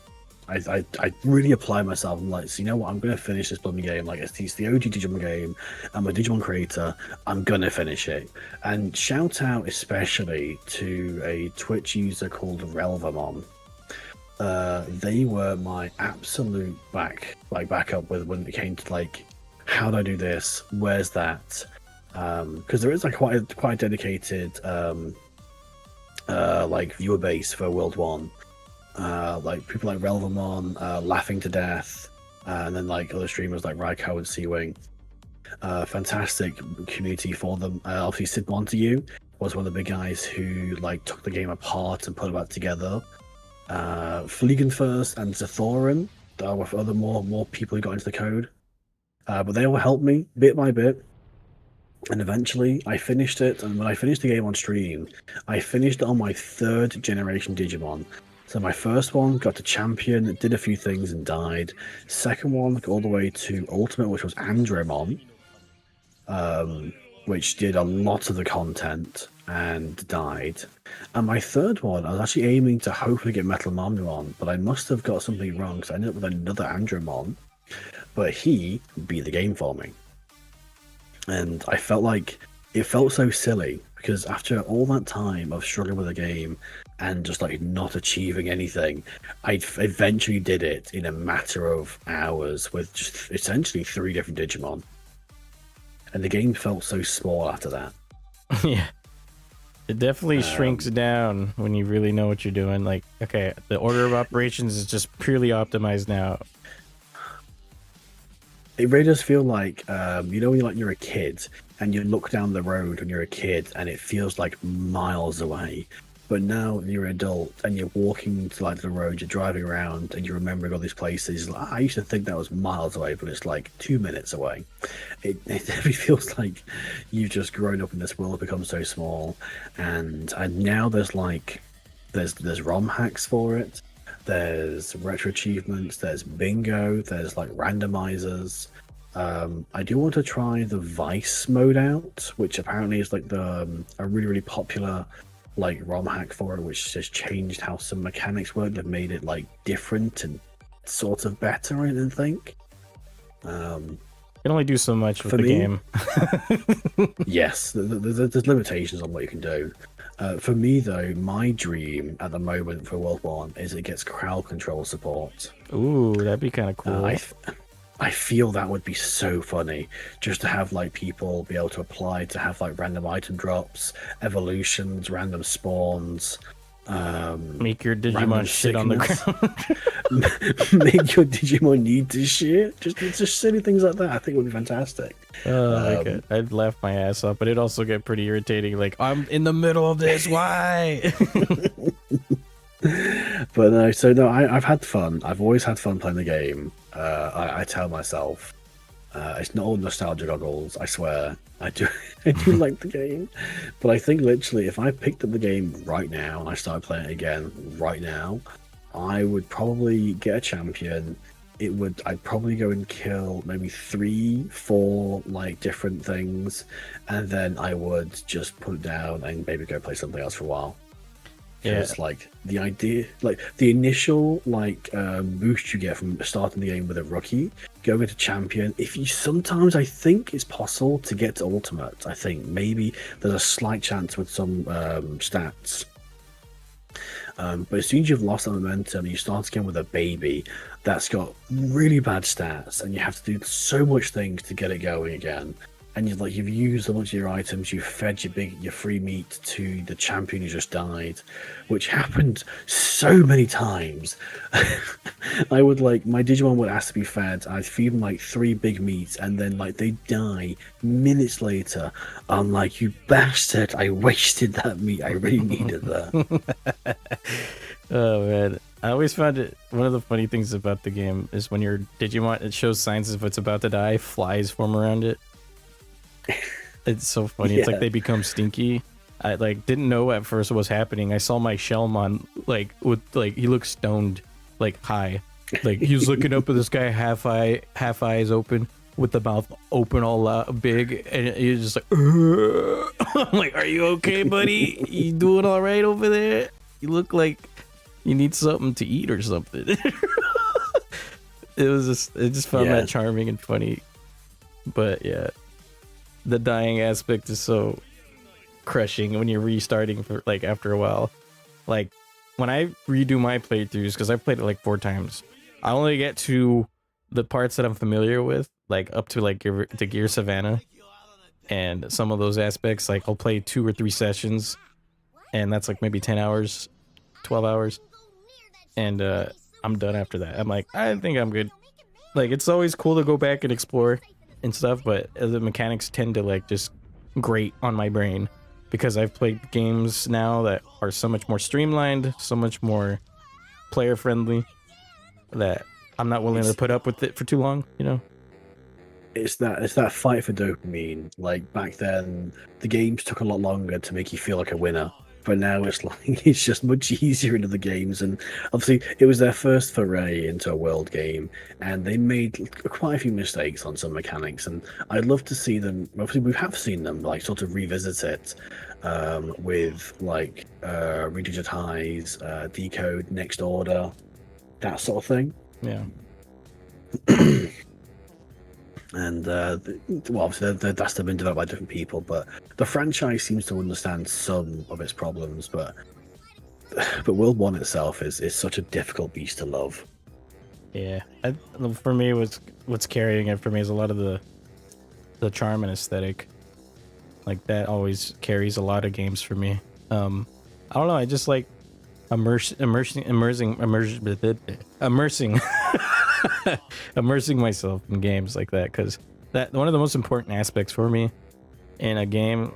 I really applied myself and like, so you know what, I'm going to finish this bloody game. Like it's the OG Digimon game. I'm a Digimon creator. I'm going to finish it. And shout out especially to a Twitch user called Relvamon. They were my absolute backup with when it came to like, how do I do this? Where's that? Because there is like quite a dedicated like viewer base for World 1. Like people like Relvamon, Laughing to Death, and then like other streamers like Raiko and Seawing. Fantastic community for them. Obviously Sid Montague was one of the big guys who like took the game apart and put it back together. Fliegenfurst and Zathorin with other more people who got into the code. But they all helped me bit by bit. And eventually I finished it, and when I finished the game on stream, I finished it on my 3rd generation Digimon. So my first one got to champion, did a few things and died. Second one got all the way to ultimate, which was Andromon, which did a lot of the content and died. And my third one, I was actually aiming to hopefully get Metal Mamnumon, but I must have got something wrong because I ended up with another Andromon, but he beat the game for me. And I felt like it felt so silly because after all that time of struggling with the game and just like not achieving anything, I eventually did it in a matter of hours with just essentially 3 different Digimon. And the game felt so small after that. Yeah. It definitely shrinks down when you really know what you're doing. Like, okay, the order of operations is just purely optimized now. It really does feel like, you know, when you're a kid and you look down the road when you're a kid and it feels like miles away. But now you're an adult and you're walking to like the road, you're driving around and you're remembering all these places. Like, I used to think that was miles away, but it's like 2 minutes away. It definitely feels like you've just grown up in this world, become so small. And now there's ROM hacks for it. There's retro achievements, there's bingo, there's like randomizers. I do want to try the Vice mode out, which apparently is like a really popular like ROM hack for it, which has changed how some mechanics work. They've made it like different and sort of better, I think. You can only do so much with the game. Yes, there's limitations on what you can do. For me, though, my dream at the moment for World 1 is it gets crowd control support. Ooh, that'd be kind of cool. I feel that would be so funny, just to have like people be able to apply to have like random item drops, evolutions, random spawns. Make your Digimon shit on the ground. Make your Digimon need to shit. Just silly things like that. I think would be fantastic. I'd laugh my ass off, but it'd also get pretty irritating. Like, I'm in the middle of this. Why? But no, I've had fun. I've always had fun playing the game. I tell myself, it's not all nostalgia goggles. I swear, I do like the game. But I think literally, if I picked up the game right now and I started playing it again right now, I would probably get a champion. I'd probably go and kill maybe 3-4 like different things, and then I would just put it down and maybe go play something else for a while. Because like the idea, like the initial boost you get from starting the game with a rookie, going into champion, sometimes I think it's possible to get to ultimate. I think maybe there's a slight chance with some stats. But as soon as you've lost that momentum, you start again with a baby that's got really bad stats, and you have to do so much things to get it going again. And you've used a bunch of your items, you've fed your free meat to the champion who just died, which happened so many times. I would my Digimon would ask to be fed, I'd feed them like 3 big meats, and then they die minutes later. I'm like, you bastard, I wasted that meat, I really needed that. Oh man, I always found it, one of the funny things about the game is when your Digimon, it shows signs of it's about to die, flies form around it. It's so funny. It's like they become stinky. I didn't know at first what was happening. I saw my Shellmon he looks stoned, high, he was looking up at this guy, half eyes open with the mouth open all big, and he was just like, I'm like, are you okay, buddy? You doing all right over there? You look like you need something to eat or something. I just found that charming and funny. But yeah, the dying aspect is so crushing when you're restarting for after a while. When I redo my playthroughs, because I've played it 4 times, I only get to the parts that I'm familiar with, up to the Gear Savannah, and some of those aspects. I'll play 2 or 3 sessions, and that's maybe 10 hours, 12 hours, and I'm done after that. I'm like, I think I'm good. It's always cool to go back and explore and stuff, but the mechanics tend to just grate on my brain, because I've played games now that are so much more streamlined, so much more player friendly, that I'm not willing to put up with it for too long, you know? It's that fight for dopamine. Like back then, the games took a lot longer to make you feel like a winner, but now it's like it's just much easier in other games. And obviously, it was their first foray into a world game, and they made quite a few mistakes on some mechanics. And I'd love to see them. Obviously, we have seen them like sort of revisit it with like redigitize, decode, next order, that sort of thing. Yeah. And well, obviously that's been developed by different people, but the franchise seems to understand some of its problems. But World 1 itself is such a difficult beast to love. Yeah, for me, what's carrying it for me is a lot of the charm and aesthetic. Like that always carries a lot of games for me. I don't know. I just like immersing immersing myself in games like that, because that one of the most important aspects for me in a game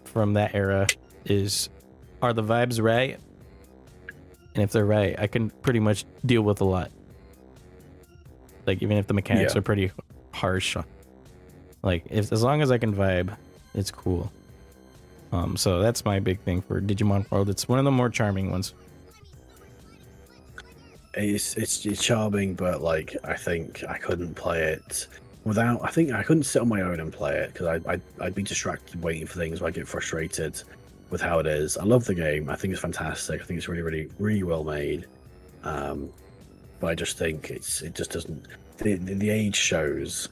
from that era is, are the vibes right? And if they're right, I can pretty much deal with a lot. Like even if the mechanics are pretty harsh, like as long as I can vibe, it's cool. So that's my big thing for Digimon World. It's one of the more charming ones. It's charming, but like I think I couldn't play it without. I think I couldn't sit on my own and play it because I'd be distracted waiting for things. I get frustrated with how it is. I love the game. I think it's fantastic. I think it's really well made. But I just think it just doesn't. The age shows.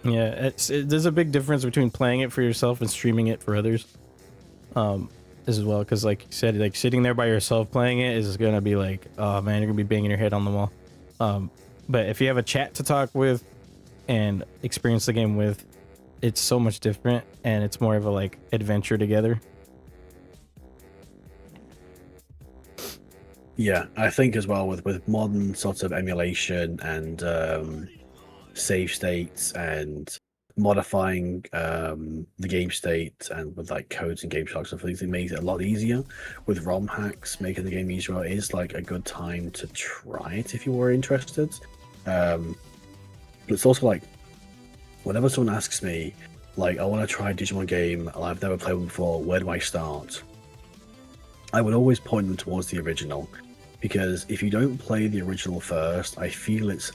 Yeah, there's a big difference between playing it for yourself and streaming it for others. As well, because like you said, like sitting there by yourself playing it is gonna be like, oh man, you're gonna be banging your head on the wall. But if you have a chat to talk with and experience the game with, it's so much different, and it's more of a like adventure together. Yeah, I think as well with modern sorts of emulation and save states and modifying the game state and with like codes and game shocks and things, it makes it a lot easier. With ROM hacks making the game easier, it is like a good time to try it if you were interested. But it's also like whenever someone asks me like, I want to try a Digimon game, I've never played one before, where do I start? I would always point them towards the original, because if you don't play the original first, I feel it's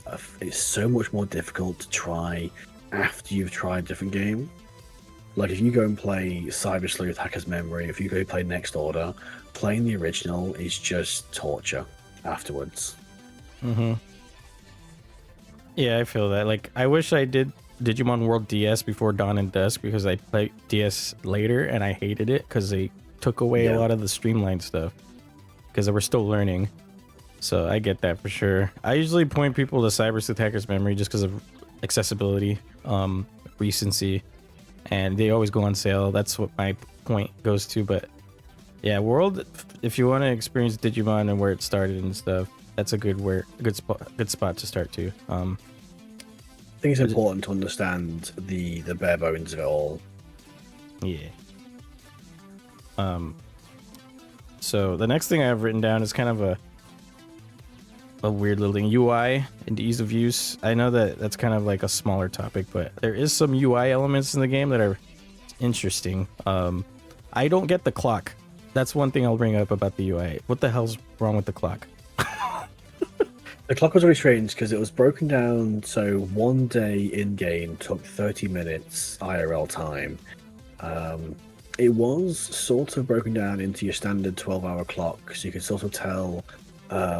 so much more difficult to try after you've tried a different game. Like if you go and play Cyber Sleuth, Hacker's Memory, if you go play Next Order, playing the original is just torture afterwards. Yeah, I feel that. Like I wish I did Digimon World DS before Dawn and Dusk, because I played DS later and I hated it because they took away a lot of the streamlined stuff because they were still learning. So I get that for sure. I usually point people to Cyber Sleuth, Hacker's Memory just because of accessibility, recency, and they always go on sale. That's what my point goes to. But yeah, World, if you want to experience Digimon and where it started and stuff, that's a good spot to start too. I think it's important to understand the bare bones of it all. Yeah. So the next thing I have written down is kind of a weird little thing, UI and ease of use. I know that that's kind of like a smaller topic, but there is some UI elements in the game that are interesting. I don't get the clock. That's one thing I'll bring up about the UI. What the hell's wrong with the clock? The clock was very strange because it was broken down, so one day in game took 30 minutes IRL time. It was sort of broken down into your standard 12-hour clock, so you could sort of tell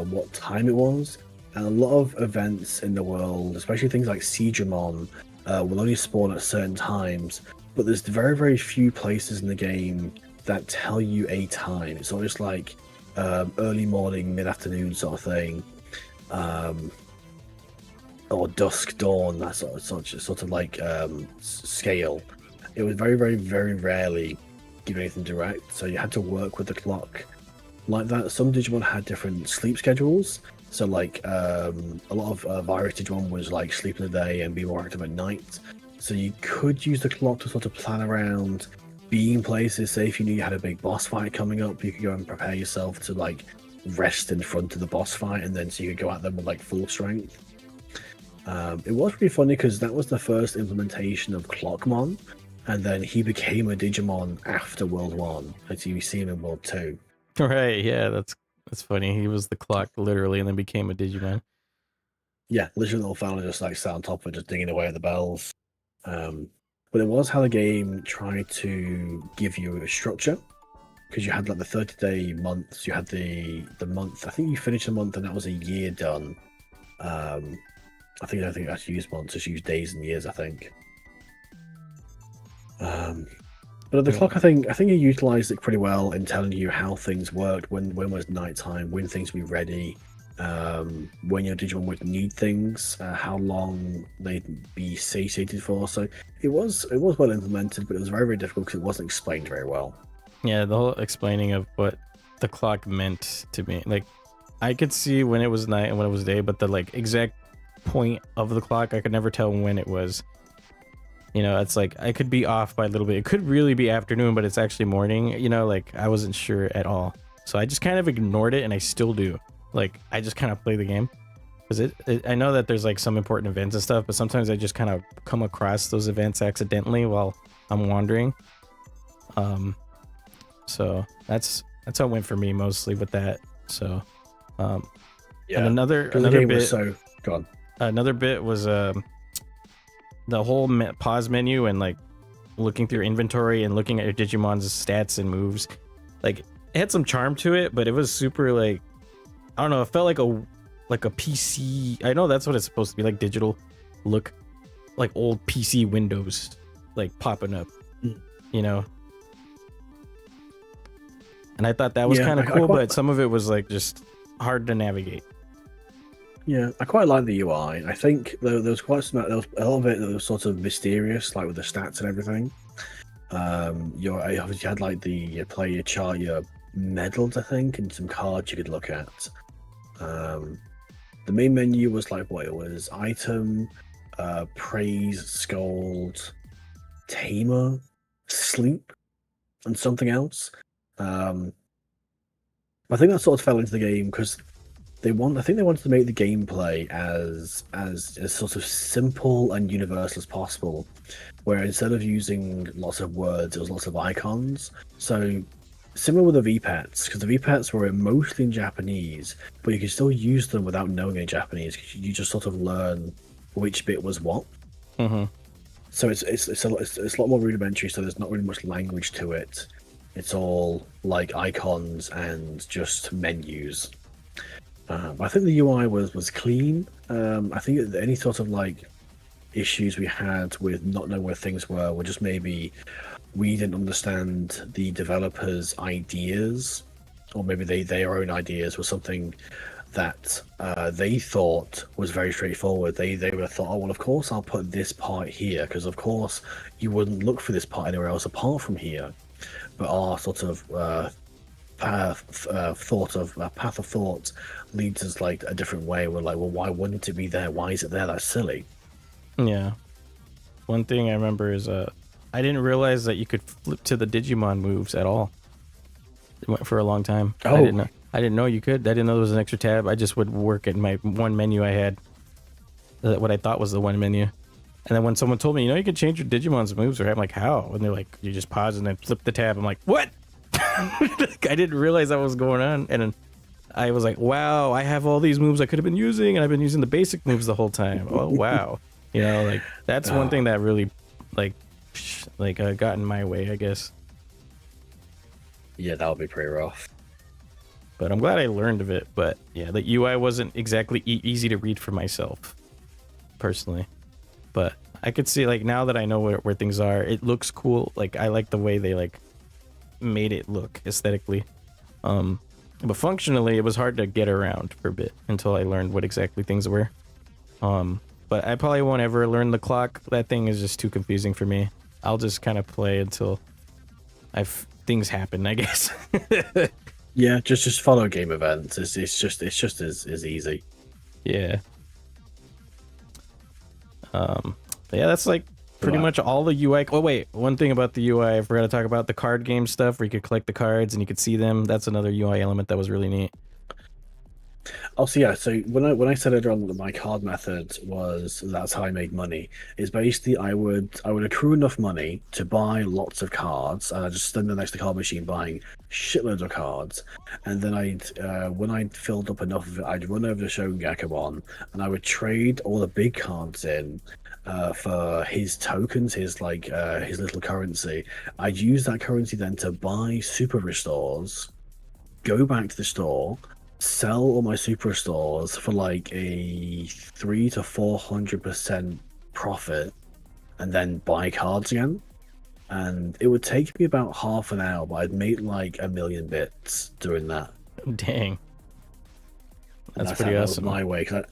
what time it was. And a lot of events in the world, especially things like Siegramon, will only spawn at certain times, but there's very, very few places in the game that tell you a time. It's always like early morning, mid-afternoon sort of thing. Or dusk, dawn, that sort of like scale. It was very, very, very rarely give anything direct, so you had to work with the clock like that. Some Digimon had different sleep schedules, so like a lot of Virus Digimon was like sleep in the day and be more active at night. So you could use the clock to sort of plan around being places. Say if you knew you had a big boss fight coming up, you could go and prepare yourself to like rest in front of the boss fight, and then so you could go at them with like full strength. It was pretty funny because that was the first implementation of Clockmon, and then he became a Digimon after World 1, as you see him in World 2. Right, yeah, that's funny. He was the clock literally and then became a Digimon. Yeah, literally little fella just like sat on top of it, just digging away at the bells. But it was how the game tried to give you a structure, because you had like the 30-day months, you had the month, I think you finished the month and that was a year done. I don't think you actually use months, just use days and years, I think. But at the clock, I think you utilized it pretty well in telling you how things worked, when was nighttime, when things would be ready, when your Digimon would need things, how long they'd be satiated for. So it was well implemented, but it was very, very difficult because it wasn't explained very well. Yeah, the whole explaining of what the clock meant to me, like I could see when it was night and when it was day, but the like exact point of the clock I could never tell when it was. You know, it's like I could be off by a little bit. It could really be afternoon, but it's actually morning. You know, like I wasn't sure at all, so I just kind of ignored it, and I still do. Like I just kind of play the game because I know that there's like some important events and stuff, but sometimes I just kind of come across those events accidentally while I'm wandering. So that's how it went for me mostly with that. So Yeah, and another game bit, was so gone. another bit was the whole pause menu and like looking through your inventory and looking at your Digimon's stats and moves. Like it had some charm to it, but it was super like, I don't know, it felt like a PC. I know that's what it's supposed to be, like digital look, like old PC windows like popping up, you know. And I thought that was kind of cool, but some of it was like just hard to navigate. Yeah, I quite like the UI. I think there was quite some, there was a lot of it that was sort of mysterious, like with the stats and everything. You obviously had like the player chart, your medals, I think, and some cards you could look at. The main menu was like what it was: item, praise, scold, tamer, sleep, and something else. I think that sort of fell into the game because I think they wanted to make the gameplay as sort of simple and universal as possible, where instead of using lots of words, it was lots of icons. So similar with the VPATs, because the VPATs were mostly in Japanese, but you could still use them without knowing any Japanese, because you just sort of learn which bit was what. Mm-hmm. So it's a lot more rudimentary. So there's not really much language to it. It's all like icons and just menus. I think the UI was clean. I think any sort of like issues we had with not knowing where things were just maybe we didn't understand the developers' ideas, or maybe their own ideas were something that they thought was very straightforward. They would have thought, oh well, of course I'll put this part here, because of course you wouldn't look for this part anywhere else apart from here. But our sort of path of thought leads us like a different way. We're like, well, why wouldn't it be there? Why is it there? That's silly. Yeah. One thing I remember is I didn't realize that you could flip to the Digimon moves at all. It went for a long time. Oh. I didn't know you could. I didn't know there was an extra tab. I just would work at my one menu I had. What I thought was the one menu. And then when someone told me, you can change your Digimon's moves, or I'm like, how? And they're like, you just pause and then flip the tab. I'm like, what? I didn't realize that was going on. And then I was like, wow, I have all these moves I could have been using, and I've been using the basic moves the whole time. Oh, wow. Like that's one thing that really got in my way, I guess. Yeah, that would be pretty rough. But I'm glad I learned of it. But yeah, the UI wasn't exactly easy to read for myself, personally. But I could see, like, now that I know where things are, it looks cool. Like, I like the way they like made it look aesthetically. But functionally, it was hard to get around for a bit until I learned what exactly things were. But I probably won't ever learn the clock. That thing is just too confusing for me. I'll just kind of play until things happen, I guess. Yeah, just follow game events. It's just as easy. Yeah. But yeah, that's like pretty much all the UI. Oh wait, one thing about the UI I forgot to talk about: the card game stuff where you could collect the cards and you could see them. That's another UI element that was really neat. Oh, so yeah. So when I said earlier on that my card method was that's how I made money, is basically I would accrue enough money to buy lots of cards, and I just stand there next to the card machine buying shitloads of cards, and then when I'd filled up enough of it, I'd run over to Shogun and I would trade all the big cards in. For his tokens, his little currency, I'd use that currency then to buy super restores, go back to the store, sell all my superstores for like a 300 to 400% profit, and then buy cards again. And it would take me about half an hour, but I'd make like 1,000,000 bits doing that. Dang, And that's that's pretty how awesome. my way. Cause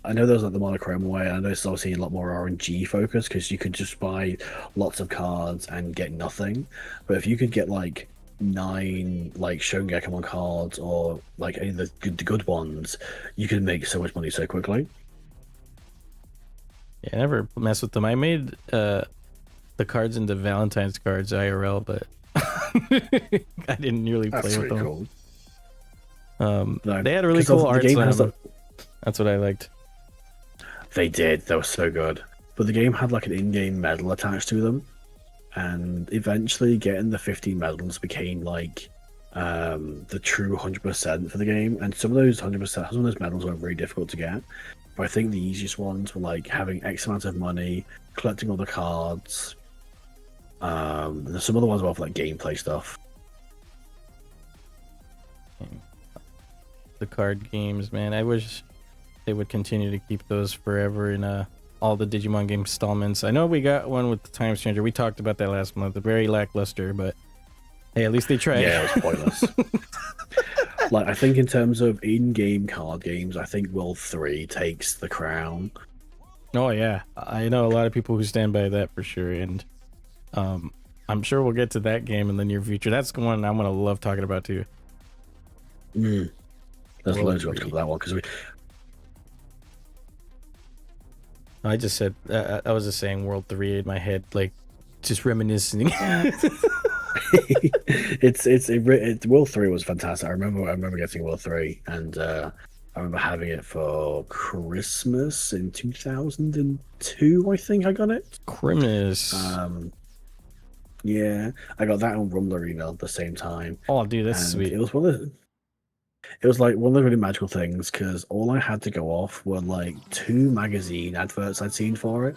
I know there's like the monochrome way. And I know it's obviously a lot more RNG focus because you could just buy lots of cards and get nothing. But if you could get like 9 like Shogun cards or like any of the good ones, you could make so much money so quickly. Yeah, I never mess with them. I made the cards into Valentine's cards IRL, but I didn't really That's play with really them. cool. No, They had really 'cause cool the arts game on has them. that. That's what I liked. They did. They were so good. But the game had like an in-game medal attached to them, and eventually getting the 15 medals became like the true 100% for the game. And some of those 100%, some of those medals were very difficult to get. But I think the easiest ones were like having X amount of money, collecting all the cards. And there's some other ones were for like gameplay stuff. The card games, man. I wish they would continue to keep those forever in all the Digimon game installments. I know we got one with the Time Stranger. We talked about that last month. Very lackluster, but hey, at least they tried. Yeah, it was pointless. Like I think in terms of in-game card games, I think World 3 takes the crown. Oh yeah, I know a lot of people who stand by that for sure, and I'm sure we'll get to that game in the near future. That's the one I'm gonna love talking about too. There's World loads of 3. to cover that one because we. I just said I was just saying World 3 in my head, like just reminiscing. World 3 was fantastic. I remember getting World 3, and I remember having it for Christmas in 2002. I think I got it. Christmas. Yeah, I got that on Rumble Arena at the same time, Oh, dude, that's and sweet. it was like one of the really magical things because all I had to go off were like 2 magazine adverts I'd seen for it,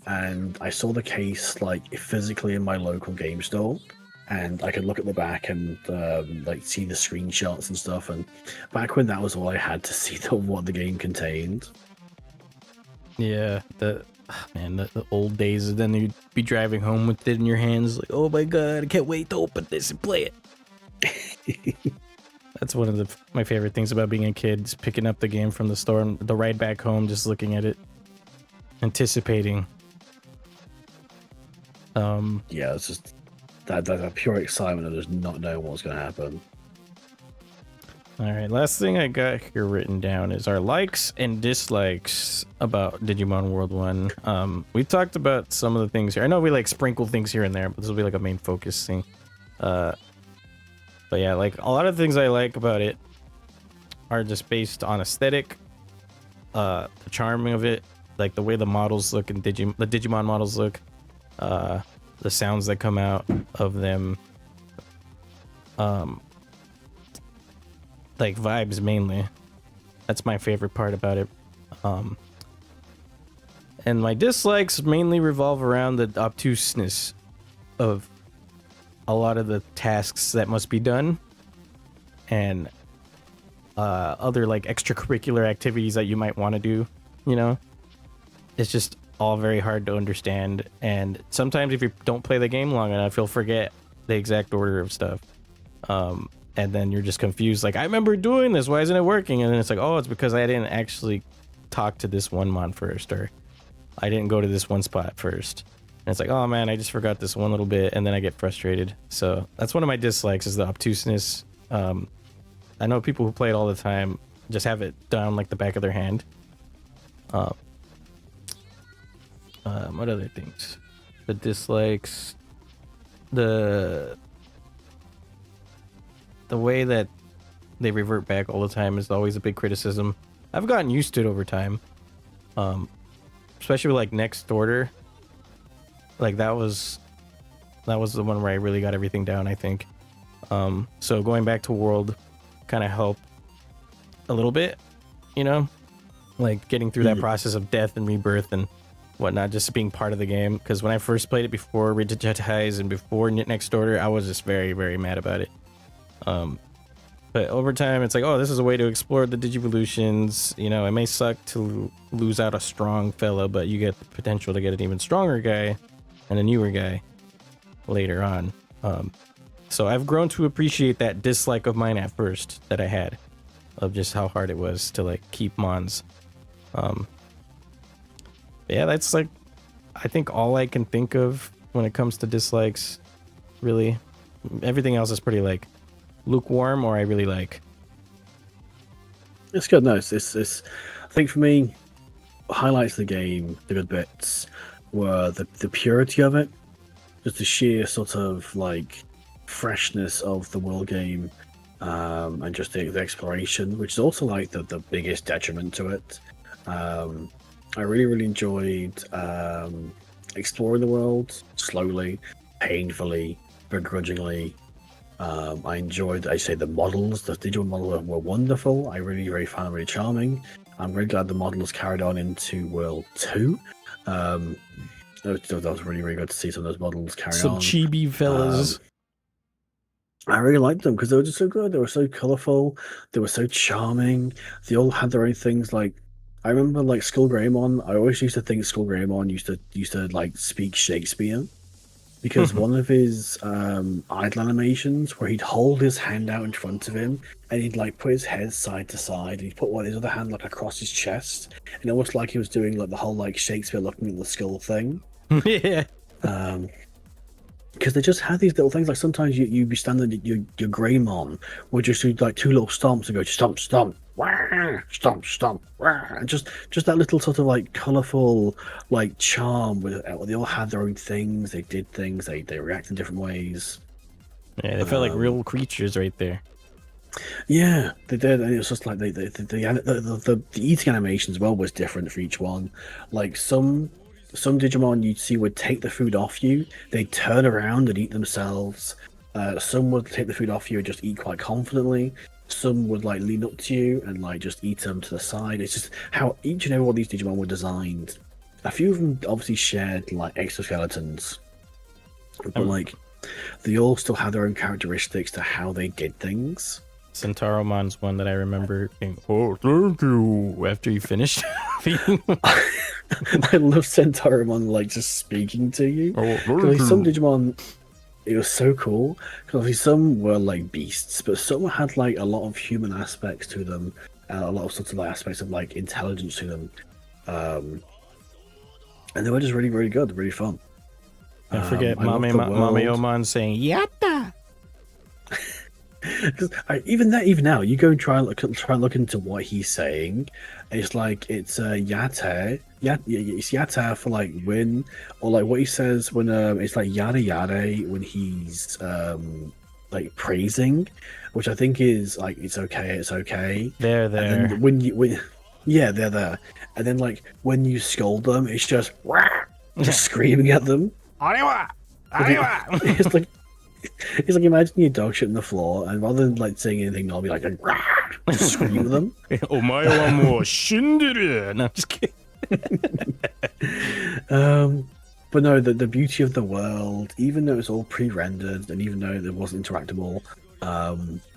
and I saw the case like physically in my local game store, and I could look at the back and like see the screenshots and stuff. And back when that was all I had to see what the game contained. Yeah, man, the old days. And then you'd be driving home with it in your hands, like, oh my god, I can't wait to open this and play it. That's one of my favorite things about being a kid, is picking up the game from the store and the ride back home, just looking at it, anticipating. Yeah, it's just that pure excitement of just not knowing what's going to happen. All right, last thing I got here written down is our likes and dislikes about Digimon World 1. We talked about some of the things here. I know we like sprinkle things here and there, but this will be like a main focus thing. But yeah, like a lot of things I like about it are just based on aesthetic, the charm of it, like the way the models look and the Digimon models look, the sounds that come out of them, like vibes mainly. That's my favorite part about it. And my dislikes mainly revolve around the obtuseness of a lot of the tasks that must be done, and other like extracurricular activities that you might want to do. You know, it's just all very hard to understand, and sometimes if you don't play the game long enough, you'll forget the exact order of stuff. And then you're just confused, like, I remember doing this, why isn't it working? And then it's like, oh, it's because I didn't actually talk to this one mon first, or I didn't go to this one spot first. And it's like, oh man, I just forgot this one little bit, and then I get frustrated. So that's one of my dislikes, is the obtuseness. I know people who play it all the time just have it down like the back of their hand. What other things? The dislikes, the way that they revert back all the time is always a big criticism. I've gotten used to it over time. Especially with like Next Order. Like that was the one where I really got everything down, I think. So going back to World kind of helped a little bit, you know, like getting through that process of death and rebirth and whatnot, just being part of the game. Because when I first played it before DigitalHazard and before Next Order, I was just very, very mad about it. But over time, it's like, oh, this is a way to explore the Digivolutions. You know, it may suck to lose out a strong fella, but you get the potential to get an even stronger guy and a newer guy later on. So I've grown to appreciate that dislike of mine at first that I had of just how hard it was to like keep mons. Yeah, that's like, I think all I can think of when it comes to dislikes, really. Everything else is pretty like lukewarm, or I really like. It's good. No, it's I think for me, highlights of the game, the good bits were the purity of it, just the sheer sort of like freshness of the world game, and just the exploration, which is also like the biggest detriment to it. I really enjoyed exploring the world slowly, painfully, begrudgingly. I enjoyed, I say, the models. The digital models were wonderful. I really found them really charming. I'm really glad the models carried on into World 2. That was really good to see some of those models carry some on. chibi fellas. I really liked them because they were just so good. They were so colourful. They were so charming. They all had their own things. Like, I remember, like, Skullgreymon. I always used to think Skullgreymon used to like speak Shakespeare. Because one of his idle animations where he'd hold his hand out in front of him and he'd like put his head side to side and he'd put his other hand like across his chest, and almost like he was doing like the whole like Shakespeare looking at the skull thing. Yeah. Because they just had these little things. Like sometimes you'd be standing at your Greymon would just do like two little stomps and go stomp, wah, stomp, wah. And just that little sort of like colourful like charm where they all had their own things. They did things. They react in different ways. Yeah, they felt like real creatures right there. Yeah, they did, and it was just like the eating animation as well was different for each one. Like some Digimon you'd see would take the food off you, they'd turn around and eat themselves. Some would take the food off you and just eat quite confidently. Some would like lean up to you and like just eat them to the side. It's just how each and every one of these Digimon were designed. A few of them obviously shared like exoskeletons, but like they all still had their own characteristics to how they did things. Centauromon's one that I remember being, oh, thank you, after you finished. I love Centauromon like just speaking to you. Some Digimon, it was so cool because some were like beasts, but some had like a lot of human aspects to them, a lot of sorts of aspects of like intelligence to them, and they were just really good, really fun. I forget Mameomon saying "Yatta." Because even now, you go and try and look into what he's saying. It's like it's yate, it's yata for like win, or like what he says when it's like yada yada when he's like praising, which I think is like it's okay. There. And then yeah, they're there. And then like when you scold them, it's just screaming at them. It's like. It's like imagine your dog shit on the floor, and rather than like saying anything, I'll be like scream at them. Omae wa mou shinderu. No, I'm just kidding. But no, the beauty of the world, even though it's all pre-rendered and even though it wasn't interactable,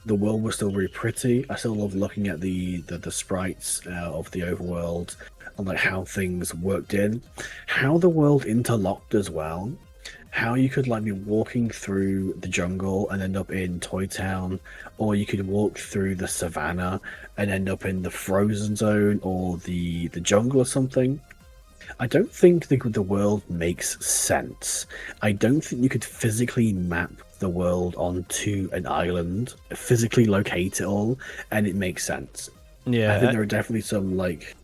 the world was still very pretty. I still love looking at the sprites of the overworld and like how things worked in, how the world interlocked as well. How you could like be walking through the jungle and end up in Toy Town, or you could walk through the savannah and end up in the frozen zone or the jungle or something. I don't think the world makes sense. I don't think you could physically map the world onto an island, physically locate it all, and it makes sense. Yeah, I think there are definitely some like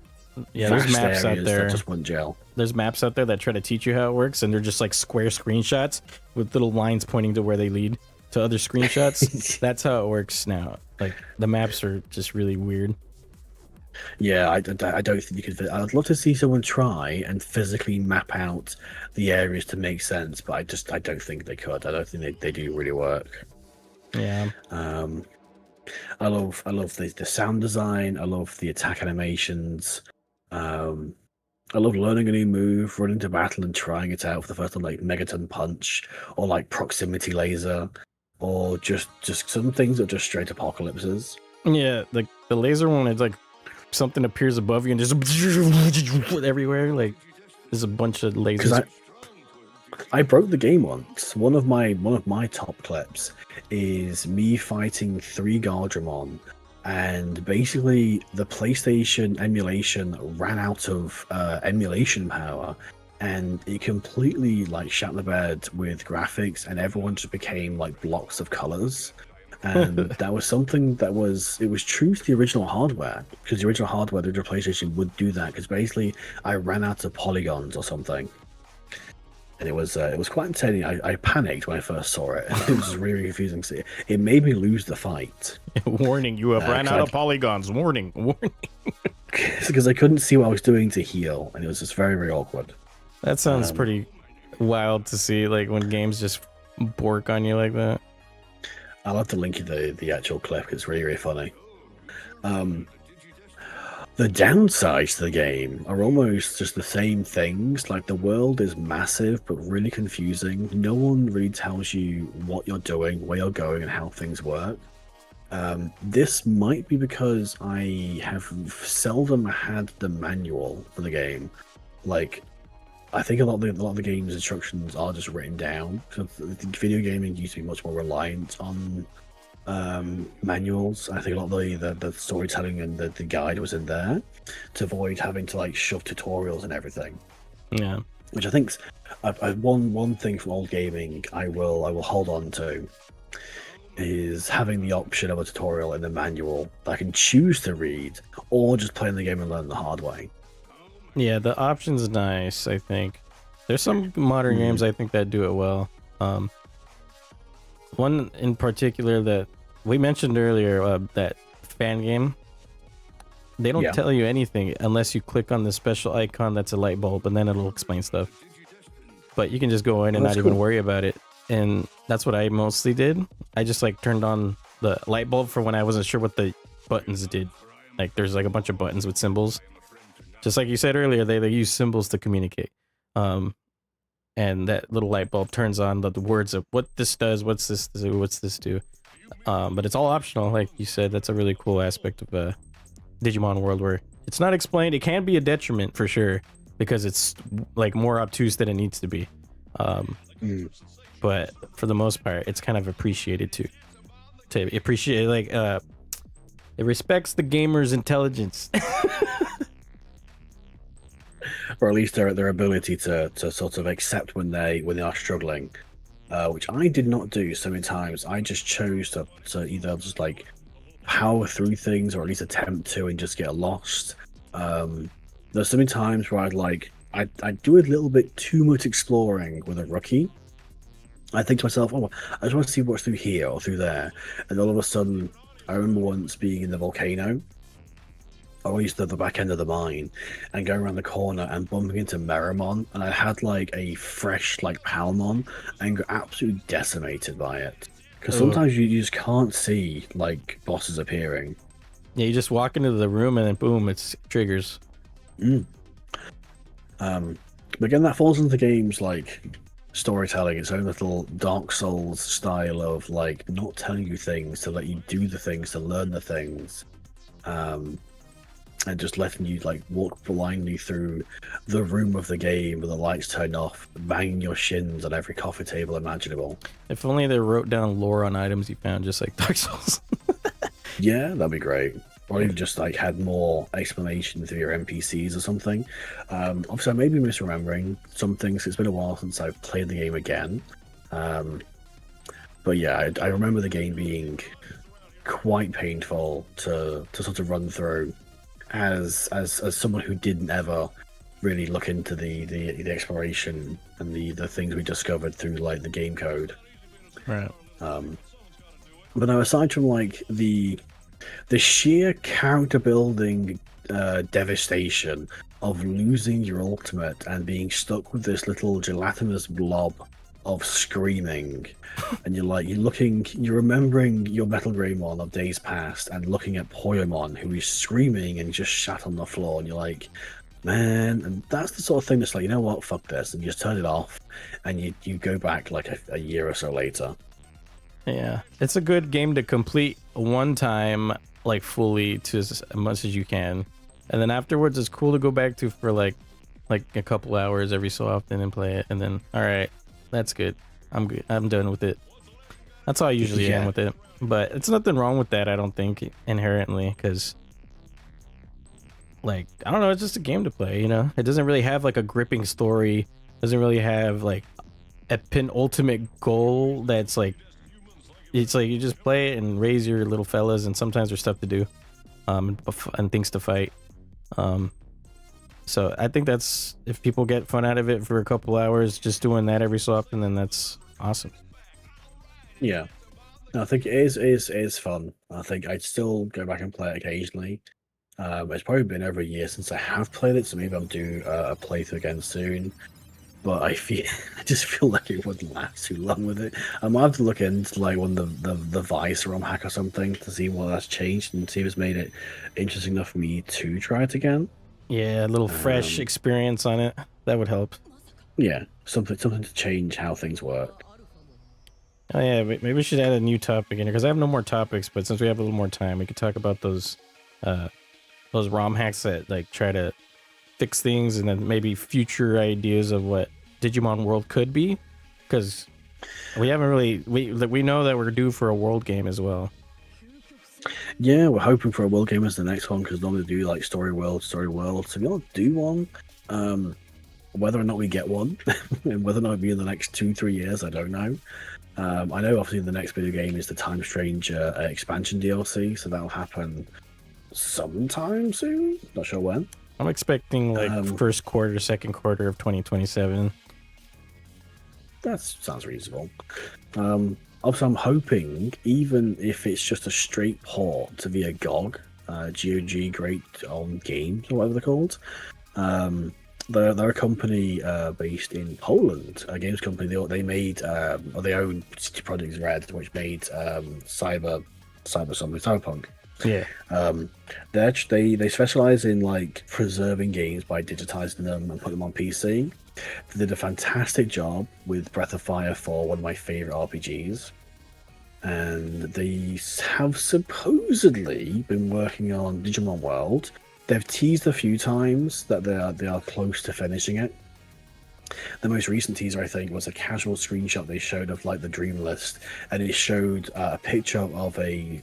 there's maps out there that just wouldn't gel. There's maps out there that try to teach you how it works, and they're just like square screenshots with little lines pointing to where they lead to other screenshots. That's how it works now. Like the maps are just really weird. Yeah, I don't think you could. I'd love to see someone try and physically map out the areas to make sense, but I don't think they could. I don't think they do really work. Yeah. I love the sound design. I love the attack animations. Um, I love learning a new move, running to battle and trying it out for the first time, like Megaton Punch or like Proximity Laser, or just some things that are just straight apocalypses. Yeah, like the laser one is like something appears above you and just everywhere. Like there's a bunch of lasers. I broke the game once. One of my top clips is me fighting 3 Gardramon, and basically the PlayStation emulation ran out of emulation power, and it completely like shat the bed with graphics, and everyone just became like blocks of colors. And that was something that was true to the original hardware, because the original hardware, the original PlayStation would do that, because basically I ran out of polygons or something. And it was quite entertaining. I panicked when I first saw it. It was really confusing to see. It made me lose the fight. Warning, you have ran out of polygons. Warning, warning. Because I couldn't see what I was doing to heal, and it was just very, very awkward. That sounds pretty wild to see, like when games just bork on you like that. I'll have to link you the actual clip. It's really, really funny. The downsides to the game are almost just the same things. Like the world is massive but really confusing. No one really tells you what you're doing, where you're going, and how things work. This might be because I have seldom had the manual for the game. Like, I think a lot of the game's instructions are just written down. So video gaming used to be much more reliant on manuals. I think a lot of the storytelling and the guide was in there to avoid having to like shove tutorials and everything. Yeah, which I think's one thing from old gaming I will hold on to is having the option of a tutorial in the manual that I can choose to read, or just playing the game and learn the hard way. Yeah, the option's nice. I think there's some modern games I think that do it well. One in particular that we mentioned earlier, that fan game, they don't tell you anything unless you click on the special icon that's a light bulb, and then it'll explain stuff. But you can just go in and not even worry about it. And that's what I mostly did. I just like turned on the light bulb for when I wasn't sure what the buttons did. Like there's like a bunch of buttons with symbols. Just like you said earlier, they use symbols to communicate. And that little light bulb turns on the words of what this does, what's this do, what's this do. But it's all optional, like you said. That's a really cool aspect of Digimon World, where it's not explained. It can be a detriment for sure, because it's like more obtuse than it needs to be. But for the most part, it's kind of appreciated too. To appreciate, like, it respects the gamer's intelligence. Or at least their ability to sort of accept when they are struggling, which I did not do so many times. I just chose to either just like power through things, or at least attempt to, and just get lost. There's so many times where I'd do a little bit too much exploring with a rookie. I think to myself, oh, I just want to see what's through here or through there, and all of a sudden, I remember once being in the volcano, or at least the back end of the mine, and going around the corner and bumping into Meramon, and I had like a fresh like Palmon, and got absolutely decimated by it. Because sometimes you just can't see like bosses appearing. Yeah, you just walk into the room and then boom, it's triggers. But again, that falls into the game's like storytelling, its own little Dark Souls style of like not telling you things to let you do the things, to learn the things. And just letting you like walk blindly through the room of the game with the lights turned off, banging your shins on every coffee table imaginable. If only they wrote down lore on items you found, just like Dark Souls. Yeah, that'd be great. Or even just like had more explanation through your NPCs or something. Obviously, I may be misremembering some things. It's been a while since I've played the game again. But yeah, I remember the game being quite painful to sort of run through. As someone who didn't ever really look into the exploration and the things we discovered through like the game code. Right. But no, aside from like the sheer character building devastation of losing your ultimate and being stuck with this little gelatinous blob of screaming, and you're remembering your Metal Greymon of days past and looking at Poyomon who is screaming and just shat on the floor, and you're like, man, and that's the sort of thing that's like, you know what, fuck this, and you just turn it off, and you go back like a year or so later. Yeah, it's a good game to complete one time, like fully to as much as you can, and then afterwards it's cool to go back to for like a couple hours every so often and play it, and then all right, that's good. I'm good. I'm done with it. That's how I usually am with it. But it's nothing wrong with that, I don't think, inherently, because like I don't know, it's just a game to play. You know, it doesn't really have like a gripping story. Doesn't really have like a penultimate goal that's like. It's like you just play it and raise your little fellas, and sometimes there's stuff to do, and things to fight. So I think that's, if people get fun out of it for a couple hours, just doing that every so often, then that's awesome. Yeah, I think it is fun. I think I'd still go back and play it occasionally. It's probably been over a year since I have played it, so maybe I'll do a playthrough again soon. But I just feel like it wouldn't last too long with it. I might have to look into like one of the Vice ROM hack or something to see what that's changed and see if it's made it interesting enough for me to try it again. Yeah, a little fresh experience on it, that would help. Yeah, something to change how things work. Oh yeah, maybe we should add a new topic in here, because I have no more topics. But since we have a little more time, we could talk about those ROM hacks that like try to fix things, and then maybe future ideas of what Digimon World could be, because we haven't really we know that we're due for a world game as well. Yeah, we're hoping for a world game as the next one, because normally they do like story world. So if we don't do one, whether or not we get one, and whether or not it'll be in the next 2-3 years, I don't know. I know obviously the next video game is the Time Stranger expansion DLC, so that'll happen sometime soon. Not sure when. I'm expecting like first quarter, second quarter of 2027. That sounds reasonable. Also, I'm hoping, even if it's just a straight port to via GOG, GOG Great on Games, or whatever they're called. They're a company based in Poland, a games company. They made, or they own City Project Red, which made Cyberpunk. Yeah. They specialize in like preserving games by digitizing them and putting them on PC. They did a fantastic job with Breath of Fire 4, one of my favorite RPGs, and they have supposedly been working on Digimon World. They've teased a few times that they are close to finishing it. The most recent teaser, I think, was a casual screenshot they showed of like the dream list, and it showed a picture of a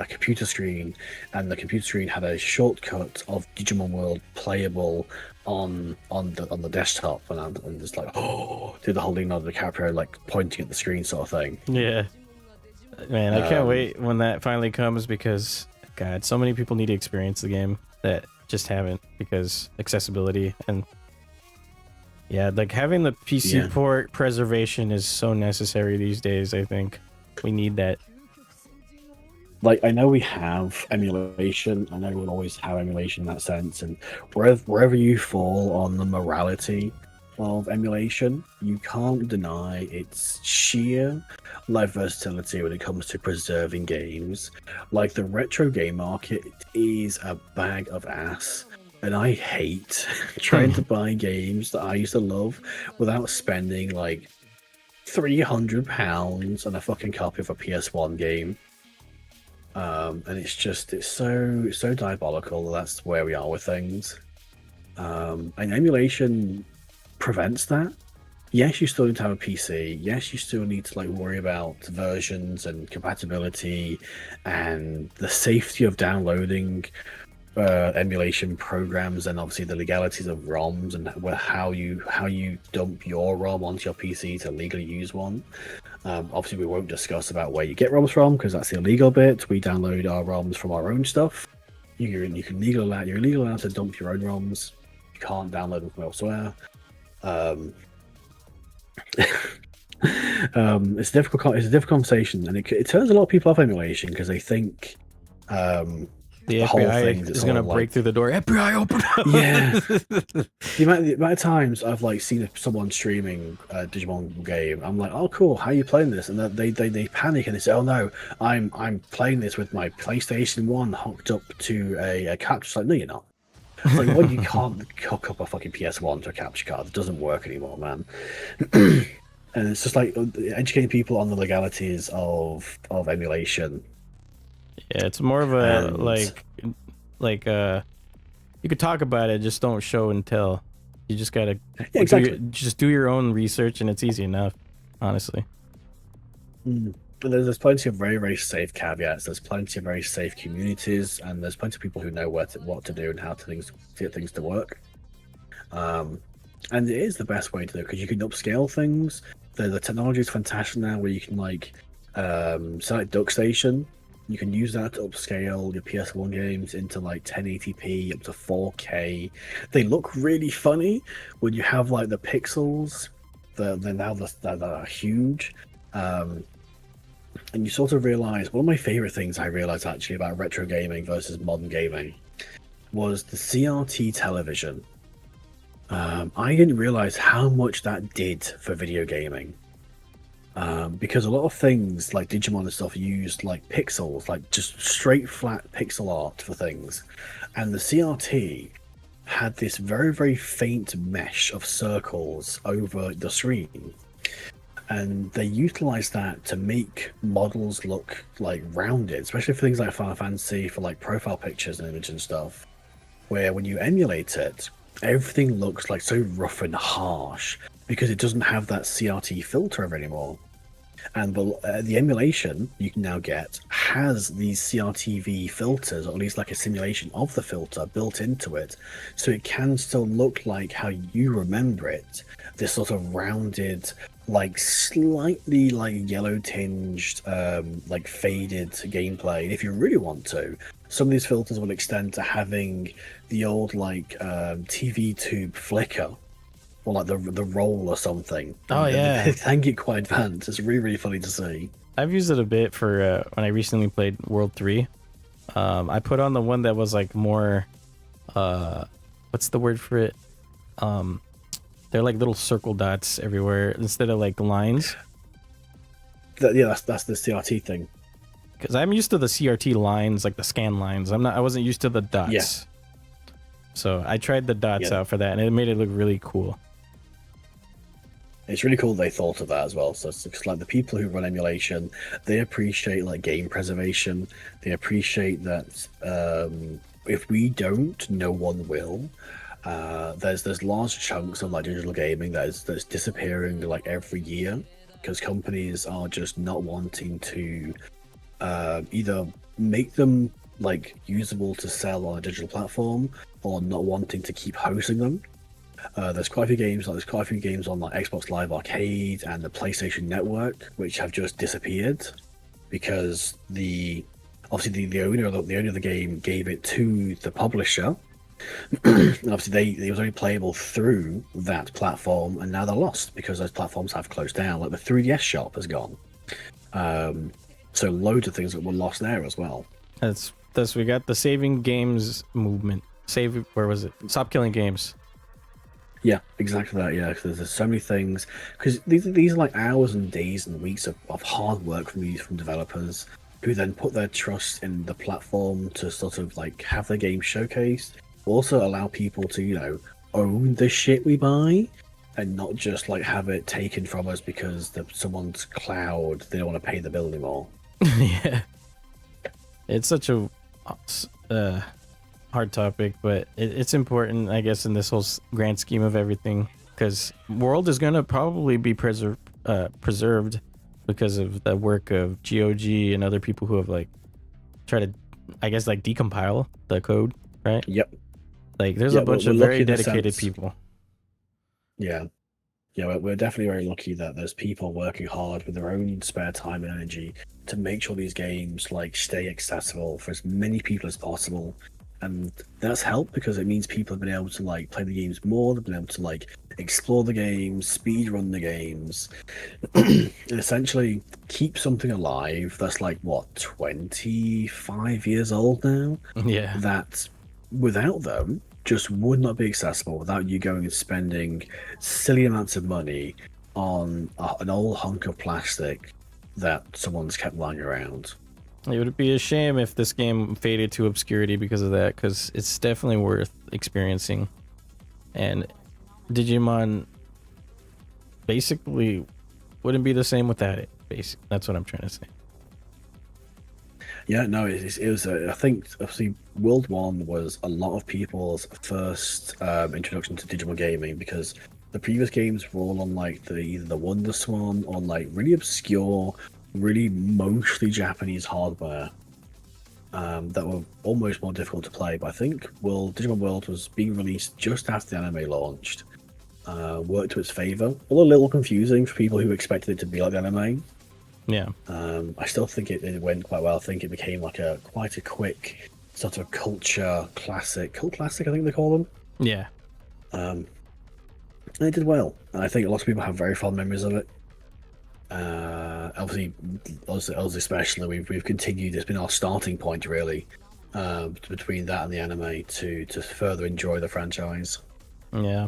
computer screen, and the computer screen had a shortcut of Digimon World playable on the desktop, and I'm just like, oh, did the whole thing of the character like pointing at the screen sort of thing. Yeah, man, I can't wait when that finally comes, because God, so many people need to experience the game that just haven't, because accessibility. And yeah, like having the PC port preservation is so necessary these days. I think we need that. Like, I know we have emulation. I know we'll always have emulation in that sense, and wherever you fall on the morality of emulation, you can't deny its sheer live versatility when it comes to preserving games. Like, the retro game market is a bag of ass, and I hate trying to buy games that I used to love without spending like £300 on a fucking copy of a PS1 game. And it's so diabolical. That's where we are with things. And emulation prevents that. Yes, you still need to have a PC. Yes, you still need to like worry about versions and compatibility and the safety of downloading emulation programs, and obviously the legalities of ROMs and how you dump your ROM onto your PC to legally use one. Obviously, we won't discuss about where you get ROMs from, because that's the illegal bit. We download our ROMs from our own stuff. You're legal allowed to dump your own ROMs. You can't download them from elsewhere. It's a difficult conversation, and it turns a lot of people off emulation because they think The the whole FBI thing is is all gonna like, break through the door. FBI, open yeah. up! The amount of times I've like seen someone streaming a Digimon game, I'm like, oh cool, how are you playing this? And then they panic and they say, oh no, I'm playing this with my PlayStation 1 hooked up to a capture. It's like, no, you're not. It's like, well, you can't hook up a fucking PS1 to a capture card. It doesn't work anymore, man. And it's just like educating people on the legalities of emulation. Yeah, it's more of a And like you could talk about it, just don't show and tell. You just gotta yeah, exactly. just do your own research, and it's easy enough, honestly. But there's plenty of very, very safe caveats. There's plenty of very safe communities, and there's plenty of people who know what to do and how to get things to work. And it is the best way to do it because you can upscale things. The technology is fantastic now, where you can like select DuckStation. You can use that to upscale your PS1 games into like 1080p up to 4K. They look really funny when you have like the pixels. They're now they're huge. And you sort of realize one of my favorite things I realized actually about retro gaming versus modern gaming was the CRT television. I didn't realize how much that did for video gaming. Because a lot of things like Digimon and stuff used like pixels, like just straight flat pixel art for things. And the CRT had this very, very faint mesh of circles over the screen. And they utilized that to make models look like rounded, especially for things like Final Fantasy, for like profile pictures and image and stuff. Where when you emulate it, everything looks like so rough and harsh because it doesn't have that CRT filter anymore. And the emulation you can now get has these CRTV filters, or at least like a simulation of the filter built into it, so it can still look like how you remember it. This sort of rounded, like slightly like yellow tinged, like faded gameplay. And if you really want to, some of these filters will extend to having the old like TV tube flicker, or like the roll or something. Oh yeah, They can get quite advanced. It's really, really funny to see. I've used it a bit for when I recently played World 3. I put on the one that was like more what's the word for it? They're like little circle dots everywhere instead of like lines. Yeah, that's the CRT thing. Because I'm used to the CRT lines, like the scan lines. I wasn't used to the dots. Yeah. So I tried the dots out for that, and it made it look really cool. It's really cool they thought of that as well. So it's like the people who run emulation, they appreciate like game preservation. They appreciate that if we don't, no one will. There's large chunks of like digital gaming that's disappearing like every year because companies are just not wanting to either make them like usable to sell on a digital platform or not wanting to keep hosting them. There's quite a few games on like Xbox Live Arcade and the PlayStation Network which have just disappeared because the owner of the game gave it to the publisher. And obviously they was only playable through that platform, and now they're lost because those platforms have closed down. Like the 3DS shop has gone. So loads of things that were lost there as well. That's we got the saving games movement. Where was it? Stop killing games. Yeah, exactly that. Yeah, because there's so many things. Because these are like hours and days and weeks of hard work from developers who then put their trust in the platform to sort of like have their game showcased. Also allow people to own the shit we buy and not just like have it taken from us because someone's cloud they don't want to pay the bill anymore. Yeah, it's such a hard topic, but it's important, I guess, in this whole grand scheme of everything, because World is gonna probably be preserved because of the work of GOG and other people who have like tried to, I guess, like decompile the code, right? Yep. Like there's a bunch of very dedicated people. Yeah, we're definitely very lucky that there's people working hard with their own spare time and energy to make sure these games like stay accessible for as many people as possible. and that's helped because it means people have been able to like play the games more. They've been able to like explore the games, speed run the games, and essentially keep something alive that's like what 25 years old now. Yeah. That without them just would not be accessible without you going and spending silly amounts of money on an old hunk of plastic that someone's kept lying around. It would be a shame if this game faded to obscurity because of that, because it's definitely worth experiencing. And Digimon basically wouldn't be the same without it. That's what I'm trying to say. Yeah, no, it was. I think obviously World One was a lot of people's first introduction to digital gaming because the previous games were all on like either the Wonder Swan or like really obscure, really mostly Japanese hardware that were almost more difficult to play. But I think Digimon World was being released just after the anime launched. Worked to its favor, although a little confusing for people who expected it to be like the anime. Yeah. I still think it went quite well. I think it became like quite a quick sort of cult classic, I think they call them. Yeah. And it did well. And I think a lot of people have very fond memories of it. Obviously, us especially, we've continued. It's been our starting point really between that and the anime to further enjoy the franchise. Yeah.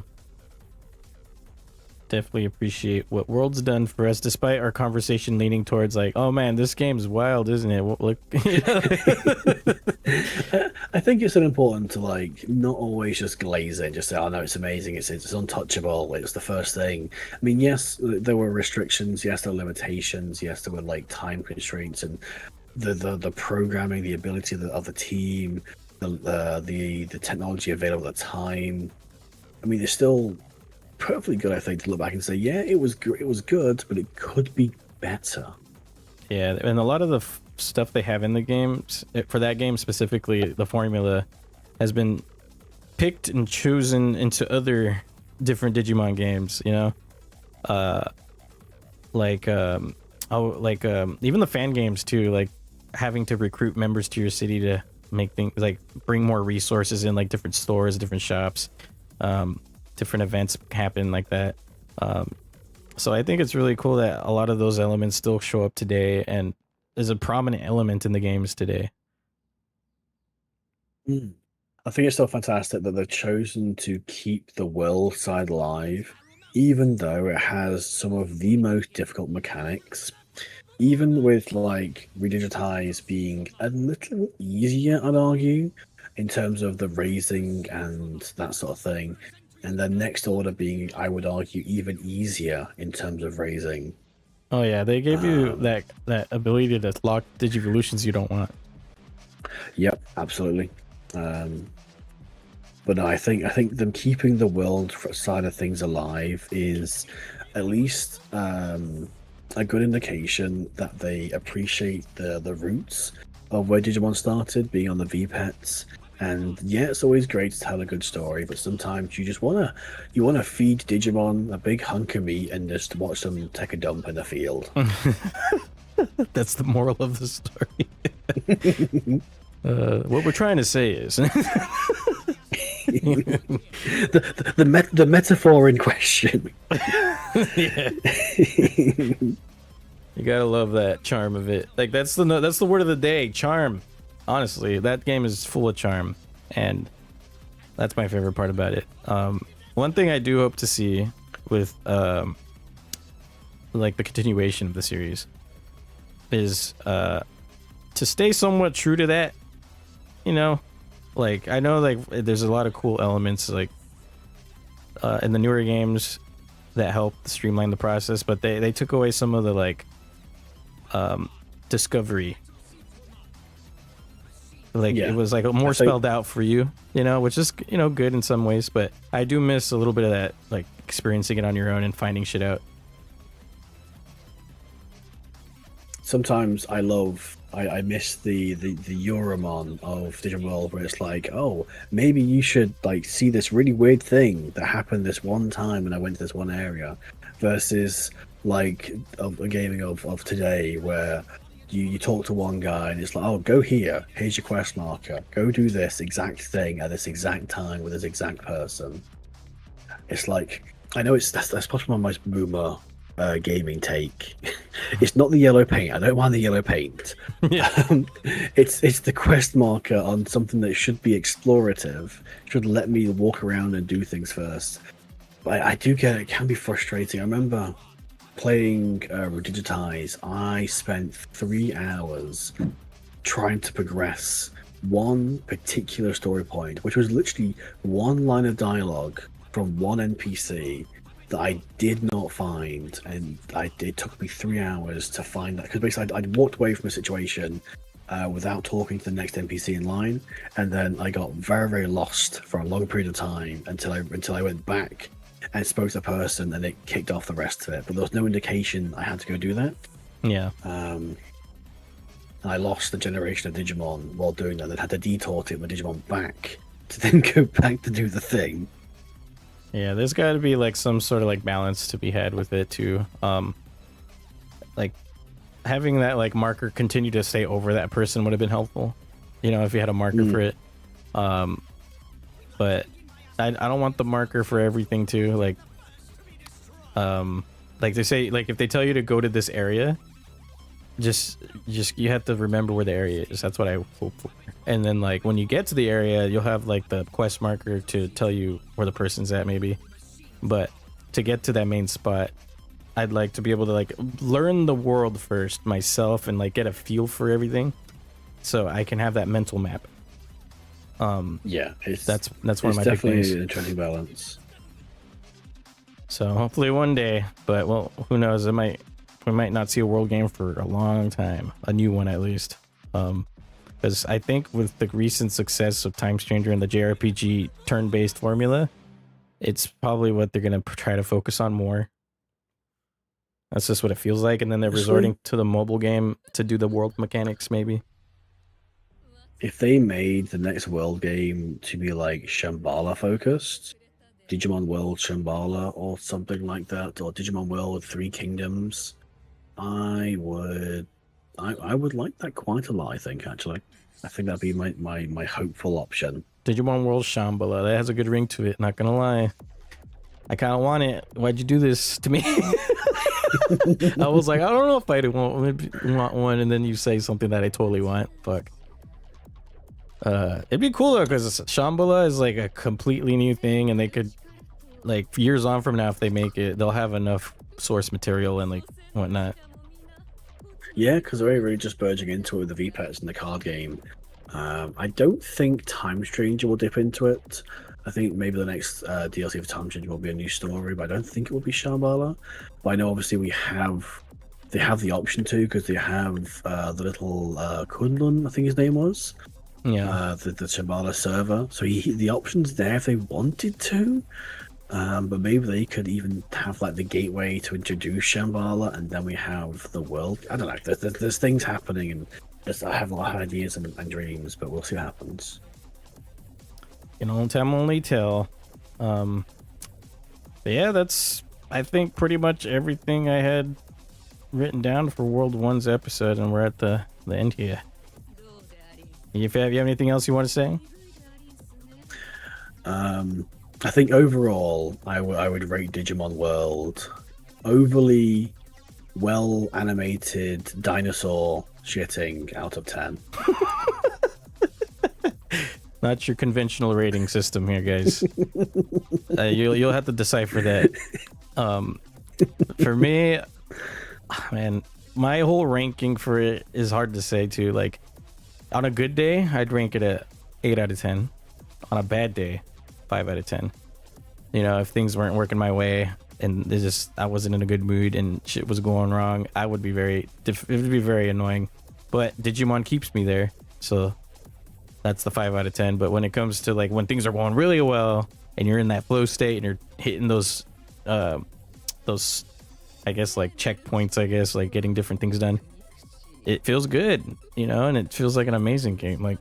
Definitely appreciate what World's done for us, despite our conversation leaning towards like, oh man, this game's wild, isn't it? Look, I think it's important to like not always just glaze it, just say, "Oh no, it's amazing, it's untouchable, it's the first thing." I mean, yes, there were restrictions, yes, there were limitations, yes, there were like time constraints, and the programming, the ability of the team, the technology available at the time. I mean, it's still perfectly good, I think, to look back and say, yeah, it was good, but it could be better. Yeah, and a lot of the stuff they have in the games for that game specifically, the formula has been picked and chosen into other different Digimon games. You know, even the fan games too, like having to recruit members to your city to make things like bring more resources in, like different stores, different shops. Different events happen like that. So I think it's really cool that a lot of those elements still show up today and is a prominent element in the games today. I think it's so fantastic that they've chosen to keep the world side alive, even though it has some of the most difficult mechanics. Even with like Redigitize being a little easier, I'd argue, in terms of the raising and that sort of thing. And then next order being, I would argue, even easier in terms of raising. Oh yeah, they gave you that ability to lock Digivolutions you don't want. Yep, absolutely. But no, I think them keeping the world side of things alive is at least a good indication that they appreciate the roots of where Digimon started, being on the V-Pets. And yeah, it's always great to tell a good story, but sometimes you wanna feed Digimon a big hunk of meat and just watch them take a dump in the field. That's the moral of the story. What we're trying to say is the metaphor in question. Yeah. You gotta love that charm of it. Like that's the word of the day, charm. Honestly, that game is full of charm, and that's my favorite part about it. One thing I do hope to see with like the continuation of the series is to stay somewhat true to that. You know, like I know like there's a lot of cool elements like in the newer games that help streamline the process, but they took away some of the like discovery. Like it was like more spelled out for you, you know, which is, you know, good in some ways, but I do miss a little bit of that, like experiencing it on your own and finding shit out. Sometimes I miss the Euromon of Digimon World, where it's like, oh, maybe you should like see this really weird thing that happened this one time when I went to this one area, versus like a gaming of today where you talk to one guy and it's like, oh, go here, here's your quest marker, go do this exact thing at this exact time with this exact person. It's like, I know that's possibly my most boomer gaming take. It's not the yellow paint. I don't mind the yellow paint. Yeah. It's the quest marker on something that should be explorative, should let me walk around and do things first. But I do get it can be frustrating. I remember playing Digitize. I spent 3 hours trying to progress one particular story point, which was literally one line of dialogue from one NPC that I did not find, and it took me 3 hours to find that, because basically I'd walked away from a situation without talking to the next NPC in line, and then I got very, very lost for a long period of time until I went back and spoke to the person, and it kicked off the rest of it. But there was no indication I had to go do that. Yeah. I lost the generation of Digimon while doing that, and had to detour to get my Digimon back to then go back to do the thing. Yeah, there's got to be like some sort of like balance to be had with it too. Like having that like marker continue to stay over that person would have been helpful, you know, if you had a marker for it. But I don't want the marker for everything too. Like they say, like if they tell you to go to this area, just you have to remember where the area is. That's what I hope for. And then like when you get to the area, you'll have like the quest marker to tell you where the person's at maybe. But to get to that main spot, I'd like to be able to like learn the world first myself and like get a feel for everything, so I can have that mental map. Yeah, that's one of my big things. Definitely an interesting balance. So hopefully one day, but well, who knows? We might not see a world game for a long time, a new one at least. Because I think with the recent success of Time Stranger and the JRPG turn-based formula, it's probably what they're gonna try to focus on more. That's just what it feels like, and then they're resorting to the mobile game to do the world mechanics, maybe. If they made the next world game to be like Shambhala focused, Digimon World Shambhala or something like that, or Digimon World 3 Kingdoms, I would like that quite a lot, I think, actually. I think that'd be my hopeful option. Digimon World Shambhala, that has a good ring to it, not gonna lie. I kind of want it. Why'd you do this to me? I was like, I don't know if I want one, and then you say something that I totally want. Fuck. It'd be cool though, because Shambhala is like a completely new thing, and they could, like, years on from now, if they make it, they'll have enough source material and like whatnot. Yeah, because they're really just merging into it with the VPETs in the card game. I don't think Time Stranger will dip into it. I think maybe the next DLC for Time Stranger will be a new story, but I don't think it will be Shambhala. But I know obviously they have the option to, because they have the little Kunlun, I think his name was. Yeah. The Shambhala server. So the option's there if they wanted to. But maybe they could even have like the gateway to introduce Shambhala, and then we have the world. I don't know. There's things happening, and I have a lot of ideas and dreams, but we'll see what happens. You know, time only tell. But yeah, that's, I think, pretty much everything I had written down for World 1's episode, and we're at the end here. If you have anything else you want to say? I think overall, I would rate Digimon World overly well animated dinosaur shitting out of 10. Not your conventional rating system here, guys. You'll have to decipher that. For me, man, my whole ranking for it is hard to say too. Like, on a good day, I'd rank it at 8 out of 10. On a bad day, 5 out of 10. You know, if things weren't working my way and I wasn't in a good mood and shit was going wrong, it would be very annoying. But Digimon keeps me there, so that's the 5 out of 10. But when it comes to like when things are going really well and you're in that flow state and you're hitting those I guess like checkpoints, I guess, like getting different things done, it feels good, you know, and it feels like an amazing game. Like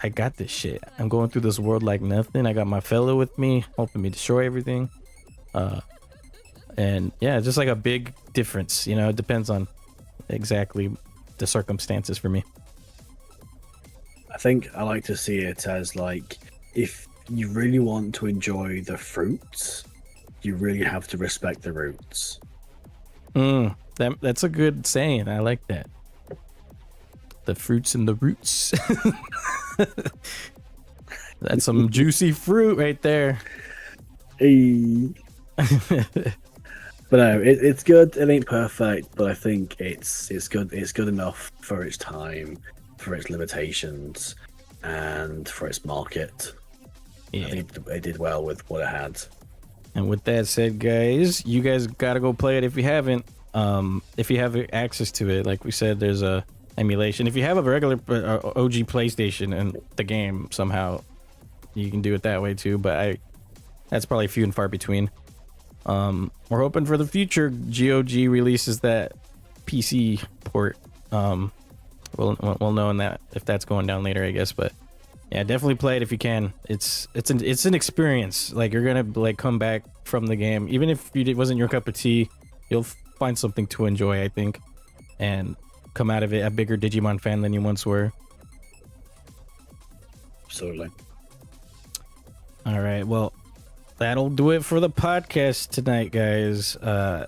I got this shit. I'm going through this world like nothing. I got my fellow with me, helping me destroy everything. And yeah, just like a big difference, you know. It depends on exactly the circumstances for me. I think I like to see it as like, if you really want to enjoy fruits, you really have to respect the roots. That's a good saying. I like that. The fruits and the roots. That's some juicy fruit right there. Hey. But no, it's good. It ain't perfect, but I think it's good. It's good enough for its time, for its limitations, and for its market. Yeah. I think it did well with what it had. And with that said, guys, you guys gotta go play it if you haven't. If you have access to it, like we said, there's a emulation. If you have a regular OG PlayStation and the game somehow, you can do it that way too. But that's probably few and far between. We're hoping for the future GOG releases that PC port. We'll know in that if that's going down later, I guess. But yeah, definitely play it if you can. It's an experience. Like, you're gonna like come back from the game, even if it wasn't your cup of tea. You'll find something to enjoy, I think, and come out of it a bigger Digimon fan than you once were. Absolutely. All right, well, that'll do it for the podcast tonight, guys.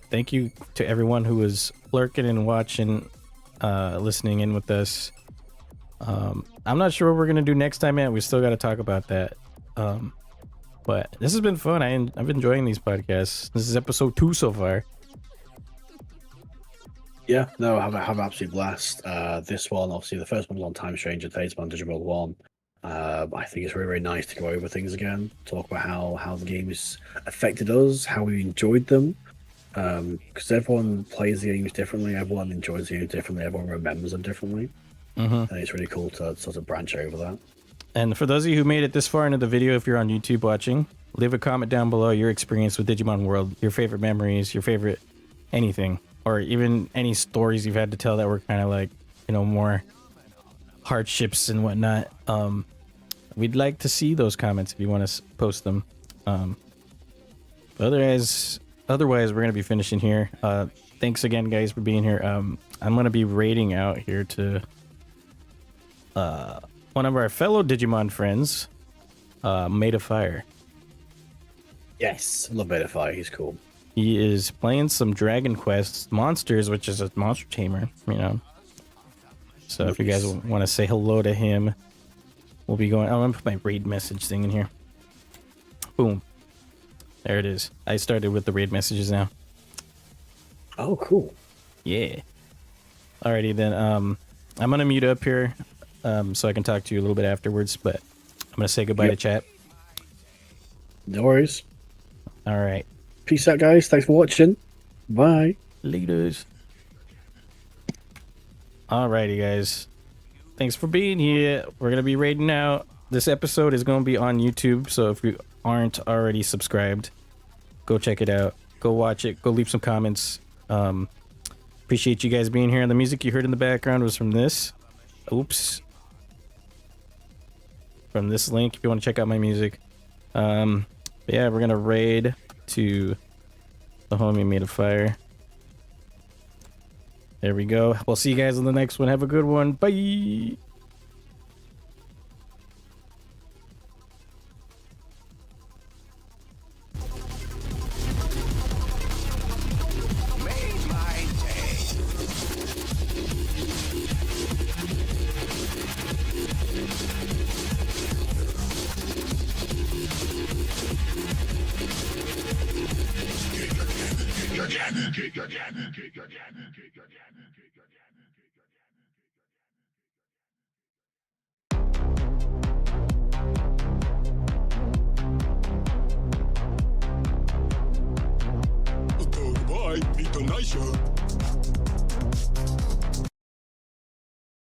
Thank you to everyone who was lurking and watching, listening in with us. I'm not sure what we're gonna do next time, man. We still got to talk about that. But this has been fun. I've been enjoying these podcasts. This is episode 2 so far. Yeah, no, I have absolute blast. This one, obviously, the first one was on Time Stranger, today's on Digimon World 1. I think it's very, very nice to go over things again, talk about how the game has affected us, how we enjoyed them. Because everyone plays the games differently, everyone enjoys the games differently, everyone remembers them differently. And it's really cool to sort of branch over that. And for those of you who made it this far into the video, if you're on YouTube watching, leave a comment down below your experience with Digimon World, your favorite memories, your favorite anything, or even any stories you've had to tell that were kind of like, you know, more hardships and whatnot. We'd like to see those comments if you want to post them. Otherwise, we're going to be finishing here. Thanks again, guys, for being here. I'm going to be raiding out here to one of our fellow Digimon friends, Made of Fire. Yes, I love Made of Fire. He's cool. He is playing some Dragon Quest Monsters, which is a monster tamer, you know. So if you guys want to say hello to him, we'll be going. I'm going to put my raid message thing in here. Boom. There it is. I started with the raid messages now. Oh, cool. Yeah. Alrighty then. I'm going to mute up here so I can talk to you a little bit afterwards, but I'm going to say goodbye to chat. No worries. All right. Peace out, guys. Thanks for watching. Bye. Laters. Alrighty, guys. Thanks for being here. We're going to be raiding out. This episode is going to be on YouTube, so if you aren't already subscribed, go check it out. Go watch it. Go leave some comments. Appreciate you guys being here. And the music you heard in the background was from this. Oops. From this link, if you want to check out my music. Yeah, we're going to raid to the homie Made of Fire. There we go. We'll see you guys on the next one. Have a good one. Bye. Goodbye, Peter Nisha.